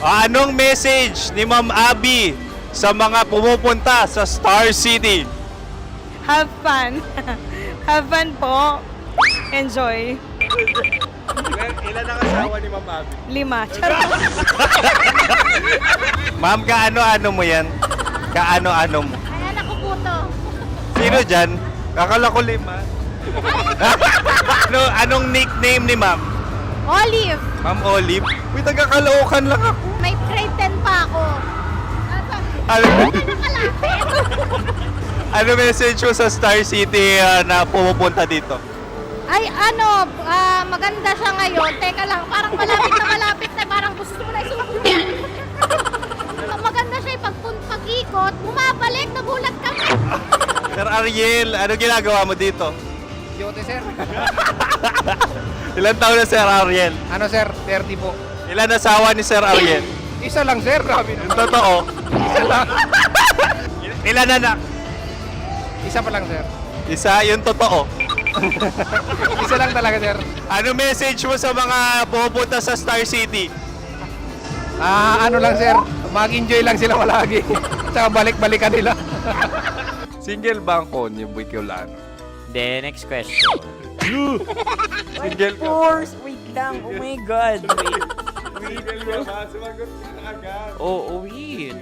Anong message ni Ma'am Abby sa mga pumupunta sa Star City? Have fun. Have fun po. Enjoy. Ilan ang asawa ni Ma'am Abby? 5. Charot. Ma'am, kaano-ano mo yan? Kaano-ano mo? Ay, anak ko po to. Sino dyan? Kakala ko 5. Anong nickname ni Ma'am? Olive, Ma'am Olive? Uy, taga-Caloocan lang ako. may grade 10 pa ako. Ano, Nakalapit. ano message mo sa Star City na pumupunta dito? Ay, maganda siya ngayon. Teka lang, parang malapit na, parang gusto mo na isulat. Maganda siya pag-ikot, bumabalik, nagulat kami. Sir Ariel, ano ginagawa mo dito? Yote, sir. Ilan taon na Sir Ariel? Ano, sir? 30 po. Ilan asawa ni Sir Ariel? Isa lang, sir. Grabe Yung totoo? Isa lang. Ilan anak? Isa pa lang, sir. Isa, yung totoo. Isa lang talaga, sir. Ano message mo sa mga pumupunta sa Star City? Ano lang, sir. Mag-enjoy lang sila palagi. Tsaka balik-balikan nila. Single ba ang konyo, Boy Kiolano? Then, next question. Single ka? Wait lang. Oh my God. Single ka ba? Sumagot ka na agad. Oo, wait.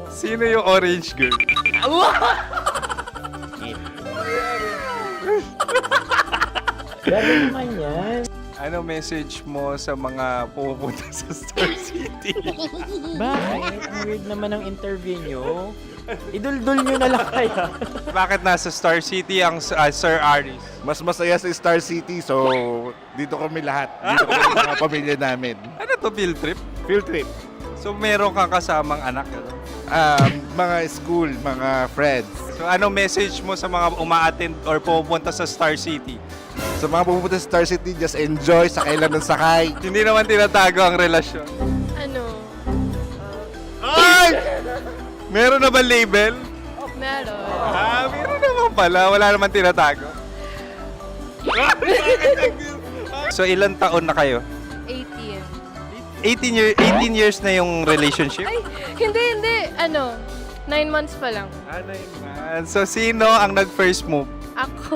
Sino yung orange girl? Gano'n naman yan. Ano message mo sa mga pumupunta sa Star City? Bakit? Ang weird naman ng interview nyo. Idul-dul nyo na lang kaya. Bakit nasa Star City ang Sir Aris? Mas masaya sa Star City, so dito kami lahat. Dito kami mga pamilya namin. Ano to, field trip? Field trip. So meron kang kasamang anak? Mga school, mga friends. So anong message mo sa mga uma-attend or pumupunta sa Star City? Sa mga pupunta sa Star City, just enjoy, sakay lang ng sakay. Hindi naman tinatago ang relasyon. Ano? Ay! Meron na ba label? Meron. Meron naman pala. Wala naman tinatago. So ilan taon na kayo? 18. 18 years na yung relationship? Ay, hindi. 9 months pa lang. 9 months. So sino ang nag-first move? Ako.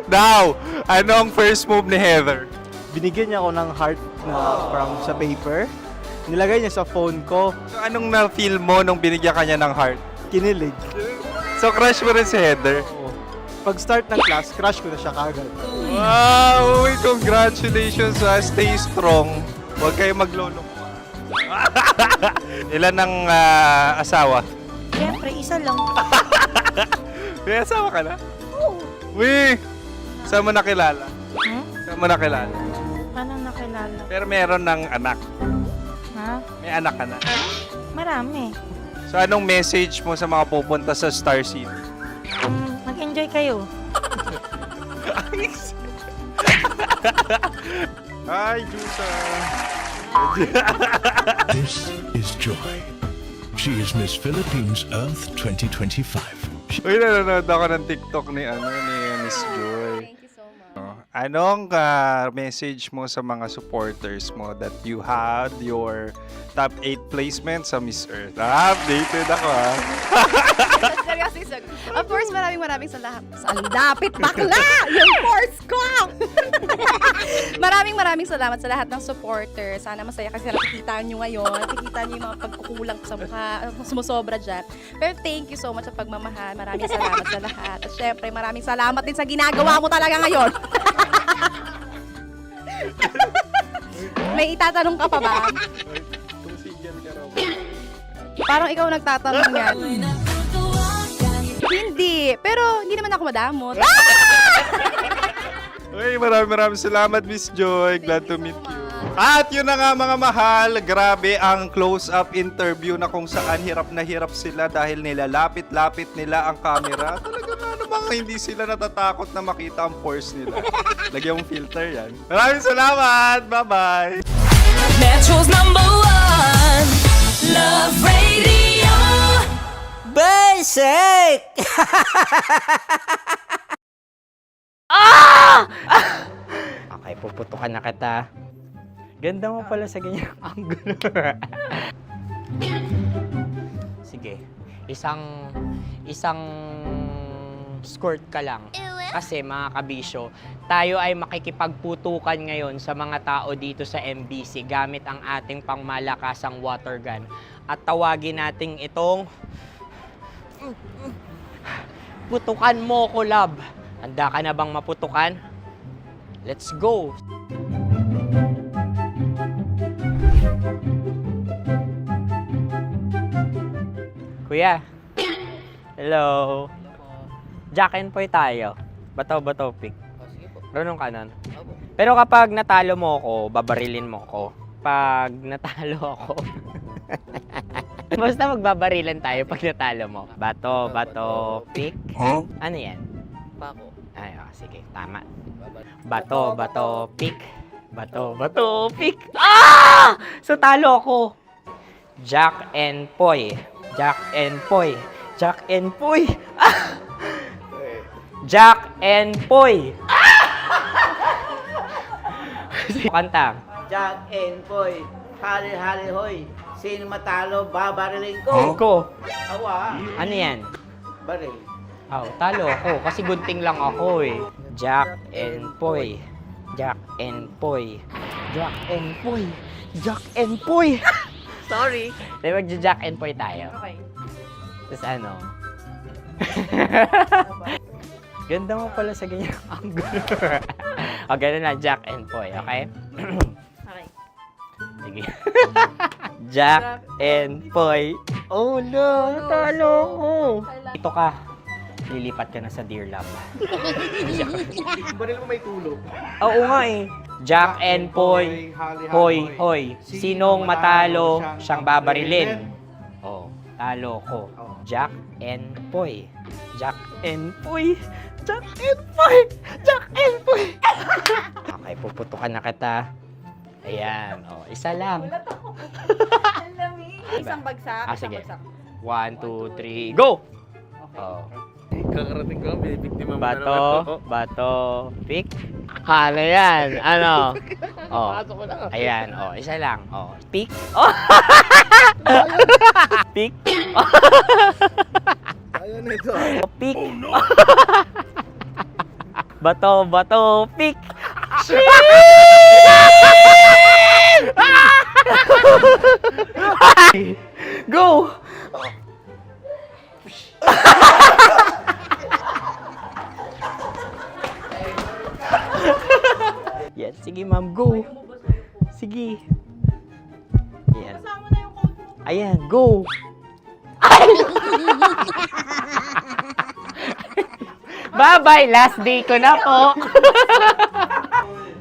Now, ano ang first move ni Heather? Binigyan niya ako ng heart na from sa paper. Nilagay niya sa phone ko. So anong na-feel mo nung binigyan ka niya ng heart? Kinilig. So crush mo rin si Heather? Pag start ng class, crush ko na siya kagad. Wow! Congratulations! Stay strong. Huwag kayo maglolo. Ilan ang asawa? Siyempre, isa lang. May asawa ka na? Oo. Uy! Saan mo nakilala? Saan mo nakilala? Paano nakilala? Pero meron ng anak. Ha? May anak ka na. Marami. So anong message mo sa mga pupunta sa Star City? Mag-enjoy kayo. Hi, Jusa! This is Joy. She is Miss Philippines Earth 2025. Uy, nanonood ako ng TikTok ni Miss Joy. Thank you so much. Anong message mo sa mga supporters mo that you had your top 8 placement sa Miss Earth? Updated ako Seryoso. Of course, maraming salamat. Ang dapit bakla! Yung force ko! maraming salamat sa lahat ng supporters. Sana masaya kasi nakikita nyo ngayon. Nakikita nyo yung mga pagkukulang sa mukha. Sumusobra dyan. Pero thank you so much sa pagmamahal. Maraming salamat sa lahat. At syempre, maraming salamat din sa ginagawa mo talaga ngayon. May itatanong ka pa ba? Parang ikaw nagtatanong yan. Hindi. Pero hindi naman ako madamot. Uy, maraming salamat, Miss Joy. Glad to meet you. At yun na nga mga mahal, grabe ang close-up interview na kung saan hirap na hirap sila dahil nilalapit-lapit nila ang camera. Talaga na namang hindi sila natatakot na makita ang pores nila. Lagyan mong filter yan. Maraming salamat! Bye-bye! Metro's #1 Love Radio. Basic! Okay, puputukan na kita. Ganda mo pala sa ganyang angulo. Sige, isang skirt ka lang. Kasi mga kabisyo, tayo ay makikipagputukan ngayon sa mga tao dito sa MBC gamit ang ating pangmalakasang water gun. At tawagin natin itong putukan mo ko, love. Handa ka na bang maputukan? Let's go! Kuya. Hello. Jack and Poy tayo. Bato-bato pick. Runong ka nun. Pero kapag natalo mo ako, babarilin mo ako. Pag natalo ako, basta magbabarilan tayo pag natalo mo. Bato, pick. Huh? Ano yan? Pako. Ay, sige, tama. Bato, pick. Bato, pick. Ah! So, talo ako. Jack and Poy. Jack and Poy. Jack and Poy. Ah! Jack and Poy. Ah! Kanta. Jack and Poy, hali hoy. Sino matalo, babariling ko. Ko. Awa. Ano yan? Baril. Oh, talo ako kasi gunting lang ako eh. Jack and Poy. Jack and Poy. Jack and Poy. Jack and Poy. Sorry. Di ba Jack and Poy tayo? Okay. Tapos ano? Ganda mo pala sa ganyang angulo. O, ganun na, Jack and Poy, okay? Okay. Sige. Jack and Poy. Oh no, talo ko. Ito ka. Lilipat ka na sa Dear Love. Baril mo may tulog. Oo nga eh. Jack and Poy. Hoy. Sinong matalo, siyang babarilin. Oh, talo ko. Jack and Poy. Jack and Poy. Jack and Poy. Jack and Poy. Okay, puputukan na kita. Ayan. Oh, isa lang. Isang bagsak. Sige. 1, 2, 3, go! Oh. Kakarating ko, binibiktima mo na naman. Bato, pick. Ano yan? Ano? Oh. Pasok ko na. Ayan, oh, isa lang. Oh, pick. Oh. Pick. Ayaw na ito. Oh, pick. Bato, pick. Go! Yan, sige ma'am, go. Sige. Yan. Ayan, go. Bye-bye, last day ko na po.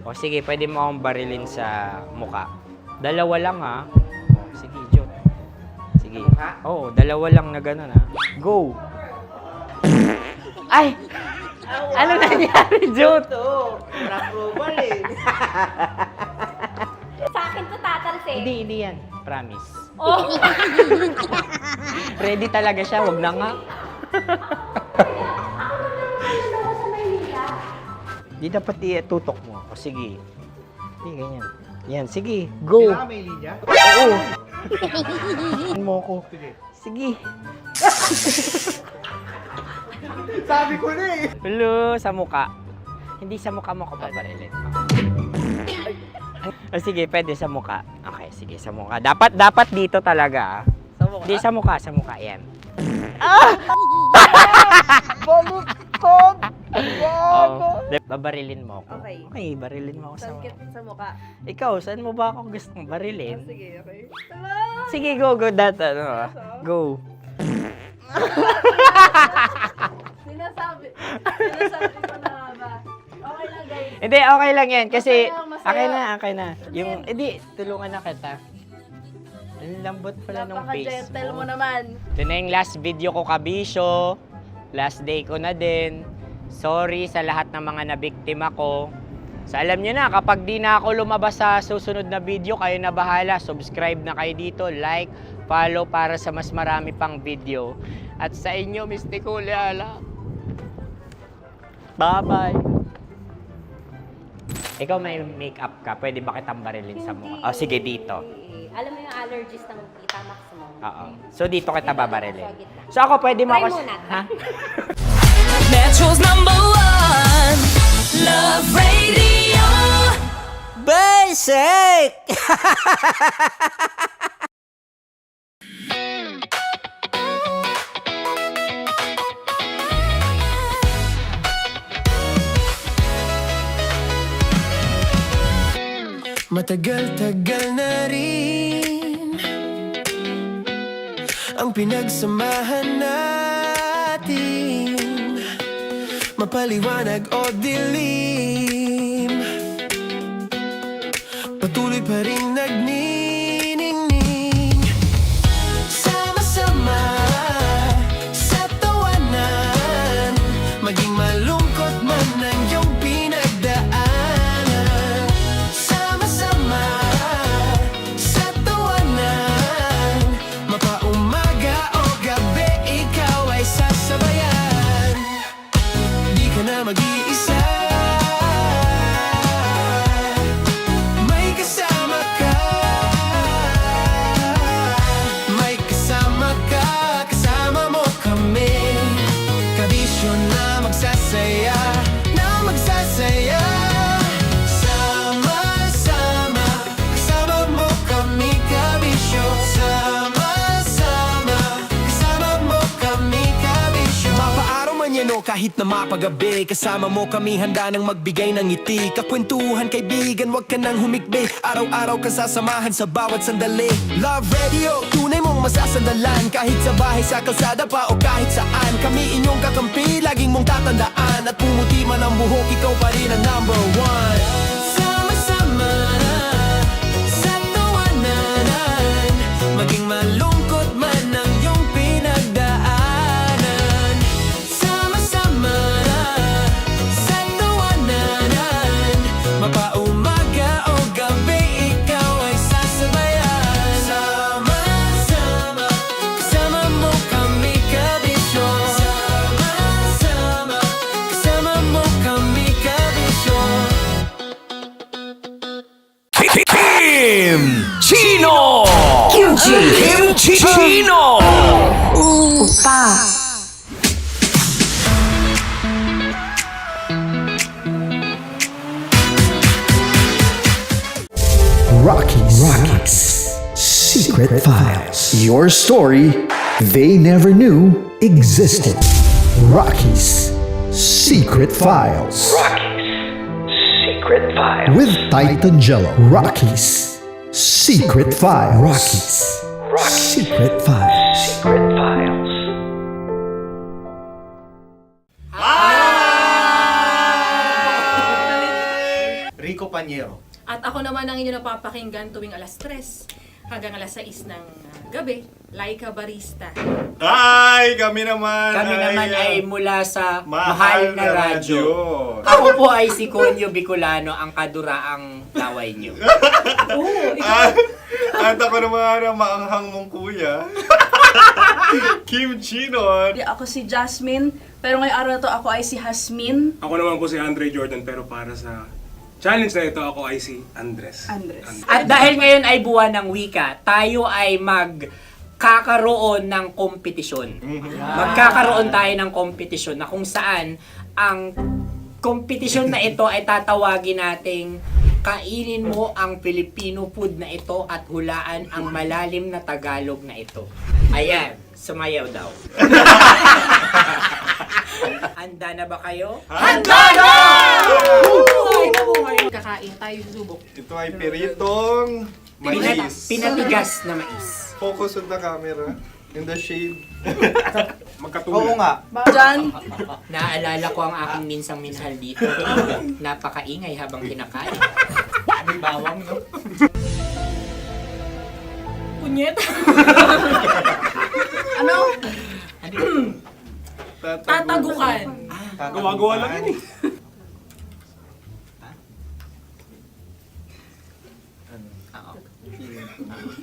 O sige, pwede mo akong barilin sa muka. Dalawa lang ha. O, sige, Jot. Sige. Oo, dalawa lang na gano'n ha. Go. Ay! Ano nangyari, Jot? Approval eh. Sa akin to tatalsik. Hindi yan. Promise. Oh. Ready talaga siya, wag na nga. Di dapat itutok mo. O sige. Sige, ganyan. Yan, sige. Go. Kailangan may linya? Oo. mo ko. Sige. Sabi ko na eh. Hello, sa muka. Hindi sa muka mo ko paparilin. O sige, pwede sa muka. Okay, sige, sa muka. Dapat dito talaga. Sa muka? Hindi, sa muka. Yan. Baluktot! Oh, babarilin mo ako. Okay. Okay, barilin mo ako sa muka. Sa mukha. Ikaw, saan mo ba ako gustong barilin? Sige, okay. Sige, go. Go. Sinasabi ko na ba? Okay lang, guys. Hindi, okay lang yan. Kasi, Masaya, masaya. okay na. Yung, hindi, tulungan na kita. Ang lambot pala nung face Napaka-gentle mo. mo naman. Ito na yung last video ko, kabisyo. Last day ko na din. Sorry sa lahat ng mga nabiktima ko. So alam nyo na, kapag di na ako lumabas sa susunod na video, kayo na bahala. Subscribe na kayo dito, like, follow para sa mas marami pang video. At sa inyo, Mistiko Leala. Bye-bye. Ikaw may makeup ka, pwede ba kitang barilin sa mukha? O sige, dito. Alam mo yung allergies ng Tita Max mo? Oo. So dito kita babarilin. So ako pwede mo Try ako... muna. Ha? Metro's #1 Love Radio. Basic! Matagal-tagal na rin ang pinagsamahan natin, mapaliwanag o dilim, patuloy pa rin nagniningning. Sama-sama sa tawanan, maging malungkot man ang iyong pinagdaanan. Sama-sama sa tawanan, mapaumaga o gabi, ikaw ay sasabayan. Di ka na mag-iisa, may kasama ka. May kasama ka, kasama mo kami. Kabisyo na magsasaya, na magsasaya. Sama-sama, kasama mo kami, kabisyo. Sama-sama, kasama mo kami, kabisyo. Mapaaraw man yan o kahit na mapagabi, kasama mo kami, handa nang magbigay ng ngiti. Kakwentuhan, kaibigan, wag ka nang humikbi. Araw-araw ka sasamahan sa bawat sandali. Love Radio, tunay mong masasandalan. Kahit sa bahay, sa kalsada pa o kahit saan, kami inyong kakampi, laging mong tatandaan. At pumuti man ang buhok, ikaw pa rin ang #1. Sama-sama sa tawanan, maging malungkot man ang iyong pinagdaanan. Sama-sama sa tawanan, mapaumaga o gabi, ikaw ay sasabayan. Sama-sama, kasama mo kami, kabisyo. Sama-sama, kasama mo kami, kabisyo. Kim Chino! Kim Chino! Rockies Secret Files. Your story they never knew existed. Rockies Secret Files. Secret Files. With Titan Jello. Rockies Secret Files. Rockies Secret Files. Secret Files. Rico Panyero. At ako naman ang inyo napapakinggan tuwing alas 3 hanggang alas 6 ng gabi, Laika Barista. Hi! Kami naman ay mula sa Mahal na Radyo. Ako po ay si Conyo Bicolano, ang kaduraang laway niyo. At ako naman ang maanghang mong kuya, Kim Chino. Ako si Jasmine, Pero ngayong araw na to, ako ay si Hasmin. Ako naman po si Andre Jordan, pero para sa challenge na ito, ako ay si Andres. At dahil ngayon ay buwan ng wika, tayo ay magkakaroon ng kompetisyon. Magkakaroon tayo ng kompetisyon na kung saan ang kompetisyon na ito ay tatawagin nating kainin mo ang Filipino food na ito at hulaan ang malalim na Tagalog na ito. Ayan, sumayaw daw. Handa na ba kayo? Handa na! Buhay na buhay. Kakain tayo subok. Ito ay piritong mais. Pinatigas na mais. Focus on the camera. In the shade. Magkatulad. Oo nga. Diyan. Naalala ko ang aking minsang minahal dito. Napakaingay habang kinakain. May bawang, no? Punyet. Ano? Tatagukan. Gawa-gawa lang yun eh.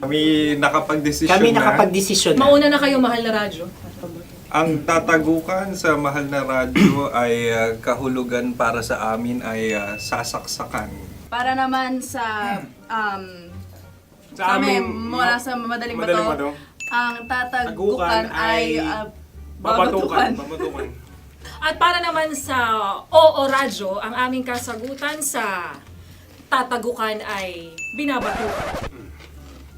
Kami nakapag-desisyon Kami na. nakapag-desisyon na. Mauna na kayo, mahal na radyo. Ang tatagukan sa mahal na radyo ay kahulugan para sa amin ay sasaksakan. Para naman sa, Sa amin, mula sa madaling Madaling bato, Bato. ang tatagukan ay babatukan. babatukan. At para naman sa Oo Radyo, ang aming kasagutan sa tatagukan ay binabatukan.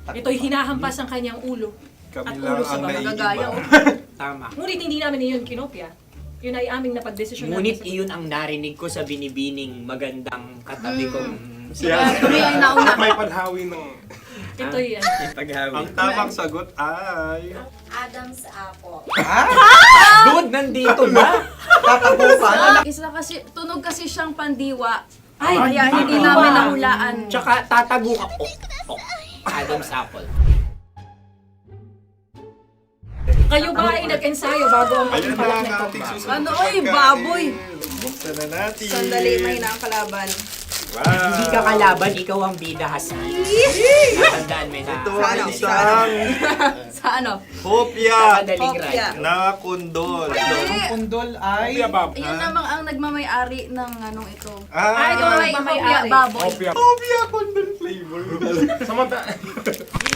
Ito'y hinahampas ang kanyang ulo. Kami At lang ulo sa ang mga naiiba. Tama. Ngunit hindi namin iyon kinopya. Yun ay aming napagdesisyon Ngunit namin. iyon ang narinig ko sa binibining magandang katabi kong Kami ang nauna. May panhawi ng... Ito'y Ang tamang sagot ay... Adam's apple. Dude, nandito ba? Isa kasi, tunog kasi siyang pandiwa. Ay, Kaya hindi pandiwa. namin nahulaan. Tsaka tatagukan. Adam's apple. Kayo ba ay nag-ensayo bago ang Ayan pagpalak na na ang ito? ating susunod Ano, na oy, pagkain. baboy. Buksan na natin. Sandali, may na ang kalaban. Wow. Hindi ka kalaban, ikaw ang bida, Hasmin. Natandaan mo na. Ito ang isang Sa ano? hopya Madaling Hopya. right. na kundol. Pundol ay... Opia Bob. Yun namang ang nagmamayari ng anong ito. Ah, Ito ay nagmamayari. baboy. Opia. hopya kundol flavor. Samanta.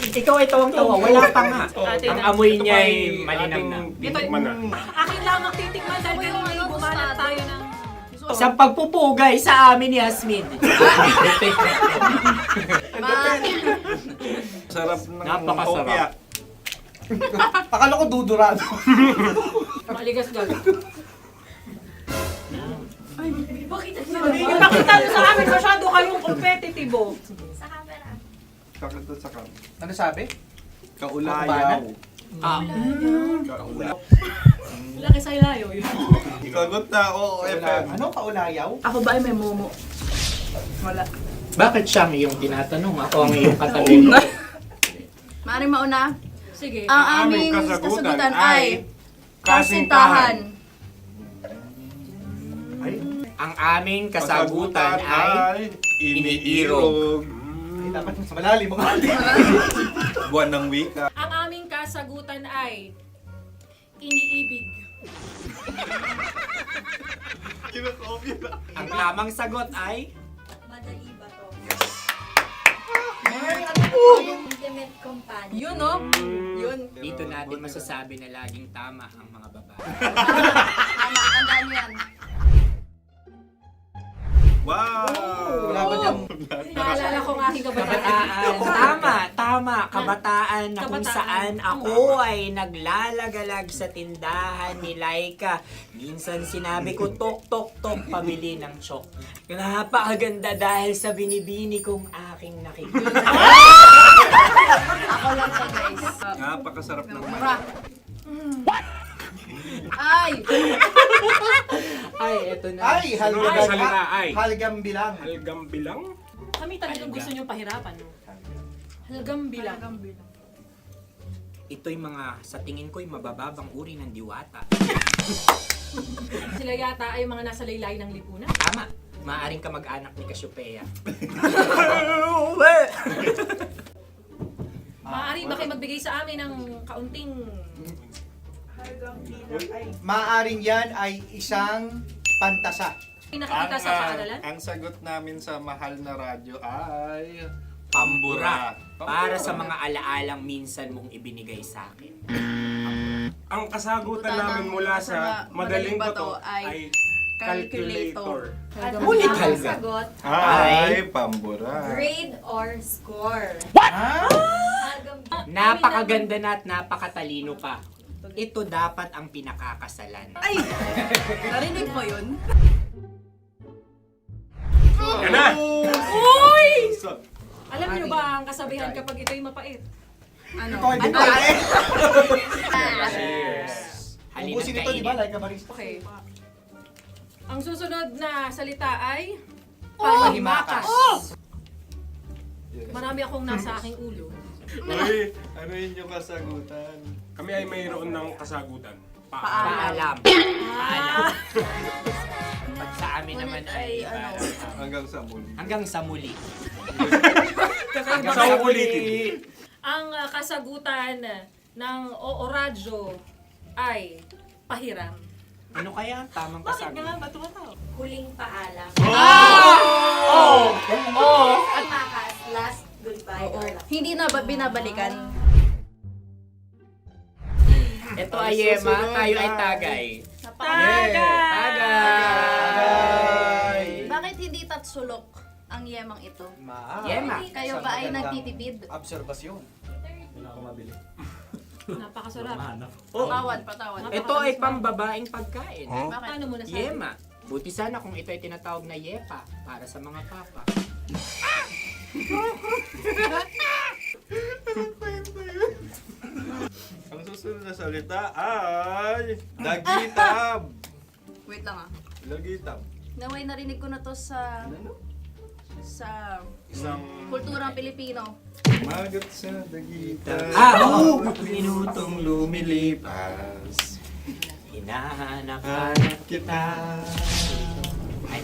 Ikaw ay tawang-tawa, wala pa nga. Atin Ang na. amoy Ito niya pa ay ay malinam na. ating titikman na. Akin lamang titikman dahil kayo ay bumanat tayo ng... Sa pagpupugay sa amin ni Hasmin. Sarap ng Napakasarap. hopya. Akala ko dudurado. Maligas gag. Ay, bakit? Ipakita nyo sa amin masyado kayong competitive. Sa camera. Sakit na sakit. Ano sabi? Kaulayaw. Ah. Laki sa ilayo yun. Sagot na, oo, FM. Ano? Kaulayaw? Ako ba ay may momo? Wala. Bakit siya ang iyong tinatanong? Ako ang iyong katabi. Maaaring mauna. Sige. Ang aming kasagutan ay kasintahan. Ang aming kasagutan ay iniirog. Dapat mas malalim mga Buwan ng wika. Ang aming kasagutan ay iniibig. Ang tamang sagot ay Madali ba to? Ano Intimate companion. Yun, no? Yun. dito natin masasabi na laging tama ang mga babae. Tama, tandaan mo yan. Wow! Wala ba dyan? Naalala ko ang aking kabataan. Kabataan. Tama. Kabataan na kung Kabataan. saan ako ay naglalagalag sa tindahan ni Laika. Minsan sinabi ko, tok, tok, tok, pabili ng chok. Napakaganda dahil sa binibini kong aking nakikita. Ako lang siya, guys. Napakasarap ng Mura. Ay! Ay, eto na. Ay, Sunod na salita ay halgam bilang. Halgam bilang. Kami talagang gusto nyo pahirapan. No? Halagang bilang. Ito'y mga, sa tingin ko'y mabababang uri ng diwata. Sila yata ay mga nasa laylay ng lipunan. Tama. Maaring ka mag-anak ni Cassiopeia. Maaari ba kayo magbigay sa amin ng kaunting Maaring yan ay isang pantasa. Nakikita sa paaralan? Ang sagot namin sa mahal na radyo ay... Pambura. Para sa mga alaalang minsan mong ibinigay sa akin. Ang kasagutan namin mula sa madaling bato ay calculator. Ulit Ang halga. sagot, Ay, pambura. grade or score. Napakaganda na at napakatalino pa. Ito dapat ang pinakakasalan. Ay! Narinig mo yun? Yan na! Uy! Alam niyo ba ang kasabihan kapag ito'y mapait? Ano? Ubusin ito, di ba? Like a barista. Okay. Ang susunod na salita ay Panimakas. Marami akong nasa aking ulo. Uy, ano yun yung kasagutan? Kami ay mayroon ng kasagutan. Paalam. Paalam. Pag sa amin naman ay Hanggang sa muli. hanggang sa muli. Kakaiba Sa kayo. ulitin. Ang kasagutan ng Oo Radyo ay pahiram. Ano kaya ang tamang Bakit kasagutan? nga ba tumatawa? Huling paalam. At Makas, last goodbye or last. hindi na ba binabalikan? Ito ay Yema, tayo ay Tagay. Tagay! Bakit hindi tatsulok ang yemang ito? Yema. Kayo ba ay nagtitipid? Obserbasyon. Napakasarap. Patawad. Ito ay pambabaeng pagkain. Paano mo nasabi? Yema. Buti sana kung ito ay tinatawag na Yepa para sa mga papa. Ang susunod na salita ay... Dagitab! Wait lang ah. Dagitab. Naway narinig ko na to sa Isang... kulturang Pilipino. Magat sa dagitab. Oo! Minutong lumilipas. Hinahanap-hanap kita. Ay.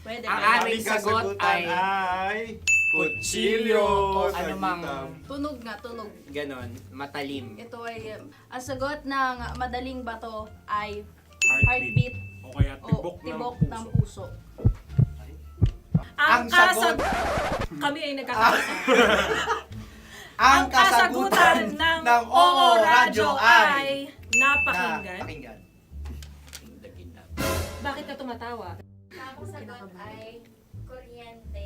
Pwede. Ang ba? aming sagot ay kutsilyo. O anumang Tunog nga, tunog. ganon, matalim. Ito ay, ang sagot ng madaling bato ay Heartbeat. heartbeat O kaya o tibok ng puso. puso. Ang sagot- Kami ay nagkakaisa. Ang kasagutan ng Oo Radyo ay napakinggan. napakinggan. Bakit ka tumatawa? Ang sagot ay kuryente.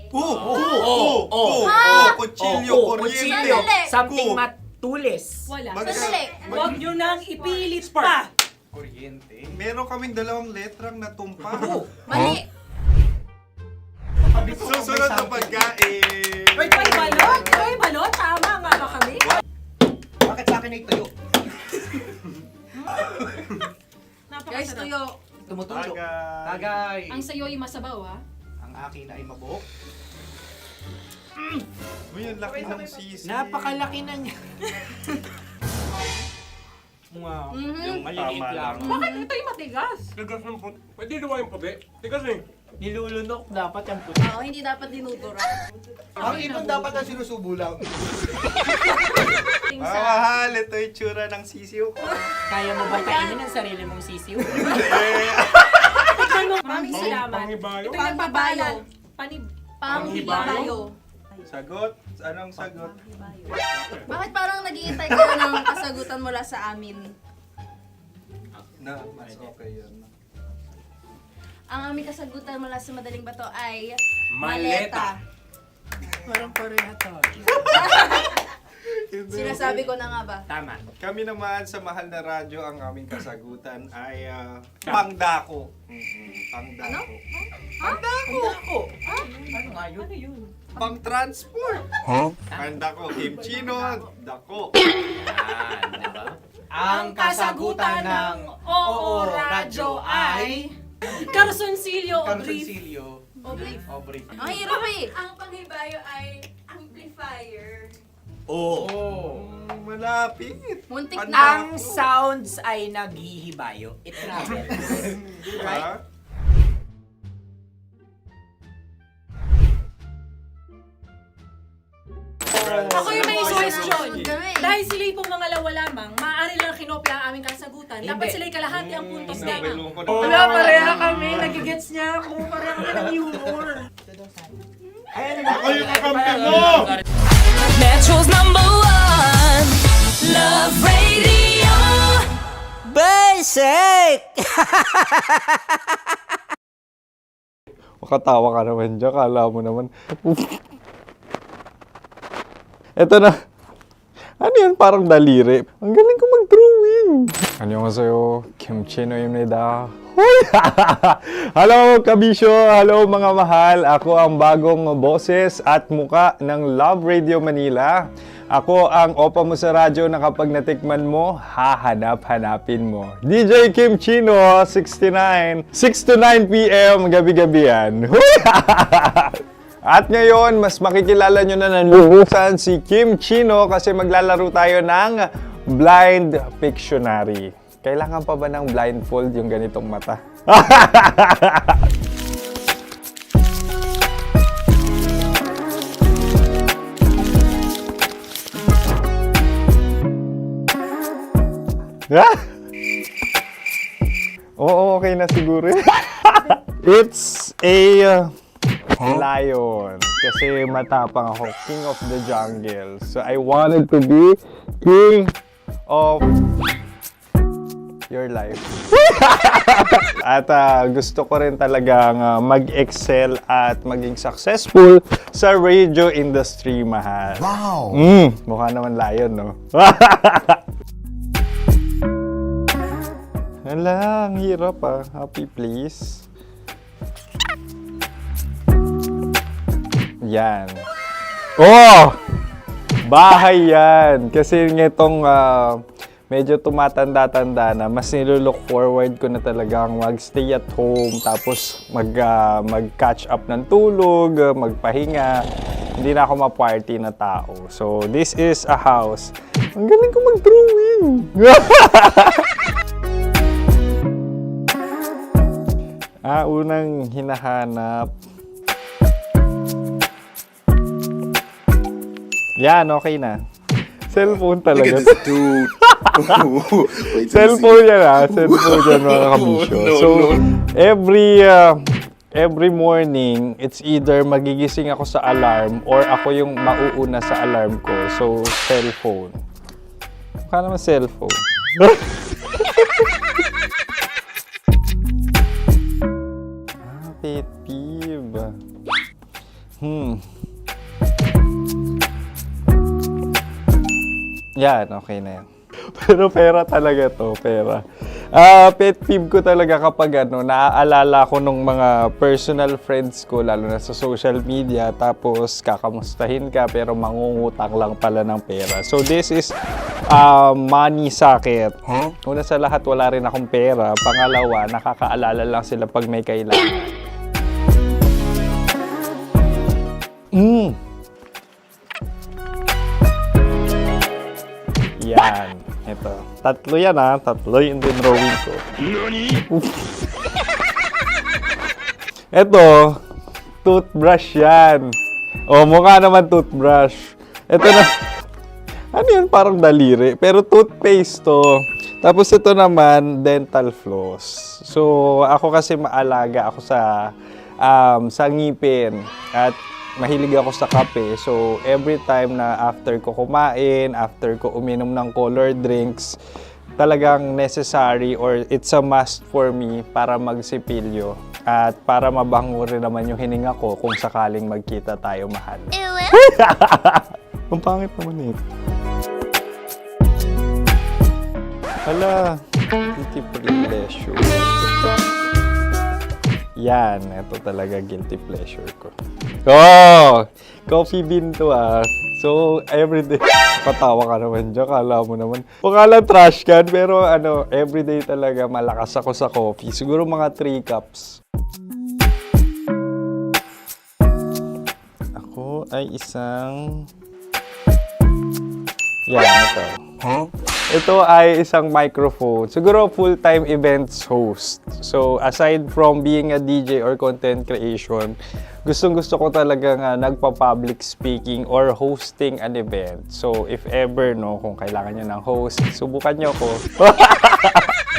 Kutsilyo, kuryente. Sandali. Something matulis. Wala. Sandali. Huwag nyo nang ipilit pa. Kuryente. Meron kaming dalawang letrang natumpa. Mali. Susunod na pagkain. May balot? May balot? Tama nga ba kami? Bakit sa akin ay tuyo? Guys, Napakasarap. tuyo. Tumutulo. Tagay. Tagay. Ang sayo ay masabaw ha? Ang akin ay mabuhok. Uy, ang laki ng sisi. Napakalaki na niya. Wow. Yung maliliit Tama lang. lang. Bakit ito'y matigas? Tigas ng puti. Pwede nawa yung puti. Tigas eh. Nilulunok dapat yung puti. Oo, hindi dapat dinudura. Ang ibon dapat ang sinusubo lang. Mahal, ito yung tsura ng sisiw ko. Kaya mo ba kainin ang sarili mong sisiw? Maraming salamat. Panghibayo. Ito yung nagpapalan. Panghibayo. Sagot? Anong sagot? Bakit parang naghihintay kayo ng kasagutan mula sa amin? Na, mas okay yun. Ang aming kasagutan mula sa madaling bato ay Maleta. Parang pareha tayo. Sinasabi ko na nga ba? Tama. Kami naman sa mahal na radyo, ang aming kasagutan ay pangdako. Pangdako. Pangdako. Ano nga yun? Ano yun? Pang-transport. Pangdako, kimchino, dako. Yan, diba? Ang kasagutan ng Oo Radyo ay Carsoncillo o brief. Carsoncillo. O brief. O brief. Ang hirap eh. Ang panghibayo ay amplifier. Malapit. Muntik Pangdako. na. Ang sounds ay naghihibayo. It travels. Right? Ako yung may suggestion. Dahil sila yung mga lawa lamang, maaari lang kinopya ang aming kasagutan. Dapat sila yung kalahati ang puntos lamang. Wala, pareha kami. Nagigets niya ako. Pareha kami ng humor. Ako yung kakampi mo! Metro's #1 Love Radio. Basic! Makatawa ka naman dyan. Kala mo naman. Eto na. Ano yan? Parang daliri. Ang galing ko mag-drawing. Annyeonghaseyo. Kimchi-no입니다. Hello, kabisyo. Hello, mga mahal. Ako ang bagong boses at muka ng Love Radio Manila. Ako ang opa mo sa radyo na kapag natikman mo, hahanap-hanapin mo. DJ Kim Chino, 69. 6 to 9 p.m. gabi-gabi yan. At ngayon, mas makikilala nyo na ng lubusan si Kim Chino kasi maglalaro tayo ng Blind Pictionary. Kailangan pa ba ng blindfold yung ganitong mata? Oo, okay na siguro. It's a lion. Kasi matapang ako. King of the jungle. So I wanted to be king of your life. At gusto ko rin talagang mag-excel at maging successful sa radio industry, mahal. Wow! Mukha naman lion, no? Hala, ang hirap ah. Happy please. Yan. Oh! Bahay yan. Kasi itong medyo tumatanda-tanda na, mas nilulook forward ko na talagang mag-stay at home, tapos mag-catch up ng tulog, magpahinga. Hindi na ako ma-party na tao. So, this is a house. Ang galing ko mag-drawing! Unang hinahanap. Yan, okay na. Cellphone talaga. Look at this dude. Cellphone yan Cellphone yan, mga kabisyo. So, every morning, it's either magigising ako sa alarm or ako yung mauuna sa alarm ko. So, cellphone. Mukha naman cellphone. Pet peeve. Yan, okay na yan. Pero pera talaga to, pera. Pet peeve ko talaga kapag naaalala ko nung mga personal friends ko, lalo na sa social media, tapos kakamustahin ka pero mangungutang lang pala ng pera. So this is money sakit. Una sa lahat, wala rin akong pera. Pangalawa, nakakaalala lang sila pag may kailangan. Yan. Ito. Tatlo yan Tatlo yung dinrawing ko. Ito. Toothbrush yan. O, mukha naman toothbrush. Ito na. Ano yan? Parang daliri. Pero toothpaste to. Tapos ito naman, dental floss. So, ako kasi maalaga ako sa ngipin. At mahilig ako sa kape. So, every time na after ko kumain, after ko uminom ng colored drinks, talagang necessary or it's a must for me para magsipilyo. At para mabango rin naman yung hininga ko kung sakaling magkita tayo, mahal. Ang pangit naman ito. Hala, guilty pleasure. Yan, ito talaga guilty pleasure ko. Oh! Coffee bean to So, everyday. Katawa ka naman dyan. Kala mo naman. Pakala trash can, pero everyday talaga malakas ako sa coffee. Siguro mga 3 cups. Ako ay isang... Yan, ito. Ito ay isang microphone. Siguro full-time events host. So, aside from being a DJ or content creation, gustong-gusto ko talaga nga nagpa-public speaking or hosting an event. So, if ever, no, kung kailangan nyo ng host, subukan nyo ko.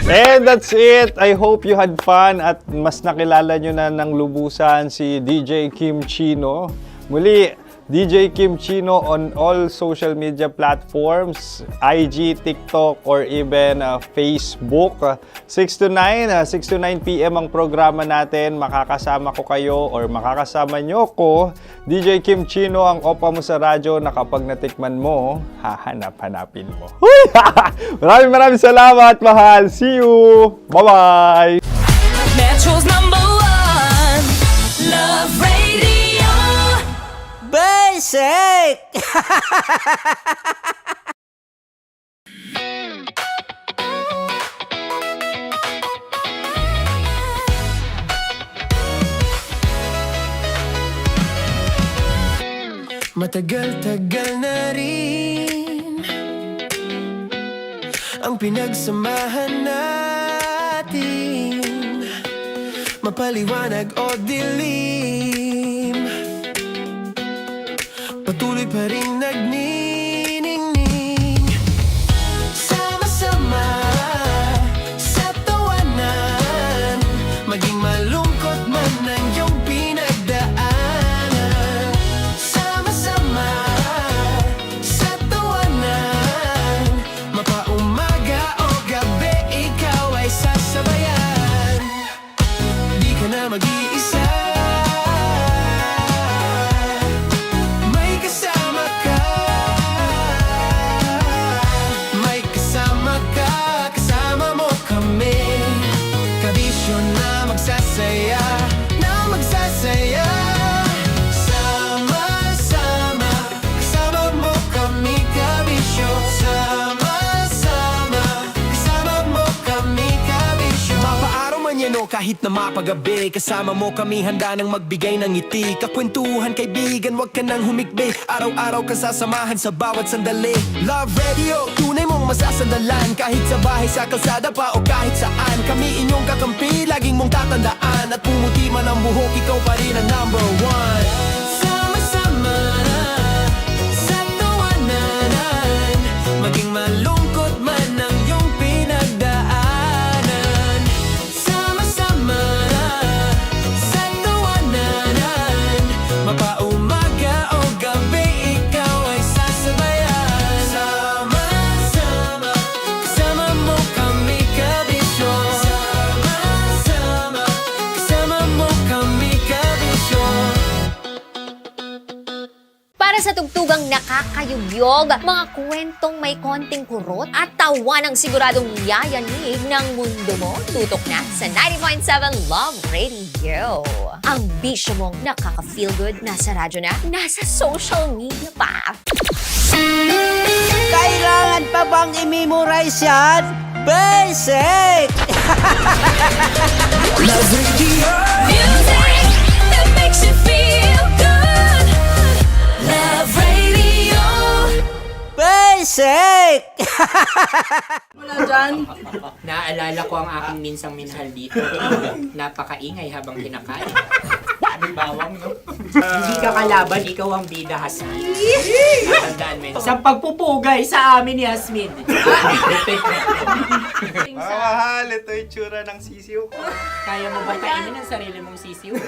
And that's it. I hope you had fun at mas nakilala nyo na ng lubusan si DJ Kim Chino. Muli, DJ Kim Chino on all social media platforms, IG, TikTok, or even Facebook. 6 to 9 p.m. ang programa natin. Makakasama ko kayo or makakasama nyo ko. DJ Kim Chino, ang opa mo sa radyo na kapag natikman mo, hahanap-hanapin mo. Maraming salamat, mahal. See you! Bye-bye! Metro's #1 Love Radio. Basic! Matagal-tagal na rin ang pinagsamahan natin, mapaliwanag o dilim, patuloy pa rin nagniningning. Sama-sama sa tawanan, maging malungkot man ang iyong pinagdaanan. Sama-sama sa tawanan, mapaumaga o gabi, ikaw ay sasabayan. Di ka na mag-iisa, may kasama ka. May kasama ka, kasama mo kami. Kabisyo na magsasaya, na magsasaya. Sama-sama, kasama mo kami, kabisyo. Sama-sama, kasama mo kami, kabisyo. Mapaaraw man yan o kahit na mapagabi, kasama mo kami, handa nang magbigay ng ngiti. Kakwentuhan, kaibigan, wag ka nang humikbi. Araw-araw ka sasamahan sa bawat sandali. Love Radio, tunay mong masasandalan. Kahit sa bahay, sa kalsada pa o kahit saan, kami inyong kakampi, laging mong tatandaan. At pumuti man ang buhok, ikaw pa rin ang #1. Sama-sama sa tawanan, maging malungkot man ang iyong pinagdaanan. Sama-sama sa tawanan, mapaumaga o gabi, ikaw ay sasabayan. Sama-sama, kasama mo kami, kabisyo. Sama-sama, kasama mo kami, kabisyo. Para sa tugtugang nakakayugyog, mga kwentong may konting kurot at tawa ng siguradong yayanig ng mundo mo, tutok na sa 90.7 Love Radio. Ang bisyo mong nakaka-feel good, nasa radyo na, nasa social media pa. Kailangan pa bang i-memorize yan? Basic! Love Radio. Music that makes you feel good. Love Radio. Basic! Wala dyan. Naaalala ko ang aking minsang minahal dito. Napakaingay habang kinakain. May bawang, no? Hindi ka kalaban, ikaw ang bida, Hasmin. Natandaan mo yun. Sa pagpupugay sa amin ni Hasmin. Mahal, ito yung tsura ng sisiw. Kaya mo ba kainin ang sarili mong sisiw?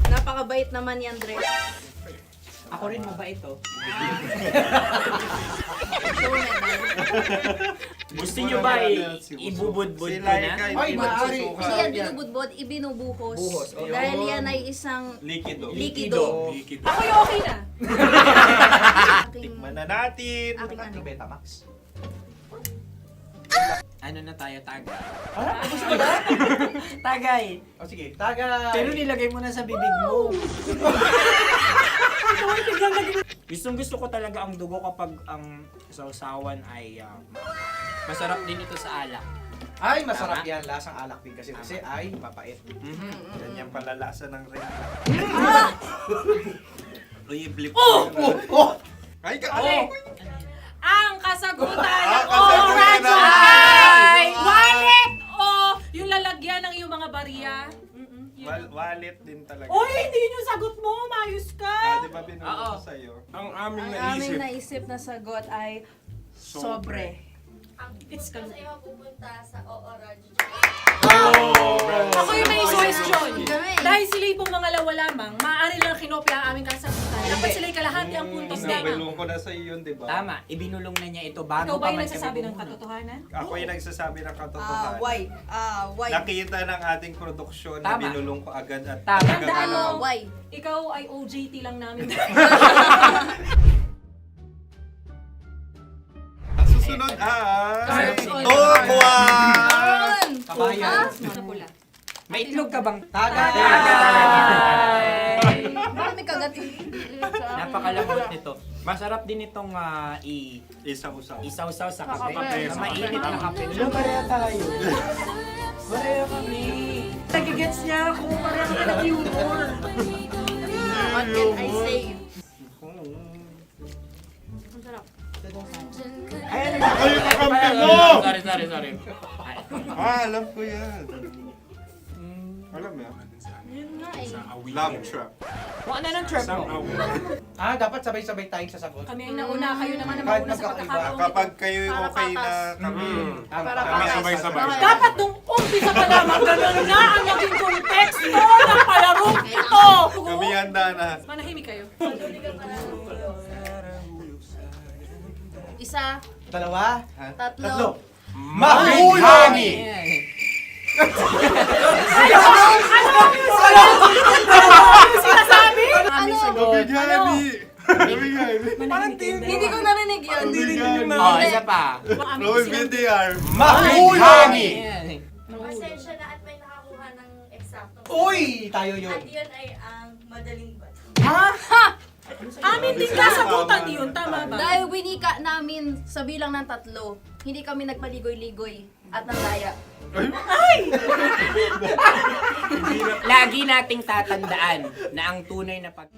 Napakabait naman yan, Dre. Ako rin mabait, oh. Gusto nyo ba ibubudbud ko na? Ay, maaari. Hindi yan binubudbod, ibinubuhos. Buhos, oh. Dahil yan ay isang Likido. likido. Ako yung okay na. Tikman na natin. Aking ano? Betamax. Ano na tayo, tagay? Gusto mo na? Tagay! O sige. Tagay! Pero nilagay mo na sa bibig mo. Gusto ko talaga ang dugo kapag ang sausawan ay masarap din ito sa alak. Ay, masarap yan. Lasang alak din kasi ay mapait. Ganyan pala lasa ng ring. Uy, blip. Ay, Ang kasagutan ng kasagutan Radyo ng- ay wallet o yung lalagyan ng iyong mga barya. Wallet din talaga. Oy, hindi yun yung sagot mo. Mayos ka. Di ba binulong ko sa'yo? Ang aming Ang aming naisip na sagot ay sobre. It's Kasi mapupunta sa Oo Radyo. Ako yung may question. Dahil sila'y pong mga lawa lamang, maaari lang kinopya ang aming kasagutan. Dapat sila'y kalahati ang puntos lamang. Binulong ko na sa'yo yun, di ba? Tama, ibinulong na niya ito bago Ikaw ba pa yung man nagsasabi kami ng katotohanan? Ako yung nagsasabi ng katotohanan. Why? Nakita ng ating produksyon na Tama. binulong ko agad at Tama. talagang Tandaan mo, ano. Why? ikaw ay OJT lang namin. Ang susunod ay... Turkey. Turquoise! Kabayan. Sa pula. May itlog ka bang? Tagay! Bakit may kagat? Napakalambot nito. Masarap din itong Isaw-saw. isaw-saw sa kape. kape. Na mainit na kape. Alam, pareha tayo. Pareha kami. Nagigets niya ako, pareho kami ng humor. What can I say? Ay, Sorry. Alam ko yan. Alam mo yan? Love trap. Kung ano ng trap mo? Dapat sabay-sabay tayong sasagot. Kami ay nauna, kayo naman ang Kahit mauna sa magkakaiba. pagkakataon. Kapag kayo okay na kami. Kami sabay-sabay. Dapat nung umpisa pa lamang, ganun na ang naging konteksto ng palarong ito! Kami handa na. Manahimik kayo. Isa, Dalawa. tatlo. Mahulani! Sinasabi? Gabigani! Gabigani! Hindi ko narinig yun. Oh, isa pa. Roll VTR. Mahulani! Pasensya na at may nakakuha ng eksakto. Uy! Tayo yun. At yun ay ang madaling bato. Amin din kasagutan yun, tama ba? Dahil winika namin sa bilang ng 3, hindi kami nagpaligoy-ligoy at nandaya. Lagi nating tatandaan na ang tunay na pag...